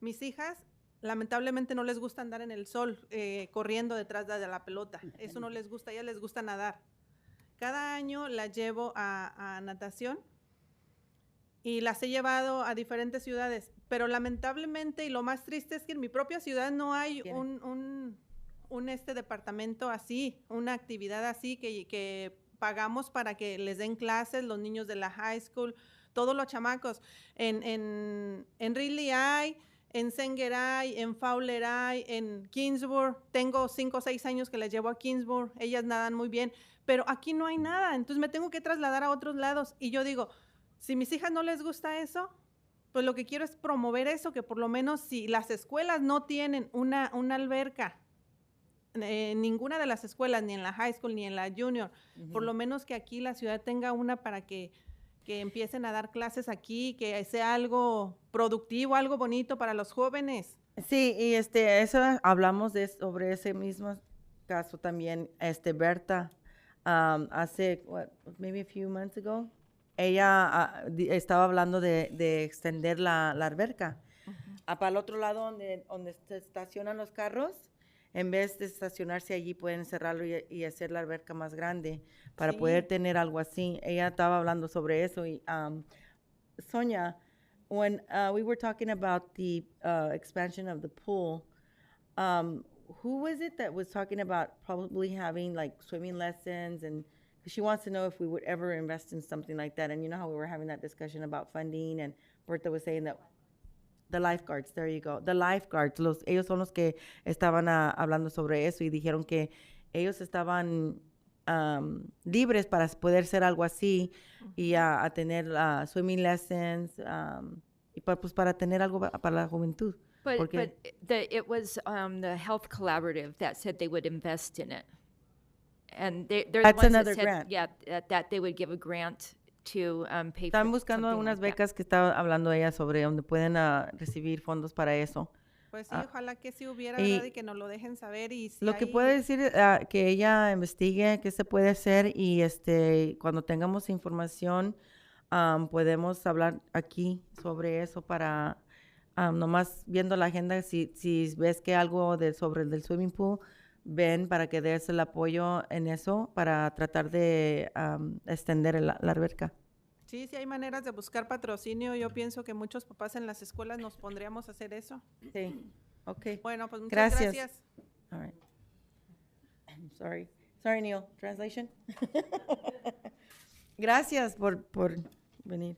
Mis hijas lamentablemente no les gusta andar en el sol corriendo detrás de la pelota. Eso no les gusta, a ellas les gusta nadar. Cada año las llevo a natación y las he llevado a diferentes ciudades, pero lamentablemente, y lo más triste es que en mi propia ciudad no hay un departamento así, una actividad así que pagamos para que les den clases los niños de la high school, todos los chamacos. En Ridley hay, en Sanger hay, en Fowler hay, en Kingsburg. Tengo 5 o 6 años que las llevo a Kingsburg, ellas nadan muy bien, pero aquí no hay nada, entonces me tengo que trasladar a otros lados. Y yo digo, si mis hijas no les gusta eso, pues lo que quiero es promover eso, que por lo menos si las escuelas no tienen una alberca, ninguna de las escuelas, ni en la high school, ni en la junior, por lo menos que aquí la ciudad tenga una para que empiecen a dar clases aquí, que sea algo productivo, algo bonito para los jóvenes. Sí, y eso hablamos sobre ese mismo caso también, Berta, hace, maybe a few months ago, ella estaba hablando de extender la alberca. Para el otro lado donde se estacionan los carros, en vez de estacionarse allí, pueden cerrarlo y hacer la alberca más grande para poder tener algo así. Ella estaba hablando sobre eso. Y Sonia, when we were talking about the expansion of the pool, who was it that was talking about probably having like swimming lessons? And she wants to know if we would ever invest in something like that. And you know how we were having that discussion about funding, and Bertha was saying that the lifeguards, there you go. The lifeguards, ellos son los que estaban hablando sobre eso y dijeron que ellos estaban libres para poder hacer algo así y a tener swimming lessons y pues para tener algo para la juventud. But it was the Health Collaborative that said they would invest in it. And they're the That's ones another that said, grant. yeah, that they would give a grant to pay Están for buscando something unas like that. becas que estaba hablando ella sobre donde pueden recibir fondos para eso. Pues sí, ojalá que sí hubiera, y ¿verdad? Y que nos lo dejen saber. Y si Lo que hay- puede decir que ella investigue qué se puede hacer y cuando tengamos información podemos hablar aquí sobre eso para nomás viendo la agenda, si ves que algo sobre el del swimming pool, ven para que des el apoyo en eso para tratar de extender la alberca. Sí, sí hay maneras de buscar patrocinio. Yo pienso que muchos papás en las escuelas nos pondríamos a hacer eso. Sí, ok. Bueno, pues muchas gracias. All right. I'm sorry. Sorry, Neil. Translation? Gracias por venir.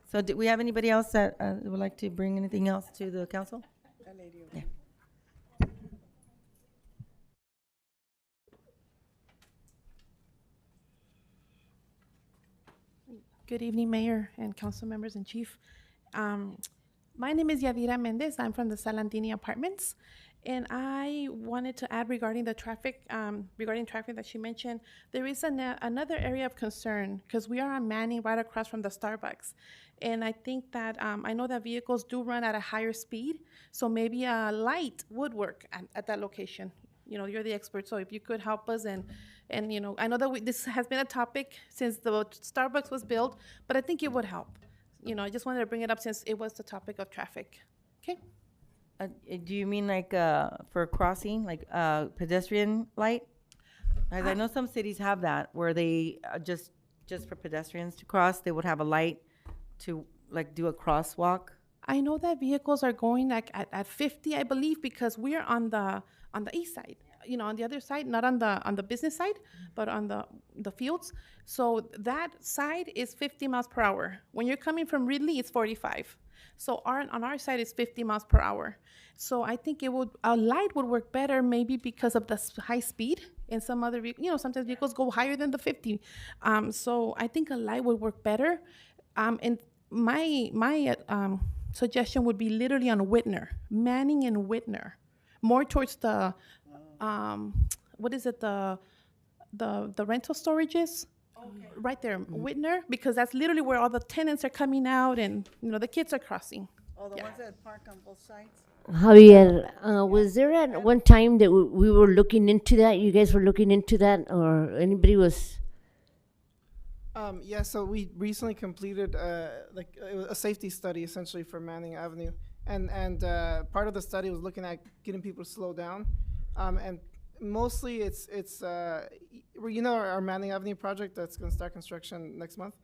So do we have anybody else that would like to bring anything else to the council? Yeah. Good evening, Mayor and council members and Chief. My name is Yadira Mendez. I'm from the Salantini Apartments. And I wanted to add regarding the traffic, that she mentioned, there is another area of concern because we are on Manning right across from the Starbucks. And I think that, I know that vehicles do run at a higher speed, so maybe a light would work at that location. You know, you're the expert, so if you could help us and you know, I know that this has been a topic since the Starbucks was built, but I think it would help. You know, I just wanted to bring it up since it was the topic of traffic. Okay? Do you mean like for crossing, like pedestrian light? As I know some cities have that where they just for pedestrians to cross, they would have a light to like do a crosswalk. I know that vehicles are going like at 50, I believe, because we're on the east side. You know, on the other side, not on the business side, but on the fields. So that side is 50 miles per hour. When you're coming from Ridley, it's 45. So on our side is 50 miles per hour. So I think a light would work better, maybe because of the high speed. In some other, you know, sometimes vehicles go higher than the 50. So I think a light would work better. And my suggestion would be literally on Whitner, Manning and Whitner, more towards the what is it, the rental storages? Okay. Right there, Whitner, because that's literally where all the tenants are coming out and, you know, the kids are crossing. Oh, the ones that park on both sides? Javier, was there at one time that we were looking into that? You guys were looking into that, or anybody was? Yeah, so we recently completed like a safety study essentially for Manning Avenue, and part of the study was looking at getting people to slow down, and mostly it's our Manning Avenue project that's going to start construction next month.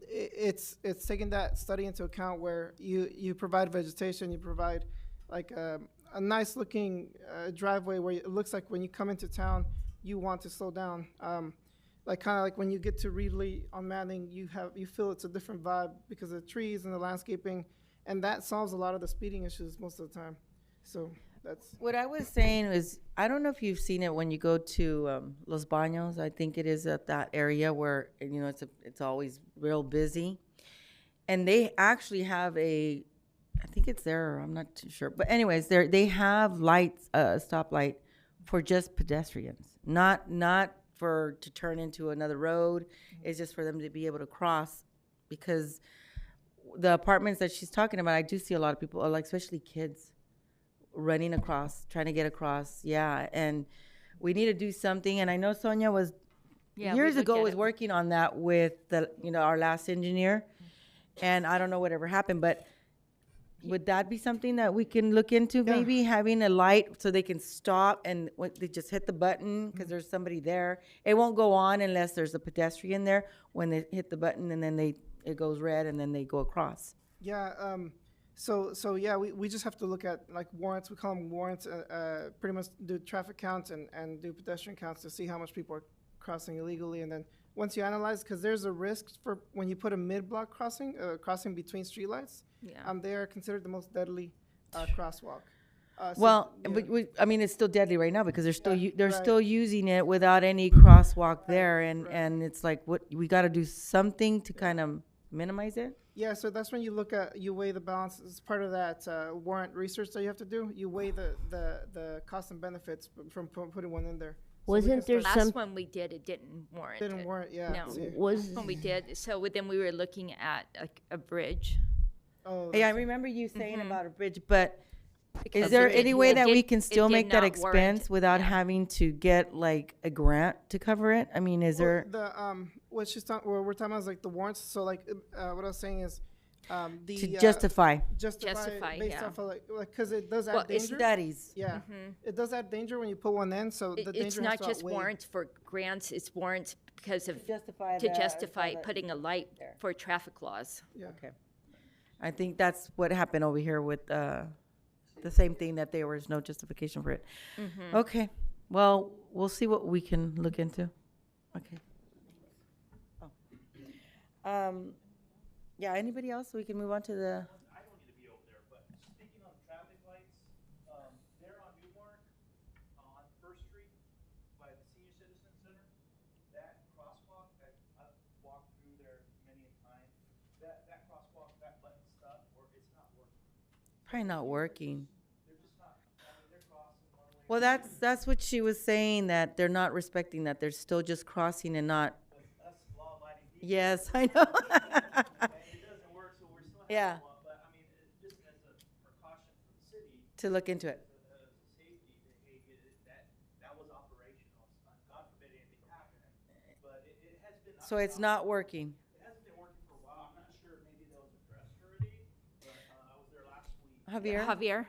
It's taking that study into account where you provide vegetation, you provide like a nice looking driveway where it looks like when you come into town, you want to slow down. Like kind of like when you get to Reedley on Manning, you feel it's a different vibe because of the trees and the landscaping, and that solves a lot of the speeding issues most of the time. So that's what I was saying is, I don't know if you've seen it when you go to Los Baños. I think it is at that area where it's always real busy, and they actually have I think it's there. I'm not too sure, but anyways, they have lights, stoplight for just pedestrians, not to turn into another road. It's just for them to be able to cross, because the apartments that she's talking about, I do see a lot of people, like especially kids, running across, trying to get across. Yeah, and we need to do something. And I know Sonia was years ago was working on that with our last engineer, and I don't know whatever happened, but would that be something that we can look into? Maybe having a light so they can stop and they just hit the button because there's somebody there. It won't go on unless there's a pedestrian there when they hit the button, and then it goes red and then they go across. Yeah. So yeah, we just have to look at like warrants. We call them warrants. Pretty much do traffic counts and do pedestrian counts to see how much people are crossing illegally, and then once you analyze, because there's a risk for when you put a mid-block crossing between streetlights. Yeah. They are considered the most deadly crosswalk. I mean, it's still deadly right now because they're still using it without any crosswalk there, and it's like we got to do something to kind of minimize it. Yeah, so that's when you weigh the balance as part of that warrant research that you have to do. You weigh the costs and benefits from putting one in there. Wasn't there some? Last one we did, it didn't warrant Didn't it. warrant, yeah. No, Was when we did, so then we were looking at a bridge. Oh, yeah, I remember you saying about a bridge, but Because is there it any did- way it that did- we can it still did make that not warrant- expense without having to get like a grant to cover it? I mean, is there? The what we're talking about is like the warrants. So like what I was saying is To justify. Justify, based yeah. off of like because it does add Well, it's danger. Studies. Yeah, it does add danger when you put one in. So the danger It's has not to just outweigh. warrants for grants, it's warrants because of, justify to the- justify so that- putting a light for traffic laws. Yeah. Okay. I think that's what happened over here with the same thing, that there was no justification for it. Mhm. Okay. Well, we'll see what we can look into. Okay. Oh. Yeah, anybody else? We can move on to the. I don't need to be over there, but speaking on traffic lights, there on Newmark, on First Street, by the Senior Citizen Center, that crosswalk, I've walked through there many a time, that crosswalk, that button stuff, it's not working. Probably not working. They're just not, I mean, they're crossing one way. Well, that's what she was saying, that they're not respecting that. They're still just crossing and not. Us law-abiding people. Yes, I know. It doesn't work, so we're still Yeah. having one, but I mean, just as a precaution for the city, To look into it. as a safety, that was operational. God forbid anything happened, but it has been. So it's not working. It hasn't been working for a while. I'm not sure, maybe that was addressed already, but I was there last week. Javier? Javier?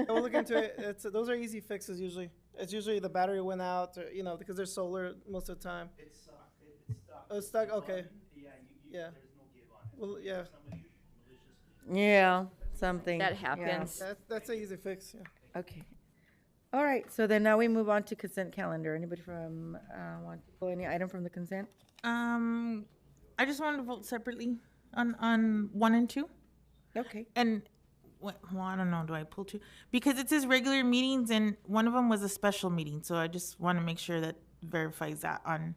We'll look into it. Those are easy fixes usually. It's usually the battery went out, or, because there's solar most of the time. It's stuck. Oh, it's stuck. Okay. Yeah, Yeah. there's no give on it. Well, yeah. Somebody maliciously. Yeah, something. That Yeah. happens. That's an easy fix. Yeah. Okay. All right, so then now we move on to consent calendar. Anybody want to pull any item from the consent? I just wanted to vote separately on 1 and 2. Okay. And I don't know. Do I pull 2? Because it says regular meetings, and one of them was a special meeting. So I just want to make sure that verifies that on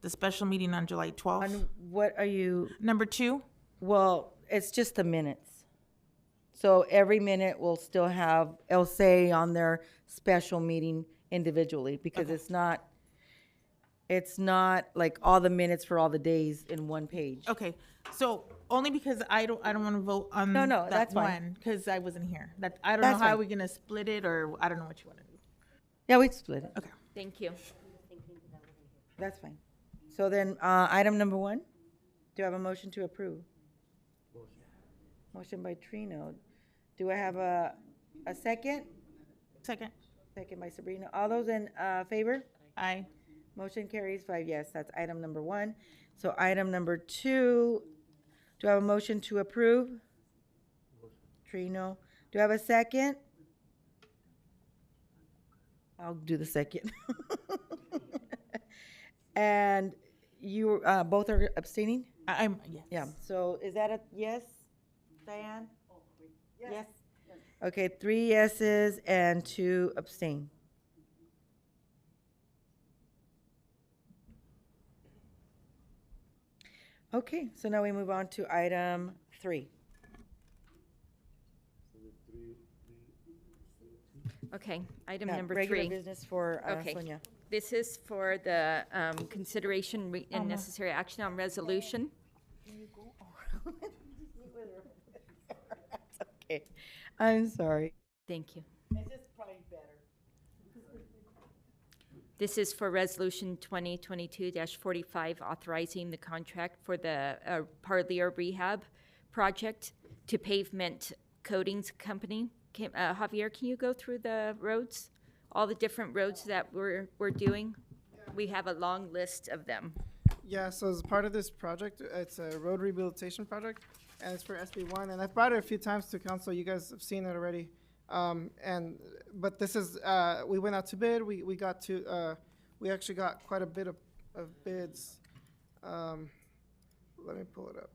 the special meeting on July 12th. On what are you? Number 2. Well, it's just the minutes. So every minute will still have, it'll say on their special meeting individually, because it's not like all the minutes for all the days in one page. Okay. So only because I don't want to vote on No, that that's fine. one because I wasn't here. That I don't That's know how fine. we're gonna split it, or I don't know what you want to do. Yeah, we'd split it. Okay. Thank you. That's fine. So then, item number 1, do I have a motion to approve? Motion by Trino. Do I have a second? Second. Second by Sabrina. All those in favor? Aye. Motion carries 5 yes. That's item number 1. So item number 2, do I have a motion to approve? Trino. Do I have a second? I'll do the second. And you both are abstaining? I'm, yes. Yeah, so is that a yes, Diane? Yes. Okay, 3 yeses and 2 abstain. Okay, so now we move on to item 3. Okay, item Yeah, number regular 3. business for Okay. Sonia. This is for the consideration and necessary action on resolution. Okay, I'm sorry. Thank you. It's just probably better. This is for Resolution 2022-45, authorizing the contract for the Parlier Rehab Project to Pavement Coatings Company. Javier, can you go through the roads? All the different roads that we're doing? We have a long list of them. Yeah, so as part of this project, it's a road rehabilitation project, and it's for SB1. And I've brought it a few times to council. You guys have seen it already. But this is, we went out to bid. We actually got quite a bit of bids. Let me pull it up.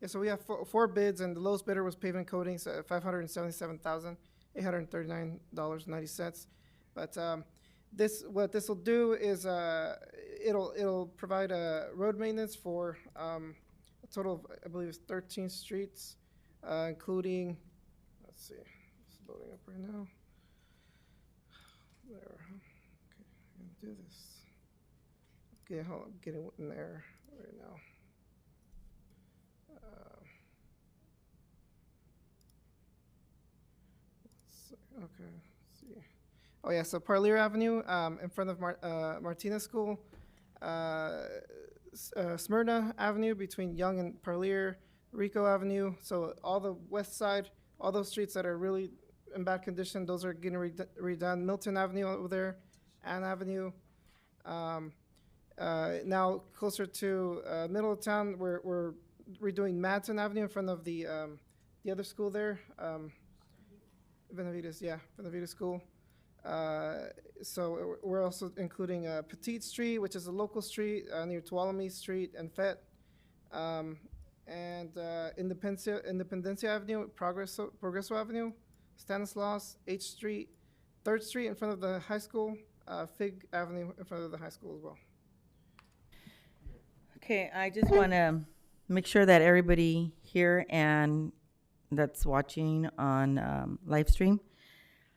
Yeah, so we have four bids, and the lowest bidder was Pavement Coatings at $577,839.90. But what this will do is it'll provide road maintenance for a total of, I believe, it's 13 streets, including, let's see, it's loading up right now. There, okay, I'm gonna do this. Okay, hold on, I'm getting in there right now. Okay, let's see. Oh yeah, so Parlier Avenue, in front of Martinez School, Smyrna Avenue between Young and Parlier, Rico Avenue. So all the west side, all those streets that are really in bad condition, those are getting redone. Milton Avenue over there, Ann Avenue. Now closer to middle of town, we're redoing Madsen Avenue in front of the other school there. Benavides, yeah, Benavides School. So we're also including Petite Street, which is a local street near Tuolumne Street and Fett, and Independencia Avenue, Progreso Avenue, Stanislaus, H Street, 3rd Street in front of the high school, Fig Avenue in front of the high school as well. Okay, I just want to make sure that everybody here and that's watching on live stream,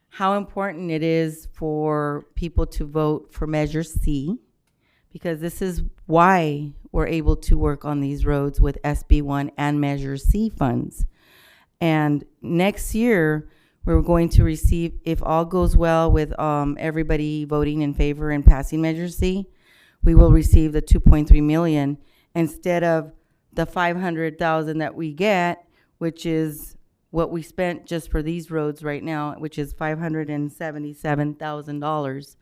how important it is for people to vote for Measure C, because this is why we're able to work on these roads with SB1 and Measure C funds. And next year, we're going to receive, if all goes well with everybody voting in favor and passing Measure C, we will receive the 2.3 million instead of the 500,000 that we get, which is what we spent just for these roads right now, which is $577,000.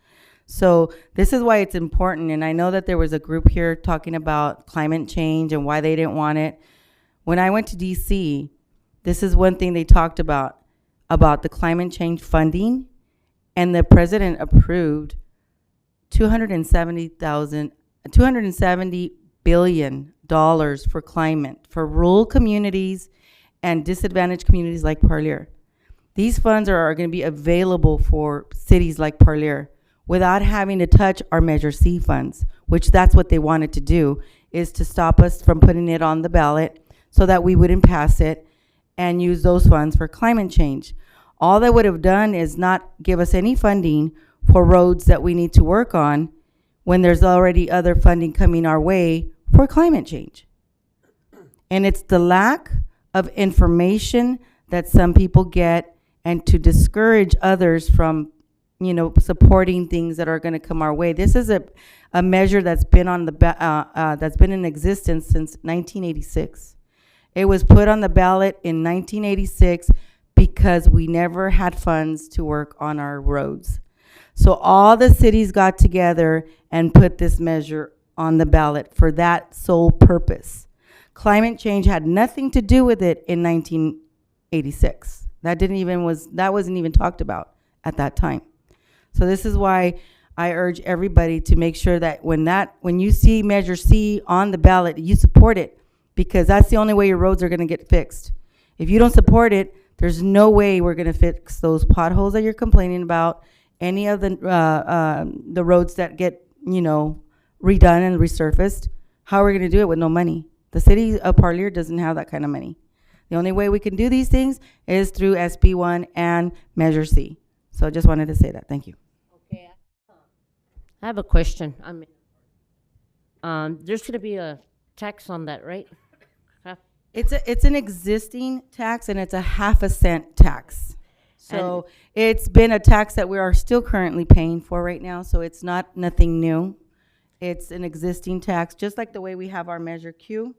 So this is why it's important. And I know that there was a group here talking about climate change and why they didn't want it. When I went to DC, this is one thing they talked about the climate change funding, and the president approved $270 billion for climate, for rural communities and disadvantaged communities like Parlier. These funds are going to be available for cities like Parlier without having to touch our Measure C funds, which that's what they wanted to do, is to stop us from putting it on the ballot so that we wouldn't pass it and use those funds for climate change. All they would have done is not give us any funding for roads that we need to work on when there's already other funding coming our way for climate change. And it's the lack of information that some people get, and to discourage others from, supporting things that are going to come our way. This is a a measure that's been on the that's been in existence since 1986. It was put on the ballot in 1986 because we never had funds to work on our roads. So all the cities got together and put this measure on the ballot for that sole purpose. Climate change had nothing to do with it in 1986. That wasn't even talked about at that time. So this is why I urge everybody to make sure that when you see Measure C on the ballot, you support it, because that's the only way your roads are going to get fixed. If you don't support it, there's no way we're going to fix those potholes that you're complaining about, any of the roads that get, redone and resurfaced. How are we going to do it with no money? The city of Parlier doesn't have that kind of money. The only way we can do these things is through SB1 and Measure C. So I just wanted to say that. Thank you. Okay, I have a question. There's going to be a tax on that, right? It's an existing tax, and it's a 1/2 cent tax. So it's been a tax that we are still currently paying for right now. So it's nothing new. It's an existing tax, just like the way we have our Measure Q.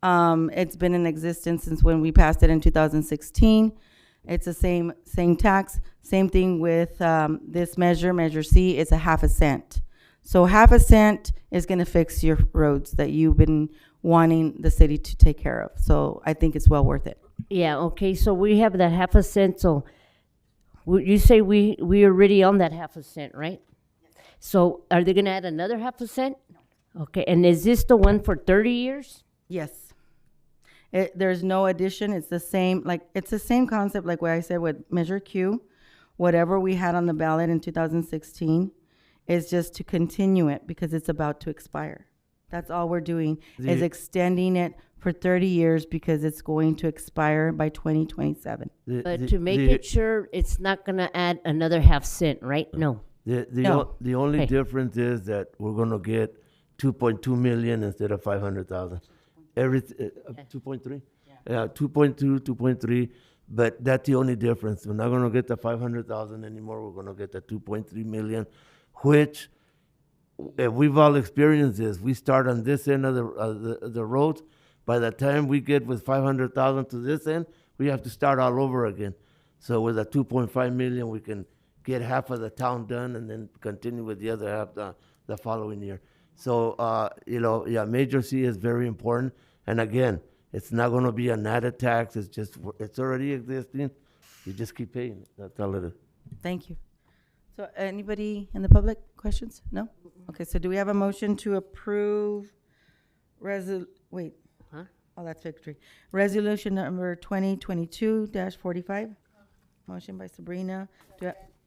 It's been in existence since when we passed it in 2016. It's the same tax. Same thing with this Measure C. It's a 1/2 cent. So 1/2 cent is going to fix your roads that you've been wanting the city to take care of. So I think it's well worth it. Yeah, okay, so we have that 1/2 cent, so you say we are already on that 1/2 cent, right? So are they gonna add another 1/2 cent? Okay, and is this the one for 30 years? Yes. There's no addition. It's the same concept like what I said with Measure Q. Whatever we had on the ballot in 2016 is just to continue it because it's about to expire. That's all we're doing, is extending it for 30 years because it's going to expire by 2027. But to make it sure it's not gonna add another 1/2 cent, right? No. The only difference is that we're gonna get 2.2 million instead of 500,000. 2.3? Yeah, 2.2, 2.3, but that's the only difference. We're not gonna get the 500,000 anymore. We're gonna get the 2.3 million, which we've all experienced this. We start on this end of the roads. By the time we get with 500,000 to this end, we have to start all over again. So with a 2.5 million, we can get half of the town done and then continue with the other half the following year. So, Measure C is very important. And again, it's not going to be an added tax. It's already existing. You just keep paying it. That's all it is. Thank you. So anybody in the public, questions? No? Okay, so do we have a motion to approve Oh, that's victory. Resolution number 2022-45. Motion by Sabrina,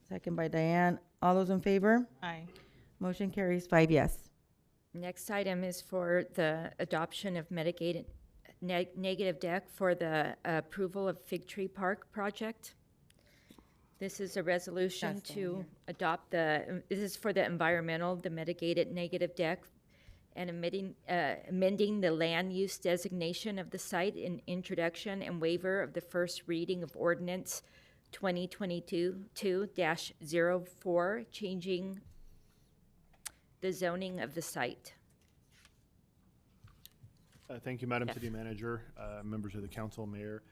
second by Diane. All those in favor? Aye. Motion carries 5 yes. Next item is for the adoption of mitigated negative deck for the approval of Fig Tree Park project. This is a resolution to adopt this is for the the mitigated negative deck and amending the land use designation of the site in introduction and waiver of the first reading of Ordinance 2022-04, changing the zoning of the site. Thank you, Madam City Manager, members of the council, Mayor.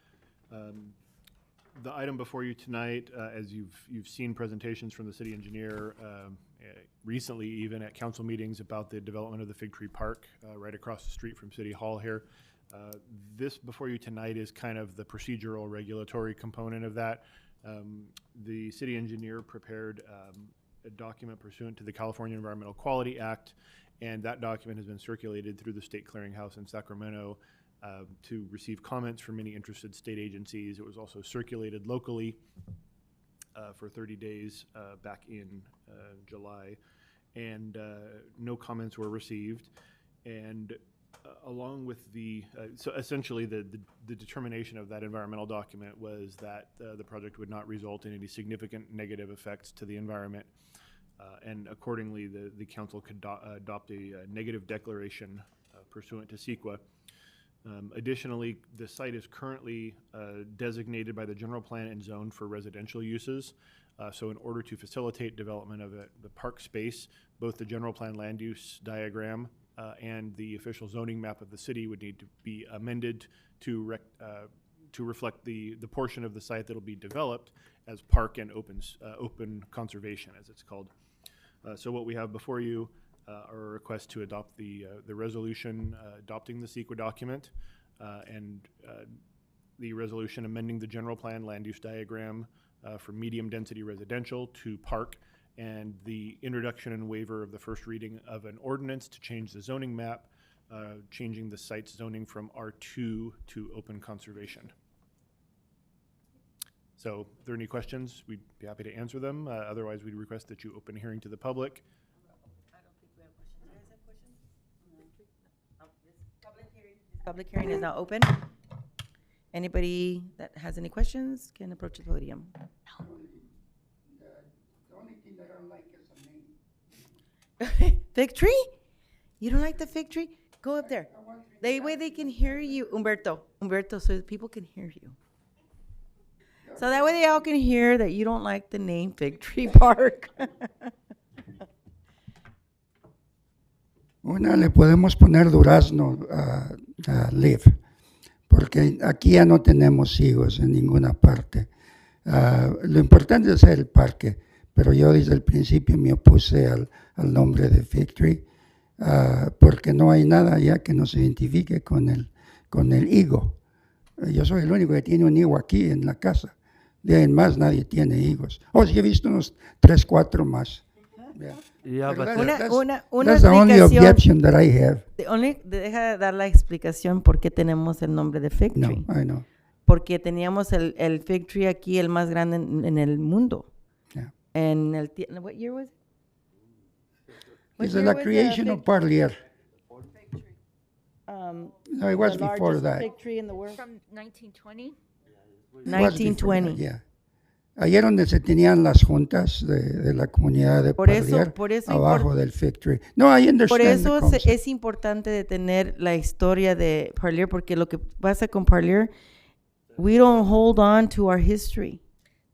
The item before you tonight, as you've seen presentations from the city engineer recently, even at council meetings, about the development of the Fig Tree Park right across the street from City Hall here. This before you tonight is kind of the procedural regulatory component of that. The city engineer prepared a document pursuant to the California Environmental Quality Act, and that document has been circulated through the State Clearinghouse in Sacramento to receive comments from many interested state agencies. It was also circulated locally for 30 days back in July, and no comments were received. And along with so essentially the determination of that environmental document was that the project would not result in any significant negative effects to the environment. And accordingly, the council could adopt a negative declaration pursuant to CEQA. Additionally, the site is currently designated by the general plan and zoned for residential uses. So in order to facilitate development of the park space, both the general plan land use diagram and the official zoning map of the city would need to be amended to reflect the portion of the site that will be developed as park and open conservation, as it's called. So what we have before you are a request to adopt the resolution adopting the CEQA document and the resolution amending the general plan land use diagram from medium density residential to park, and the introduction and waiver of the first reading of an ordinance to change the zoning map, changing the site's zoning from R2 to open conservation. So if there are any questions, we'd be happy to answer them. Otherwise, we'd request that you open a hearing to the public. Public hearing is now open. Anybody that has any questions can approach the podium. The only thing that I don't like is the name. Fig tree? You don't like the fig tree? Go up there. That way they can hear you, Humberto, so people can hear you. So that way they all can hear that you don't like the name Fig Tree Park. Una le podemos poner durazno leaf, porque aquí ya no tenemos higos en ninguna parte. Lo importante es el parque, pero yo desde el principio me opuse al nombre de Fig Tree, porque no hay nada allá que nos identifique con el higo. Yo soy el único que tiene un higo aquí en la casa. De ahí en más nadie tiene higos. Sí he visto unos 3, 4 más. Yeah, but that's the only objection that I have. Deja dar la explicación por qué tenemos el nombre de Fig Tree. No, I know. Porque teníamos el Fig Tree aquí, el más grande en el mundo. Yeah. What year was it? It's the creation of Parlier. No, it was the before largest that. Fig tree in the world. From 1920? 1920. Yeah. Ahí era donde se tenían las juntas de la comunidad de Parlier, abajo del Fig Tree. No, I understand. Por eso the concept. es importante de tener la historia de Parlier, porque lo que pasa con Parlier, we don't hold on to our history.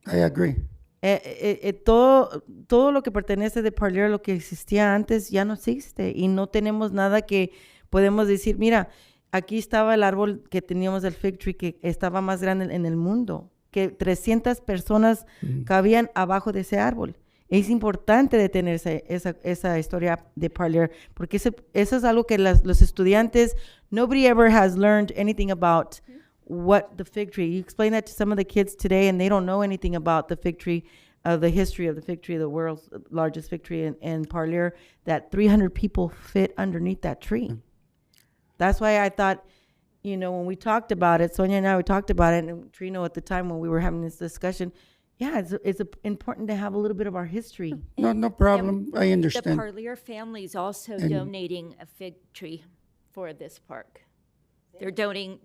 I agree. Todo lo que pertenece de Parlier, lo que existía antes, ya no existe. Y no tenemos nada que podemos decir, mira, aquí estaba el árbol que teníamos del Fig Tree, que estaba más grande en el mundo, que 300 personas cabían abajo de ese árbol. Es importante de tener esa historia de Parlier, porque eso es algo que los estudiantes, nobody ever has learned anything about what the fig tree. You explain that to some of the kids today, and they don't know anything about the fig tree, the history of the fig tree, the world's largest fig tree in Parlier, that 300 people fit underneath that tree. That's why I thought, when we talked about it, Sonia and I, we talked about it, and Trino at the time when we were having this discussion, it's important to have a little bit of our history. No problem. I understand. The Parlier family is also donating a fig tree for this park. They're donating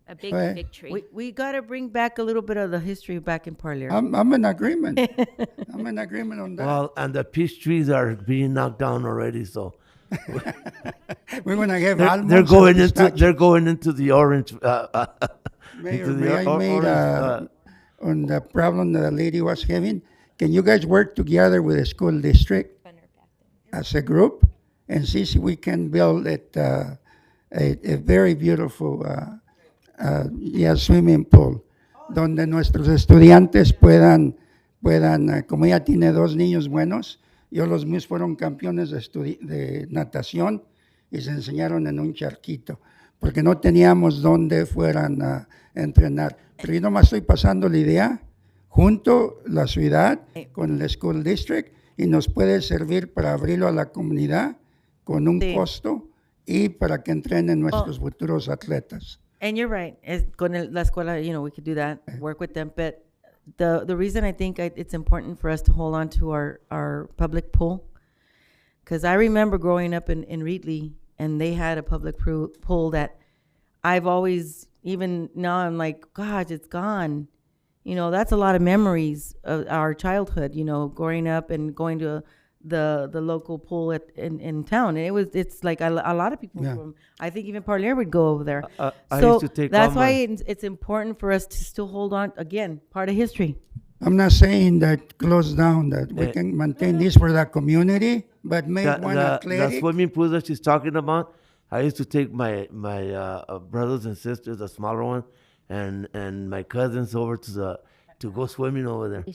a big fig tree. We got to bring back a little bit of the history back in Parlier. I'm in agreement. I'm in agreement on that. Well, and the peach trees are being knocked down already, so we're going to have they're going into the orange. Mayor, I made on the problem that the lady was having. Can you guys work together with the school district as a group and see if we can build it? A very beautiful swimming pool, donde nuestros estudiantes puedan como ella tiene 2 niños buenos, los míos fueron campeones de natación y se enseñaron en un charquito, porque no teníamos dónde fueran a entrenar. Pero yo nomás estoy pasando la idea, junto la ciudad con el school district, y nos puede servir para abrirlo a la comunidad con un costo, y para que entrenen nuestros futuros atletas. And you're right. Con la escuela, we could do that, work with them. But the reason I think it's important for us to hold on to our public pool, because I remember growing up in Reedley, and they had a public pool that I've always, even now I'm like, gosh, it's gone. That's a lot of memories of our childhood, growing up and going to the local pool in town, and it's like a lot of people from, I think even Parlier would go over there. I used to take that's why it's important for us to still hold on, again, part of history. I'm not saying that close down, that we can maintain this for the community, but may want to The clinic. swimming pool that she's talking about, I used to take my brothers and sisters, the smaller one, and my cousins over to go swimming over there.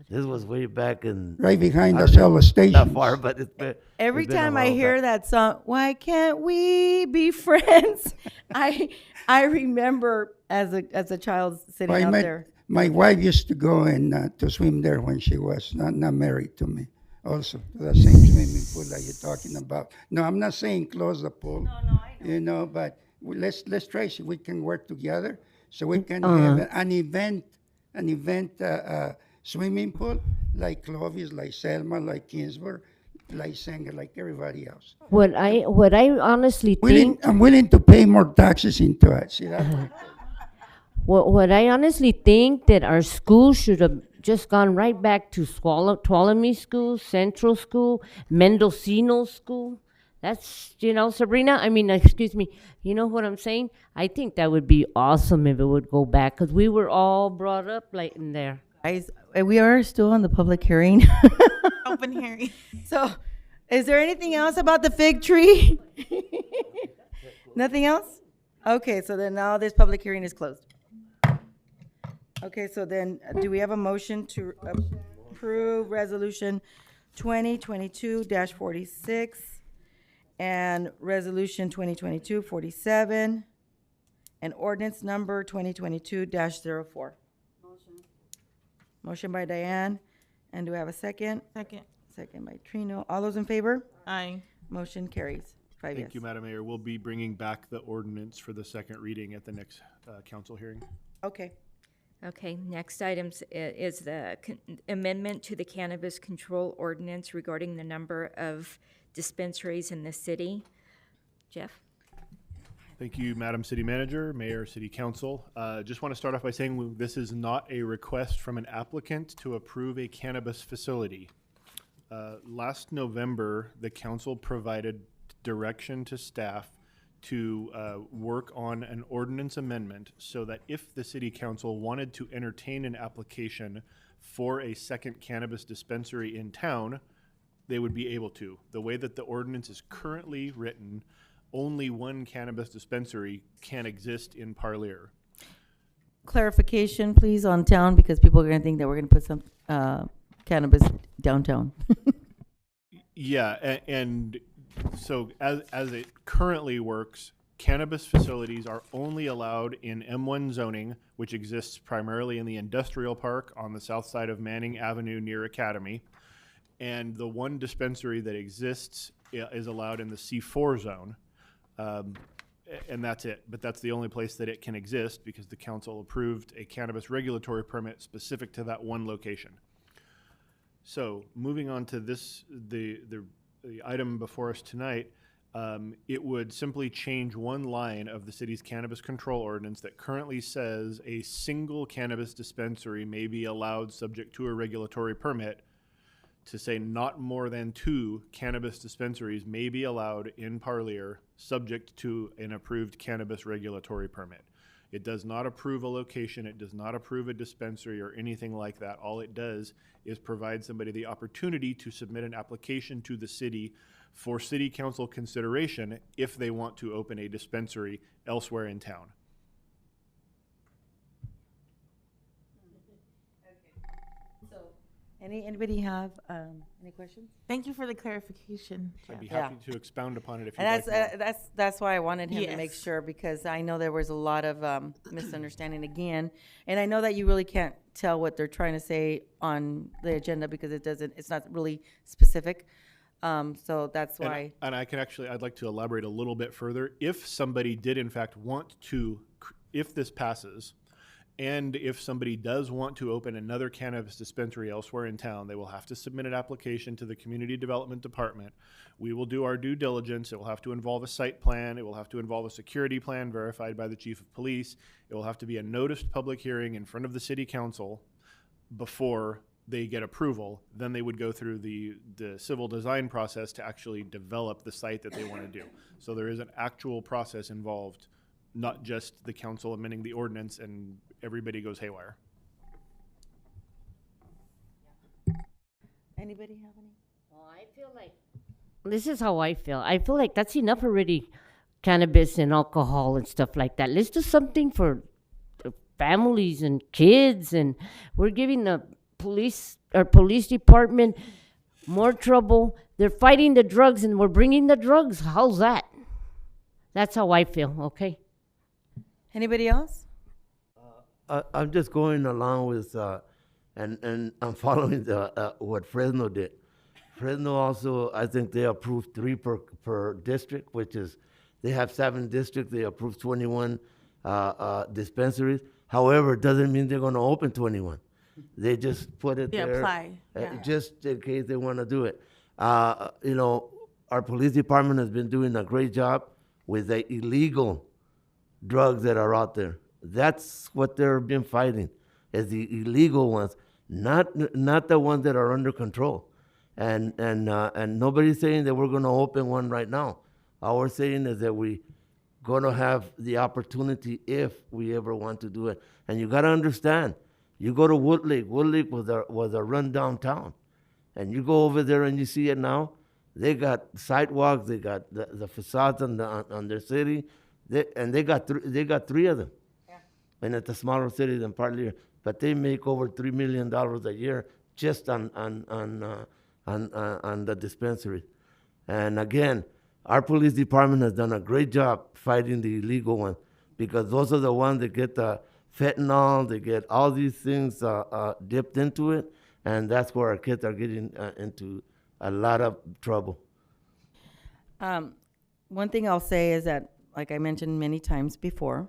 This was way back in Right behind I the don't know, Shell stations. Not far, but Every it's been a time I while hear back. that song, why can't we be friends? I remember as a child sitting I out met, there. my wife used to go and to swim there when she was not married to me. Also, to the same swimming pool that you're talking about. No, I'm not saying close the pool. No, I know. You know, but let's try see we can work together so we can have an event swimming pool like Clovis, like Selma, like Kingsburg, like Sanger, like everybody else. What I honestly think. I'm willing to pay more taxes into it. See that? What I honestly think that our school should have just gone right back to Tuolumne School, Central School, Mendocino School. That's, Sabrina, I mean, excuse me, you know what I'm saying? I think that would be awesome if it would go back, because we were all brought up like in there. Guys, we are still on the public hearing. Open hearing. So, is there anything else about the fig tree? Nothing else? Okay, so then now this public hearing is closed. Okay, so then do we have a motion to approve resolution 2022-46 and resolution 2022-47 and ordinance number 2022-04? Motion by Diane, and do we have a second? Second. Second by Trino. All those in favor? Aye. Motion carries. 5 yes. Thank you, Madam Mayor. We'll be bringing back the ordinance for the second reading at the next council hearing. Okay. Okay, next item is the amendment to the Cannabis Control Ordinance regarding the number of dispensaries in the city. Jeff? Thank you, Madam City Manager, Mayor, City Council. Just want to start off by saying this is not a request from an applicant to approve a cannabis facility. Last November, the council provided direction to staff to work on an ordinance amendment so that if the city council wanted to entertain an application for a second cannabis dispensary in town, they would be able to. The way that the ordinance is currently written, only one cannabis dispensary can exist in Parlier. Clarification, please, on town, because people are going to think that we're going to put some cannabis downtown. Yeah, and so as it currently works, cannabis facilities are only allowed in M1 zoning, which exists primarily in the industrial park on the south side of Manning Avenue near Academy. And the one dispensary that exists is allowed in the C4 zone. And that's it. But that's the only place that it can exist because the council approved a cannabis regulatory permit specific to that one location. So moving on to this, the item before us tonight, it would simply change one line of the city's cannabis control ordinance that currently says a single cannabis dispensary may be allowed subject to a regulatory permit to say not more than 2 cannabis dispensaries may be allowed in Parlier subject to an approved cannabis regulatory permit. It does not approve a location, it does not approve a dispensary or anything like that. All it does is provide somebody the opportunity to submit an application to the city for city council consideration if they want to open a dispensary elsewhere in town. Anybody have any questions? Thank you for the clarification. I'd be happy to expound upon it if you'd And like. that's why I wanted him to make Yes. sure, because I know there was a lot of misunderstanding again, and I know that you really can't tell what they're trying to say on the agenda because it's not really specific. So that's why. And I'd like to elaborate a little bit further. If somebody did in fact want to, if this passes, and if somebody does want to open another cannabis dispensary elsewhere in town, they will have to submit an application to the Community Development Department. We will do our due diligence. It will have to involve a site plan. It will have to involve a security plan verified by the Chief of Police. It will have to be a noticed public hearing in front of the City Council before they get approval. Then they would go through the civil design process to actually develop the site that they want to do. So there is an actual process involved, not just the council amending the ordinance and everybody goes haywire. Anybody have any? Well, I feel like this is how I feel. I feel like that's enough already, cannabis and alcohol and stuff like that. Let's do something for the families and kids, and we're giving the our police department more trouble. They're fighting the drugs and we're bringing the drugs. How's that? That's how I feel, okay? Anybody else? I'm just going along with, and I'm following what Fresno did. Fresno also, I think they approved 3 per district, which is, they have 7 districts, they approved 21 dispensaries. However, it doesn't mean they're gonna open 21. They just put it They there. apply, Just in case they wanna do it. You know, our police department has been doing a great job with the illegal drugs that are out there. That's what they've been fighting, is the illegal ones, not the ones that are under control. And nobody's saying that we're gonna open one right now. All we're saying is that we gonna have the opportunity if we ever want to do it. And you gotta understand, you go to Woodlake. Woodlake was a rundown town. And you go over there and you see it now, they got sidewalks, they got the facades on their city, they got 3 of them. Yeah. And it's a smaller city than Parlier, but they make over $3 million a year just on the dispensary. And again, our police department has done a great job fighting the illegal ones, because those are the ones that get the fentanyl, they get all these things dipped into it, and that's where our kids are getting into a lot of trouble. One thing I'll say is that, like I mentioned many times before,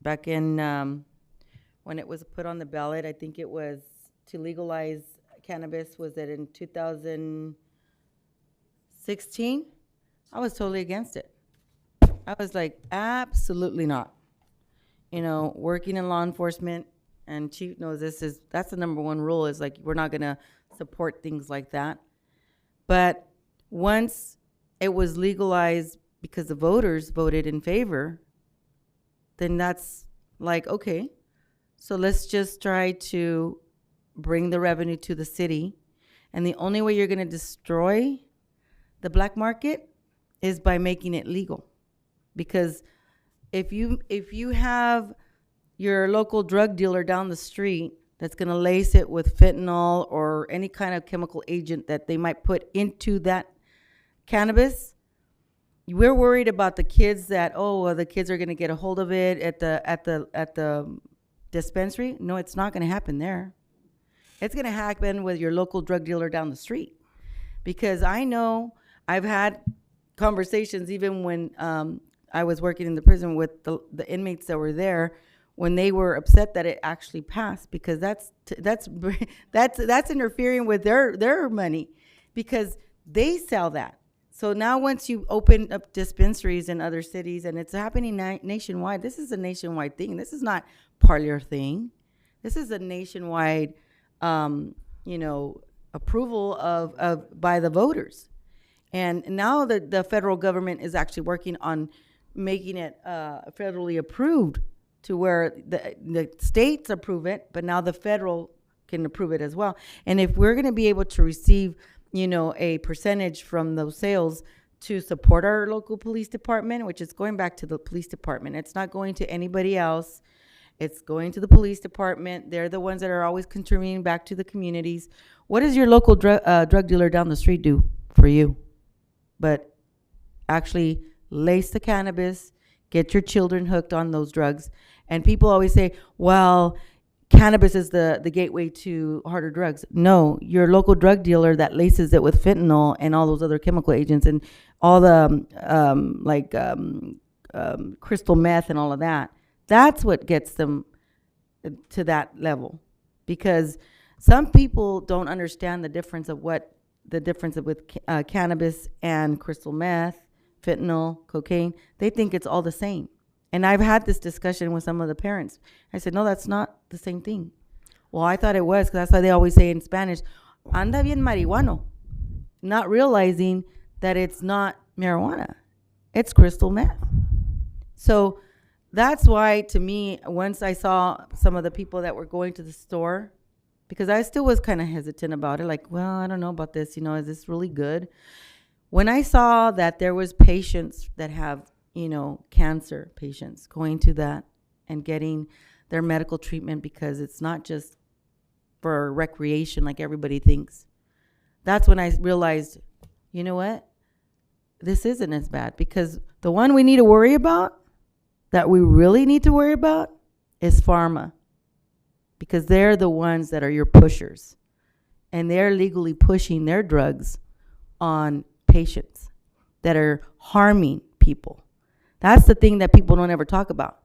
back in when it was put on the ballot, I think it was to legalize cannabis, was it in 2016? I was totally against it. I was like, absolutely not. You know, working in law enforcement, and Chief knows that's the number 1 rule, is like, we're not gonna support things like that. But once it was legalized because the voters voted in favor, then that's like, okay, so let's just try to bring the revenue to the city. And the only way you're gonna destroy the black market is by making it legal. Because if you have your local drug dealer down the street that's gonna lace it with fentanyl or any kind of chemical agent that they might put into that cannabis, we're worried about the kids that, the kids are gonna get a hold of it at the dispensary. No, it's not gonna happen there. It's gonna happen with your local drug dealer down the street. Because I know I've had conversations even when I was working in the prison with the inmates that were there, when they were upset that it actually passed, because that's interfering with their money, because they sell that. So now once you open up dispensaries in other cities, and it's happening nationwide, this is a nationwide thing. This is not Parlier thing. This is a nationwide, approval of by the voters. And now the federal government is actually working on making it federally approved, to where the states approve it, but now the federal can approve it as well. And if we're going to be able to receive, a percentage from those sales to support our local police department, which is going back to the police department, it's not going to anybody else. It's going to the police department. They're the ones that are always contributing back to the communities. What does your local drug dealer down the street do for you? But actually lace the cannabis, get your children hooked on those drugs. And people always say, well, cannabis is the gateway to harder drugs. No, your local drug dealer that laces it with fentanyl and all those other chemical agents and all the crystal meth and all of that, that's what gets them to that level. Because some people don't understand the difference with cannabis and crystal meth, fentanyl, cocaine. They think it's all the same. And I've had this discussion with some of the parents. I said, no, that's not the same thing. Well, I thought it was, because that's why they always say in Spanish, anda bien marihuano, not realizing that it's not marijuana. It's crystal meth. So that's why, to me, once I saw some of the people that were going to the store, because I still was kind of hesitant about it. Like, well, I don't know about this. You know, is this really good? When I saw that there was patients that have, you know, cancer patients going to that and getting their medical treatment because it's not just for recreation like everybody thinks. That's when I realized, you know what? This isn't as bad, because the one we need to worry about, that we really need to worry about, is pharma, because they're the ones that are your pushers, and they're legally pushing their drugs on patients that are harming people. That's the thing that people don't ever talk about,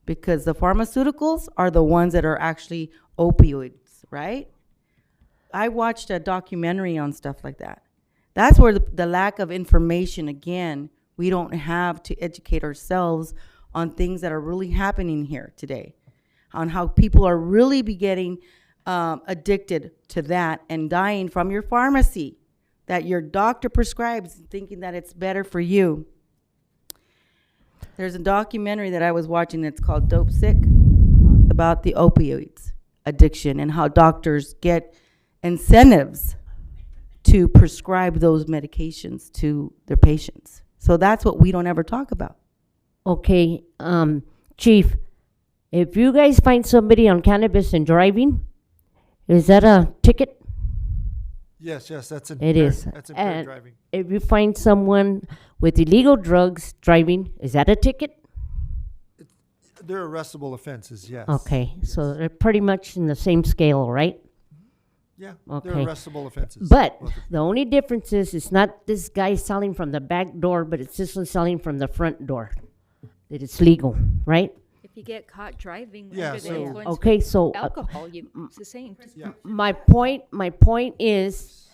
because the pharmaceuticals are the ones that are actually opioids, right? I watched a documentary on stuff like that. That's where the lack of information, again, we don't have to educate ourselves on things that are really happening here today, on how people are really be getting addicted to that and dying from your pharmacy that your doctor prescribes, thinking that it's better for you. There's a documentary that I was watching that's called Dope Sick, about the opioids addiction and how doctors get incentives to prescribe those medications to their patients. So that's what we don't ever talk about. Okay, Chief, if you guys find somebody on cannabis and driving, is that a ticket? Yes, that's It is. That's impaired And driving. if you find someone with illegal drugs driving, is that a ticket? They're arrestable offenses, yes. Okay, so they're pretty much in the same scale, right? Yeah, Okay. they're arrestable offenses. But both of them. the only difference is it's not this guy selling from the back door, but it's this one selling from the front door. That it's legal, right? If you get caught driving Yeah, under the so- influence Okay, of so, alcohol, it's the same. Yeah. My point is,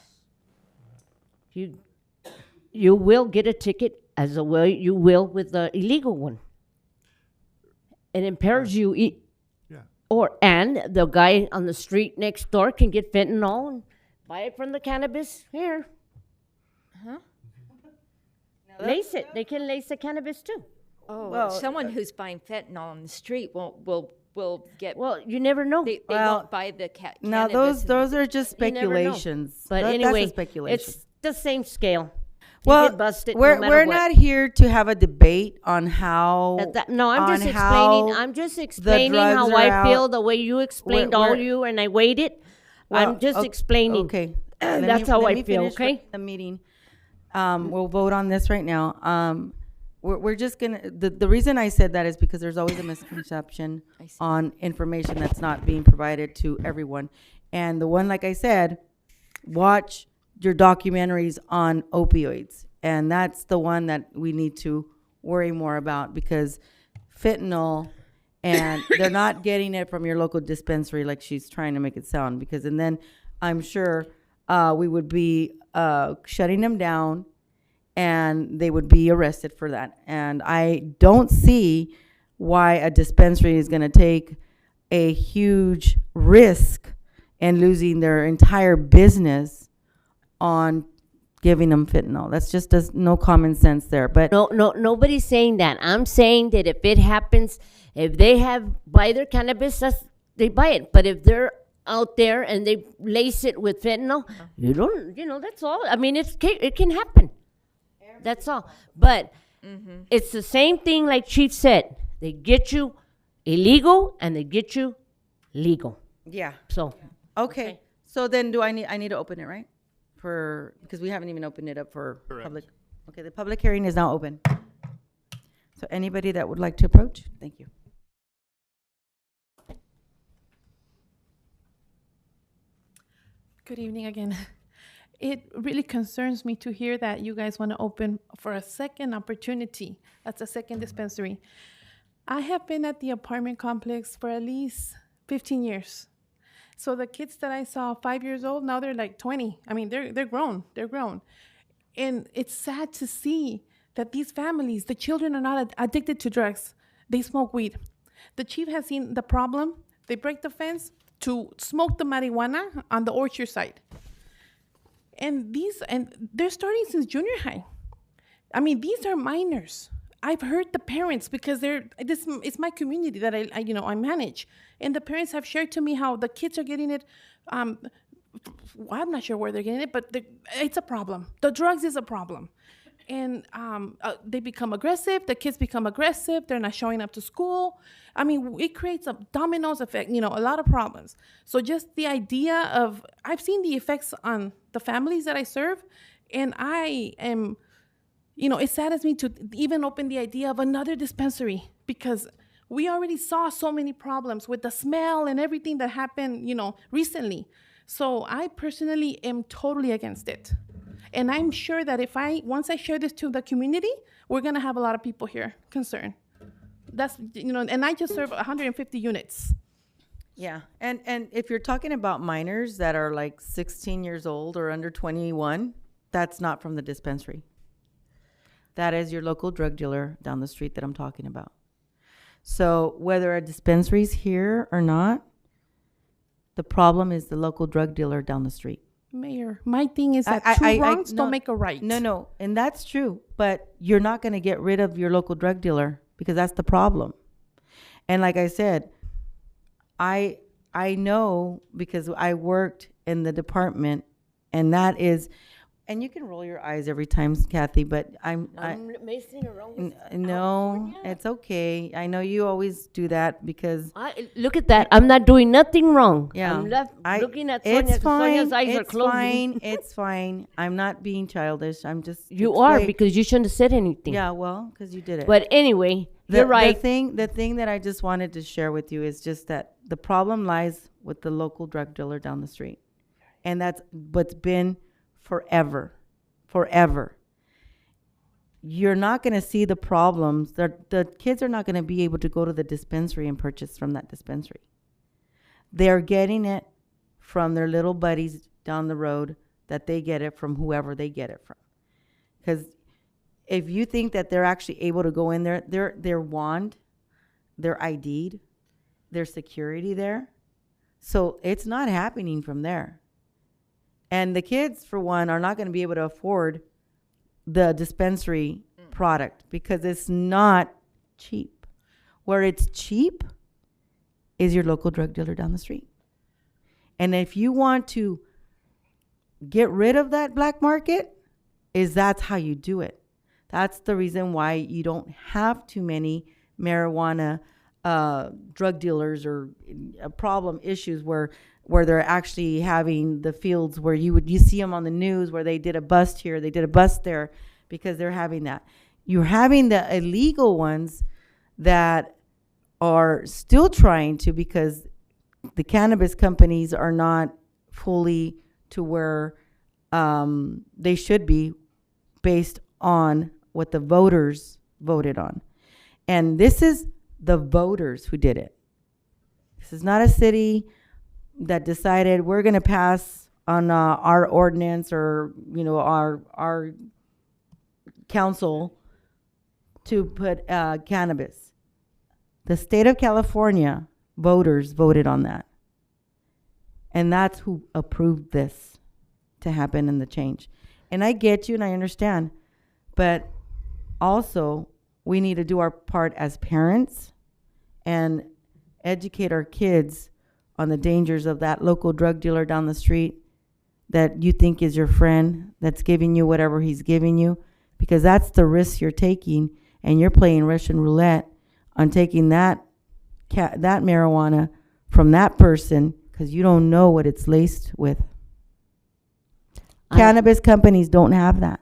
you will get a ticket as a way you will with the illegal one. It impairs you. And the guy on the street next door can get fentanyl and buy it from the cannabis here. Huh? Lace it. They can lace the cannabis too. Oh, Well, someone who's buying fentanyl on the street will get. Well, you never know. They Well, won't buy the Now, cannabis. those are just You never know. speculations. But That's anyway, a speculation. it's the same scale. You Well, get busted no we're matter what. not here to have a debate on how. No, I'm just on explaining. how I'm just the explaining how drugs are I out. feel the way you explained all we're- you, and I waited. Well, I'm just o- explaining. Okay. That's how let I me feel. finish Okay. the meeting. We'll vote on this right now. We're just gonna. The reason I said that is because there's always a misconception on information that's not being provided to everyone, and the one, like I said, watch your documentaries on opioids, and that's the one that we need to worry more about, because fentanyl, and they're not getting it from your local dispensary like she's trying to make it sound, because, and then I'm sure we would be shutting them down and they would be arrested for that. And I don't see why a dispensary is going to take a huge risk and losing their entire business on giving them fentanyl. That's just does no common sense there. But No, nobody's saying that. I'm saying that if it happens, if they buy their cannabis, they buy it. But if they're out there and they lace it with fentanyl, that's all. I mean, it can happen. That's all. But it's the same thing like Chief said. They get you illegal and they get you legal. yeah. So, Okay. So then I need to open it, right? Because we haven't even opened it up for public. Okay, the public hearing is now open. So anybody that would like to approach, thank you. Good evening again. It really concerns me to hear that you guys want to open for a second opportunity. That's a second dispensary. I have been at the apartment complex for at least 15 years. So the kids that I saw 5 years old, now they're like 20. I mean, they're grown. They're grown. And it's sad to see that these families, the children are not addicted to drugs. They smoke weed. The chief has seen the problem. They break the fence to smoke the marijuana on the orchard side. And they're starting since junior high. I mean, these are minors. I've heard the parents, because it's my community that I manage, and the parents have shared to me how the kids are getting it. Well, I'm not sure where they're getting it, but it's a problem. The drugs is a problem. And they become aggressive. The kids become aggressive. They're not showing up to school. I mean, it creates a dominoes effect, a lot of problems. So just the idea of, I've seen the effects on the families that I serve, and I am, it saddens me to even open the idea of another dispensary, because we already saw so many problems with the smell and everything that happened, recently. So I personally am totally against it. And I'm sure that once I share this to the community, we're gonna have a lot of people here concerned. That's, and I just serve 150 units. Yeah, and if you're talking about minors that are like 16 years old or under 21, that's not from the dispensary. That is your local drug dealer down the street that I'm talking about. So whether a dispensary's here or not, the problem is the local drug dealer down the street. Mayor, my thing is that two wrongs don't make a right. No, and that's true. But you're not going to get rid of your local drug dealer, because that's the problem. And like I said, I know, because I worked in the department, and that is, and you can roll your eyes every time, Kathy, but I'm messing around with no, it's okay. I know you always do that because look at that. I'm not doing nothing wrong. Yeah, I'm looking at Sonia. It's fine. Sonia's eyes are It's closing. fine. It's fine. I'm not being childish. I'm just You are, because you shouldn't have said anything. Yeah, well, because you did it. But anyway, you're right. The thing that I just wanted to share with you is just that the problem lies with the local drug dealer down the street, and that's what's been forever. You're not going to see the problems. The kids are not going to be able to go to the dispensary and purchase from that dispensary. They're getting it from their little buddies down the road, that they get it from whoever they get it from. Because if you think that they're actually able to go in there, they're wand, they're ID'd, there's security there. So it's not happening from there. And the kids, for one, are not going to be able to afford the dispensary product, because it's not cheap. Where it's cheap is your local drug dealer down the street. And if you want to get rid of that black market, that's how you do it. That's the reason why you don't have too many marijuana drug dealers or problem issues where they're actually having the fields where you see them on the news where they did a bust here, they did a bust there, because they're having that. You're having the illegal ones that are still trying to, because the cannabis companies are not fully to where they should be based on what the voters voted on. And this is the voters who did it. This is not a city that decided we're going to pass on our ordinance or our council to put cannabis. The state of California voters voted on that, and that's who approved this to happen in the change. And I get you and I understand, but also we need to do our part as parents and educate our kids on the dangers of that local drug dealer down the street that you think is your friend, that's giving you whatever he's giving you, because that's the risk you're taking, and you're playing Russian roulette on taking that marijuana from that person, because you don't know what it's laced with. Cannabis companies don't have that.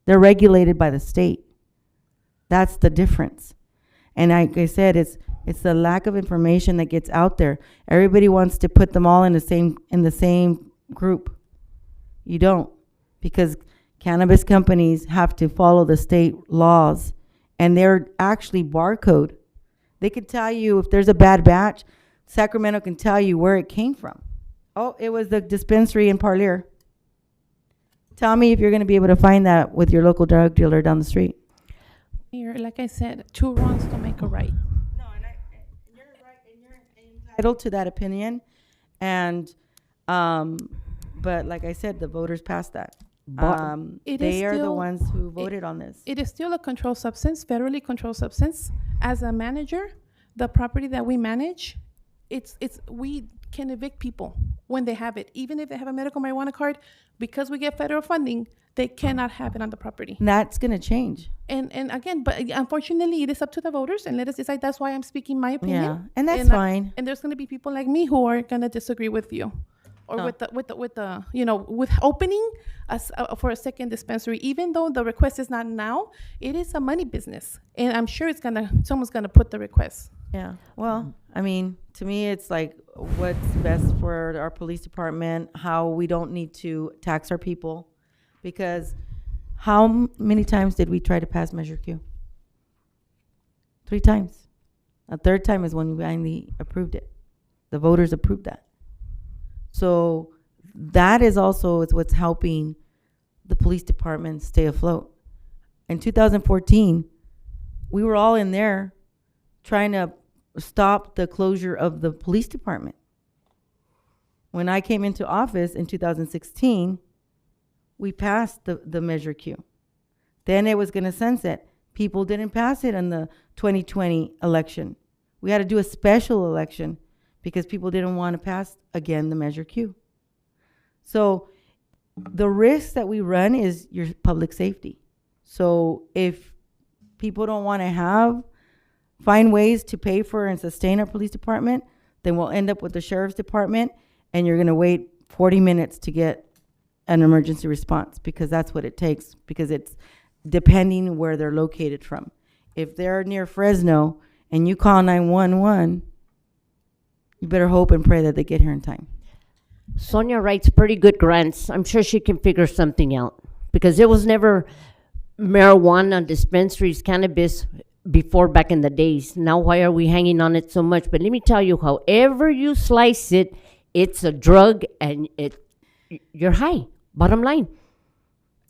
They're regulated by the state. That's the difference. And like I said, it's the lack of information that gets out there. Everybody wants to put them all in the same group. You don't, because cannabis companies have to follow the state laws, and they're actually barcode. They could tell you if there's a bad batch. Sacramento can tell you where it came from. Oh, it was the dispensary in Parlier. Tell me if you're going to be able to find that with your local drug dealer down the street. Like I said, two wrongs don't make a right. No, and you're right, and you're entitled to that opinion, and but like I said, the voters passed that. It is They are the still- ones who voted on this. It is still a controlled substance, federally controlled substance. As a manager, the property that we manage, we can evict people when they have it. Even if they have a medical marijuana card, because we get federal funding, they cannot have it on the property. And that's gonna change. And again, but unfortunately, it is up to the voters, and let us decide. That's why I'm speaking my opinion. Yeah, and that's I- fine. and there's going to be people like me who are going to disagree with you, or No. with the with opening us for a second dispensary. Even though the request is not now, it is a money business, and I'm sure someone's gonna put the request. Yeah, well, I mean, to me, it's like what's best for our police department, how we don't need to tax our people. Because how many times did we try to pass Measure Q? 3 times. A third time is when we finally approved it. The voters approved that. So that is also what's helping the police department stay afloat. In 2014, we were all in there trying to stop the closure of the police department. When I came into office in 2016, we passed the Measure Q. Then it was going to sunset. People didn't pass it in the 2020 election. We had to do a special election because people didn't want to pass again the Measure Q. So the risk that we run is your public safety. So if people don't want to find ways to pay for and sustain our police department, then we'll end up with the sheriff's department, and you're going to wait 40 minutes to get an emergency response, because that's what it takes, because it's depending where they're located from. If they're near Fresno and you call 911, you better hope and pray that they get here in time. Sonia writes pretty good grants. I'm sure she can figure something out, because it was never marijuana dispensaries, cannabis before back in the days. Now why are we hanging on it so much? But let me tell you, however you slice it, it's a drug, and you're high. Bottom line,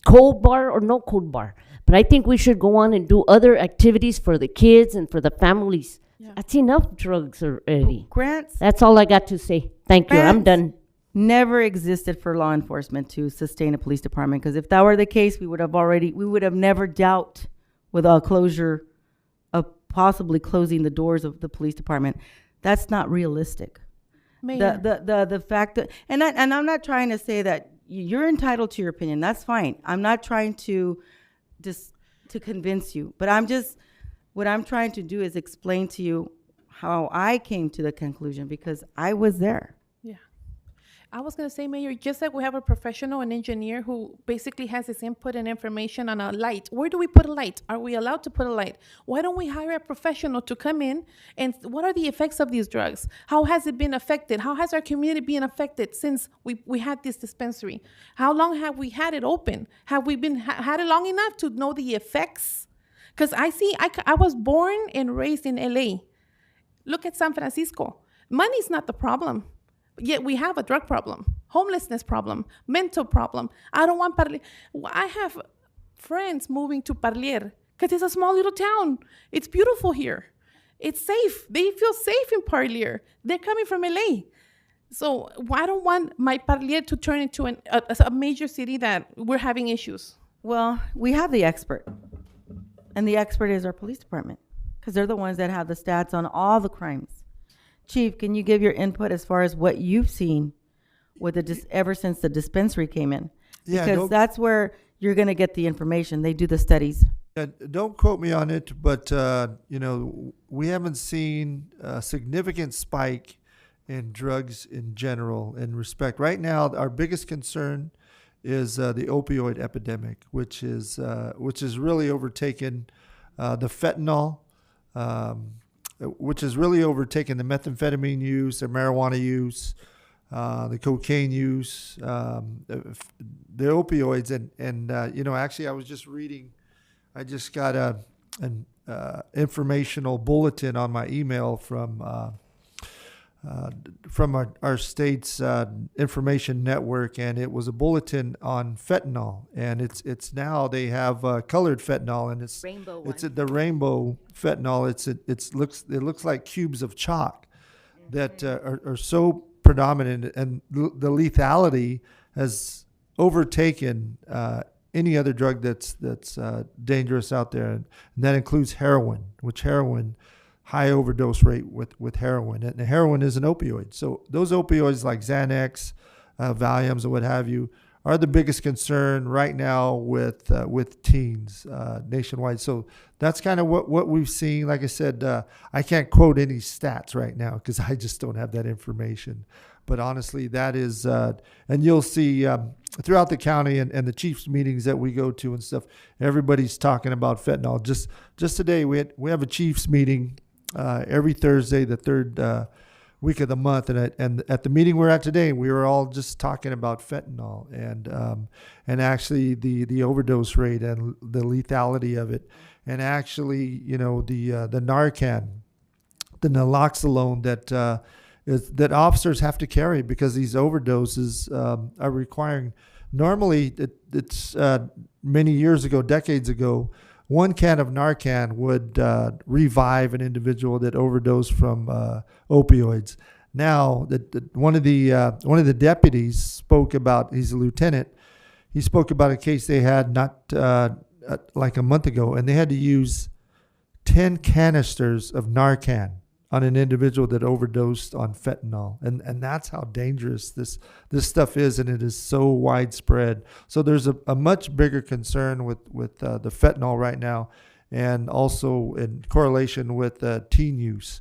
cold bar or no cold bar. But I think we should go on and do other activities for the kids and for the families. Yeah. That's enough drugs already. Grants. That's all I got to say. Thank you. I'm done. Never existed for law enforcement to sustain a police department, because if that were the case, we would have never dealt with a closure of possibly closing the doors of the police department. That's not realistic. Mayor. The fact that, and I'm not trying to say that you're entitled to your opinion. That's fine. I'm not trying to convince you, but what I'm trying to do is explain to you how I came to the conclusion, because I was there. Yeah. I was going to say, Mayor, just like we have a professional, an engineer who basically has his input and information on a light. Where do we put a light? Are we allowed to put a light? Why don't we hire a professional to come in and what are the effects of these drugs? How has it been affected? How has our community been affected since we had this dispensary? How long have we had it open? Have we been had it long enough to know the effects? Because I was born and raised in LA. Look at San Francisco. Money's not the problem. Yet we have a drug problem, homelessness problem, mental problem. I don't want Parlier. I have friends moving to Parlier because it's a small little town. It's beautiful here. It's safe. They feel safe in Parlier. They're coming from LA. So I don't want my Parlier to turn into a major city that we're having issues. Well, we have the expert, and the expert is our police department, because they're the ones that have the stats on all the crimes. Chief, can you give your input as far as what you've seen with ever since the dispensary came in? Yeah, because that's where you're going to get the information. They do the studies. Don't quote me on it, but we haven't seen a significant spike in drugs in general in respect. Right now, our biggest concern is the opioid epidemic, which is really overtaken the fentanyl. Which has really overtaken the methamphetamine use, the marijuana use, the cocaine use, the opioids, and actually, I was just reading. I just got an informational bulletin on my email from our state's information network, and it was a bulletin on fentanyl, and it's now they have colored fentanyl, and it's rainbow it's one. the rainbow fentanyl. It looks like cubes of chalk that are so predominant, and the lethality has overtaken any other drug that's dangerous out there, and that includes heroin, which heroin, high overdose rate with heroin, and heroin is an opioid. So those opioids like Xanax, Valiums, or what have you, are the biggest concern right now with teens nationwide. So that's kind of what we've seen. Like I said, I can't quote any stats right now because I just don't have that information. But honestly, that is, and you'll see throughout the county and the chiefs meetings that we go to and stuff, everybody's talking about fentanyl. Just today, we have a chiefs meeting every Thursday, the third week of the month, and at the meeting we're at today, we were all just talking about fentanyl and actually the overdose rate and the lethality of it, and actually, you know, the Narcan, the naloxone that officers have to carry because these overdoses are requiring. Normally, it's many years ago, decades ago, 1 can of Narcan would revive an individual that overdosed from opioids. Now, one of the deputies spoke about. He's a lieutenant. He spoke about a case they had not like a month ago, and they had to use 10 canisters of Narcan on an individual that overdosed on fentanyl. And that's how dangerous this stuff is, and it is so widespread. So there's a much bigger concern with the fentanyl right now, and also in correlation with teen use.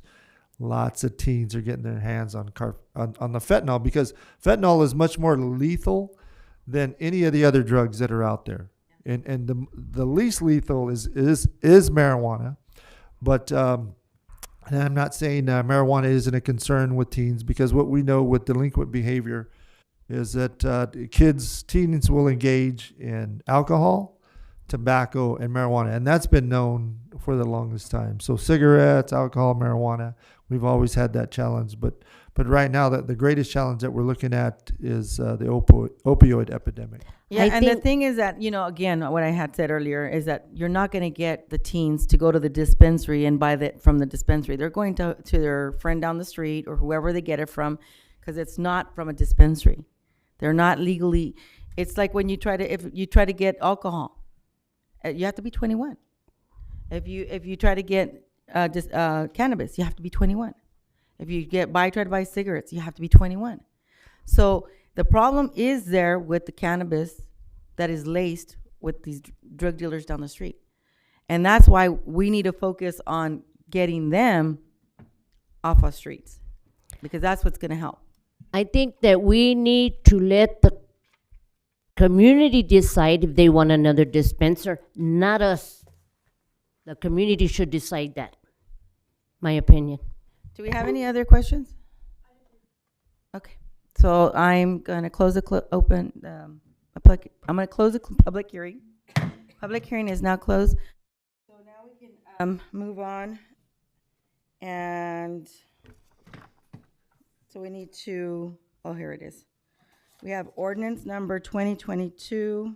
Lots of teens are getting their hands on the fentanyl because fentanyl is much more lethal than any of the other drugs that are out there. And the least lethal is marijuana, but and I'm not saying marijuana isn't a concern with teens, because what we know with delinquent behavior is that teens will engage in alcohol, tobacco, and marijuana. And that's been known for the longest time. So cigarettes, alcohol, marijuana, we've always had that challenge. But right now, the greatest challenge that we're looking at is the opioid epidemic. Yeah, and the thing is that, you know, again, what I had said earlier is that you're not going to get the teens to go to the dispensary and buy that from the dispensary. They're going to their friend down the street or whoever they get it from, because it's not from a dispensary. They're not legally. It's like when if you try to get alcohol, you have to be 21. If you try to get cannabis, you have to be 21. If you try to buy cigarettes, you have to be 21. So the problem is there with the cannabis that is laced with these drug dealers down the street. And that's why we need to focus on getting them off our streets, because that's what's going to help. I think that we need to let the community decide if they want another dispenser, not us. The community should decide that, my opinion. Do we have any other questions? Okay. So I'm going to close I'm going to close the public hearing. Public hearing is now closed. So now we can move on. And so we need to, oh, here it is. We have ordinance number 2022.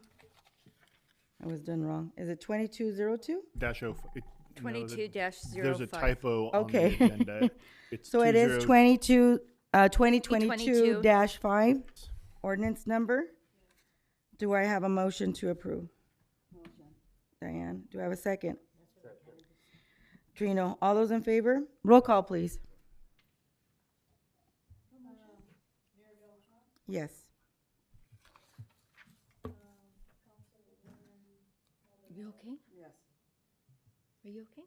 I was done wrong. Is it 2202? -05. 22-05. There's a typo on Okay. the agenda. It's So it is 2022-5 ordinance number. Do I have a motion to approve? Diane, do I have a second? Trino, all those in favor? Roll call, please. Yes. You okay? Yes. Are you okay?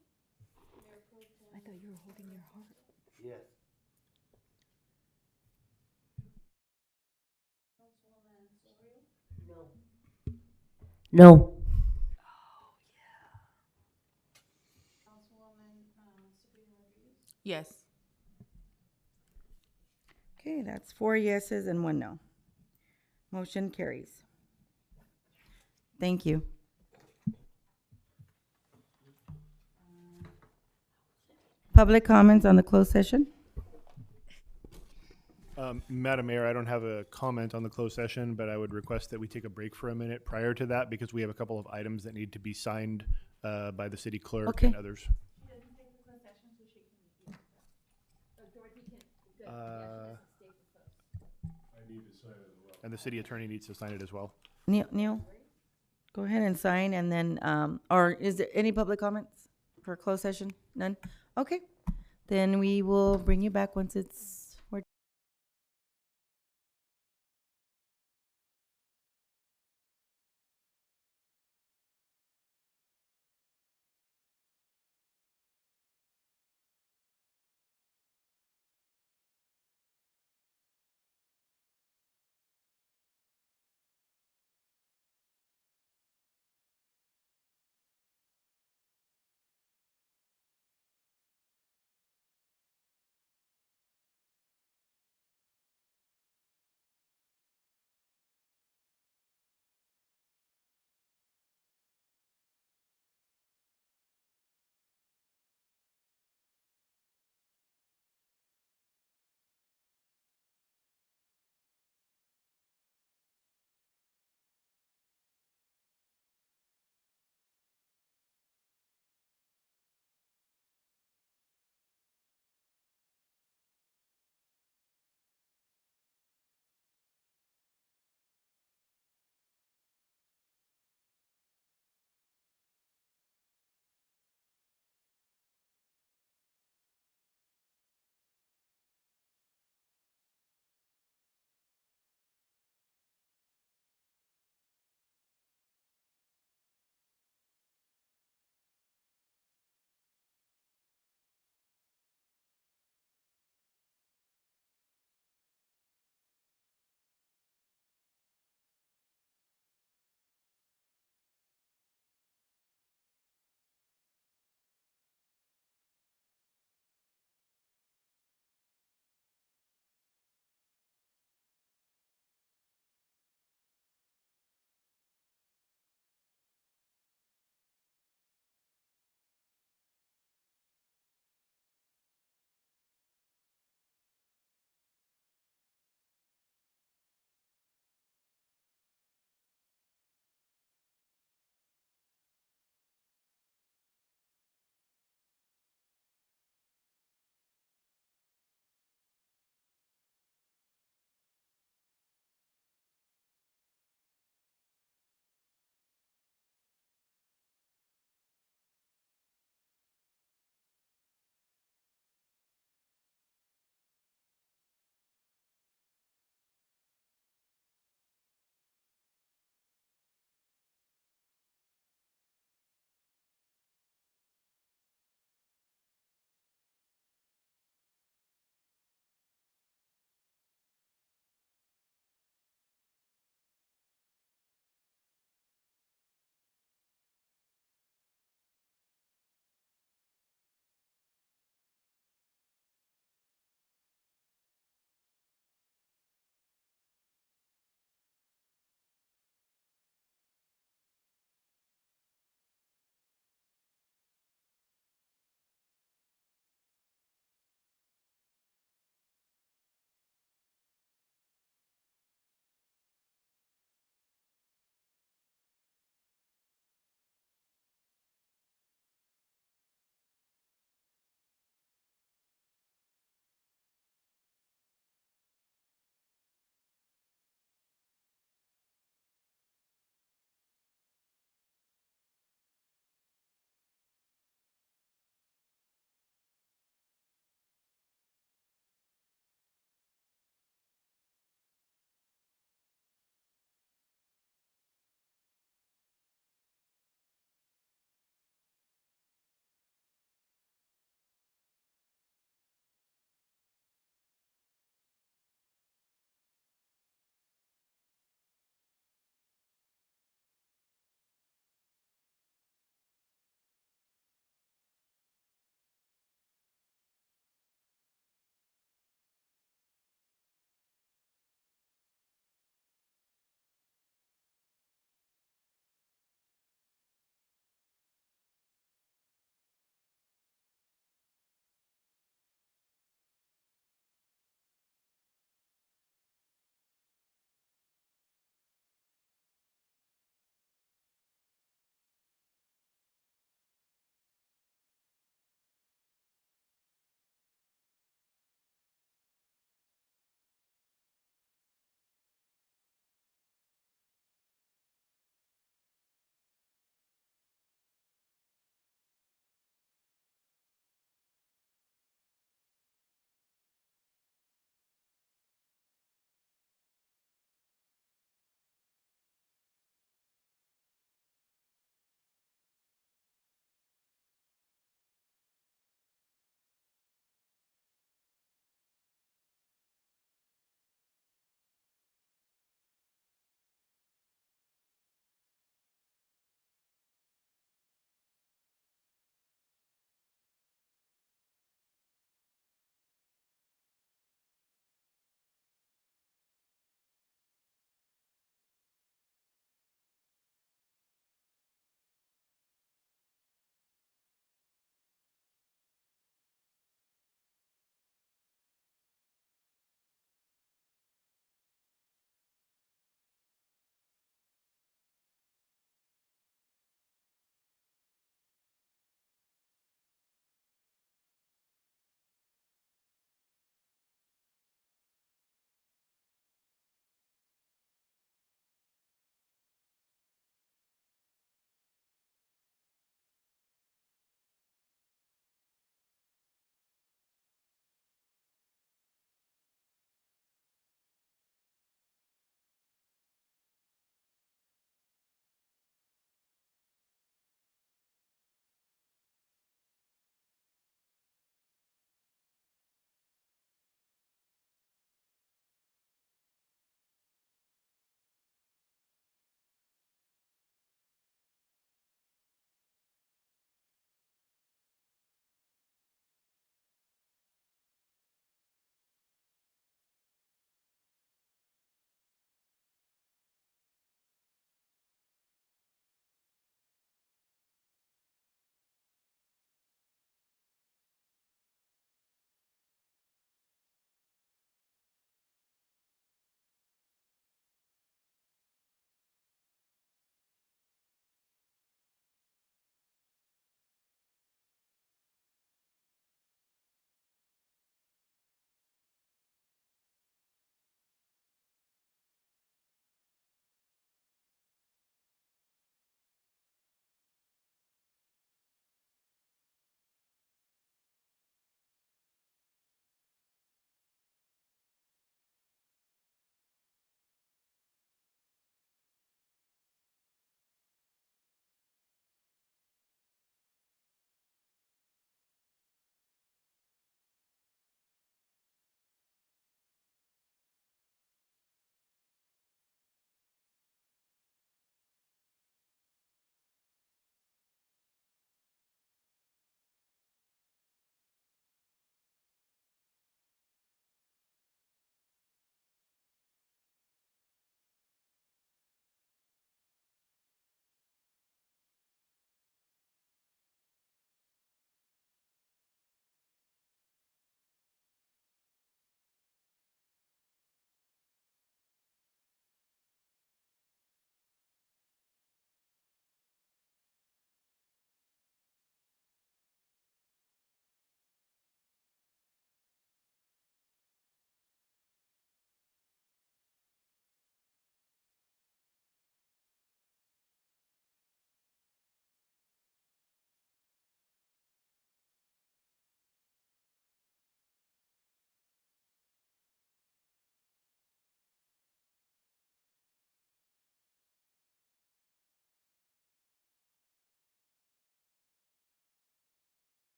I thought you were holding your heart. Yes. No. Yes. Okay, that's 4 yeses and 1 no. Motion carries. Thank you. Public comments on the closed session? Madam Mayor, I don't have a comment on the closed session, but I would request that we take a break for a minute prior to that, because we have a couple of items that need to be signed by the city clerk and others. And the city attorney needs to sign it as well. Neil, go ahead and sign, and then, or is there any public comments for closed session? None? Okay, then we will bring you back once it's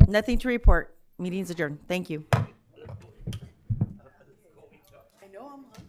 Nothing to report. Meeting's adjourned. Thank you. I know I'm hungry.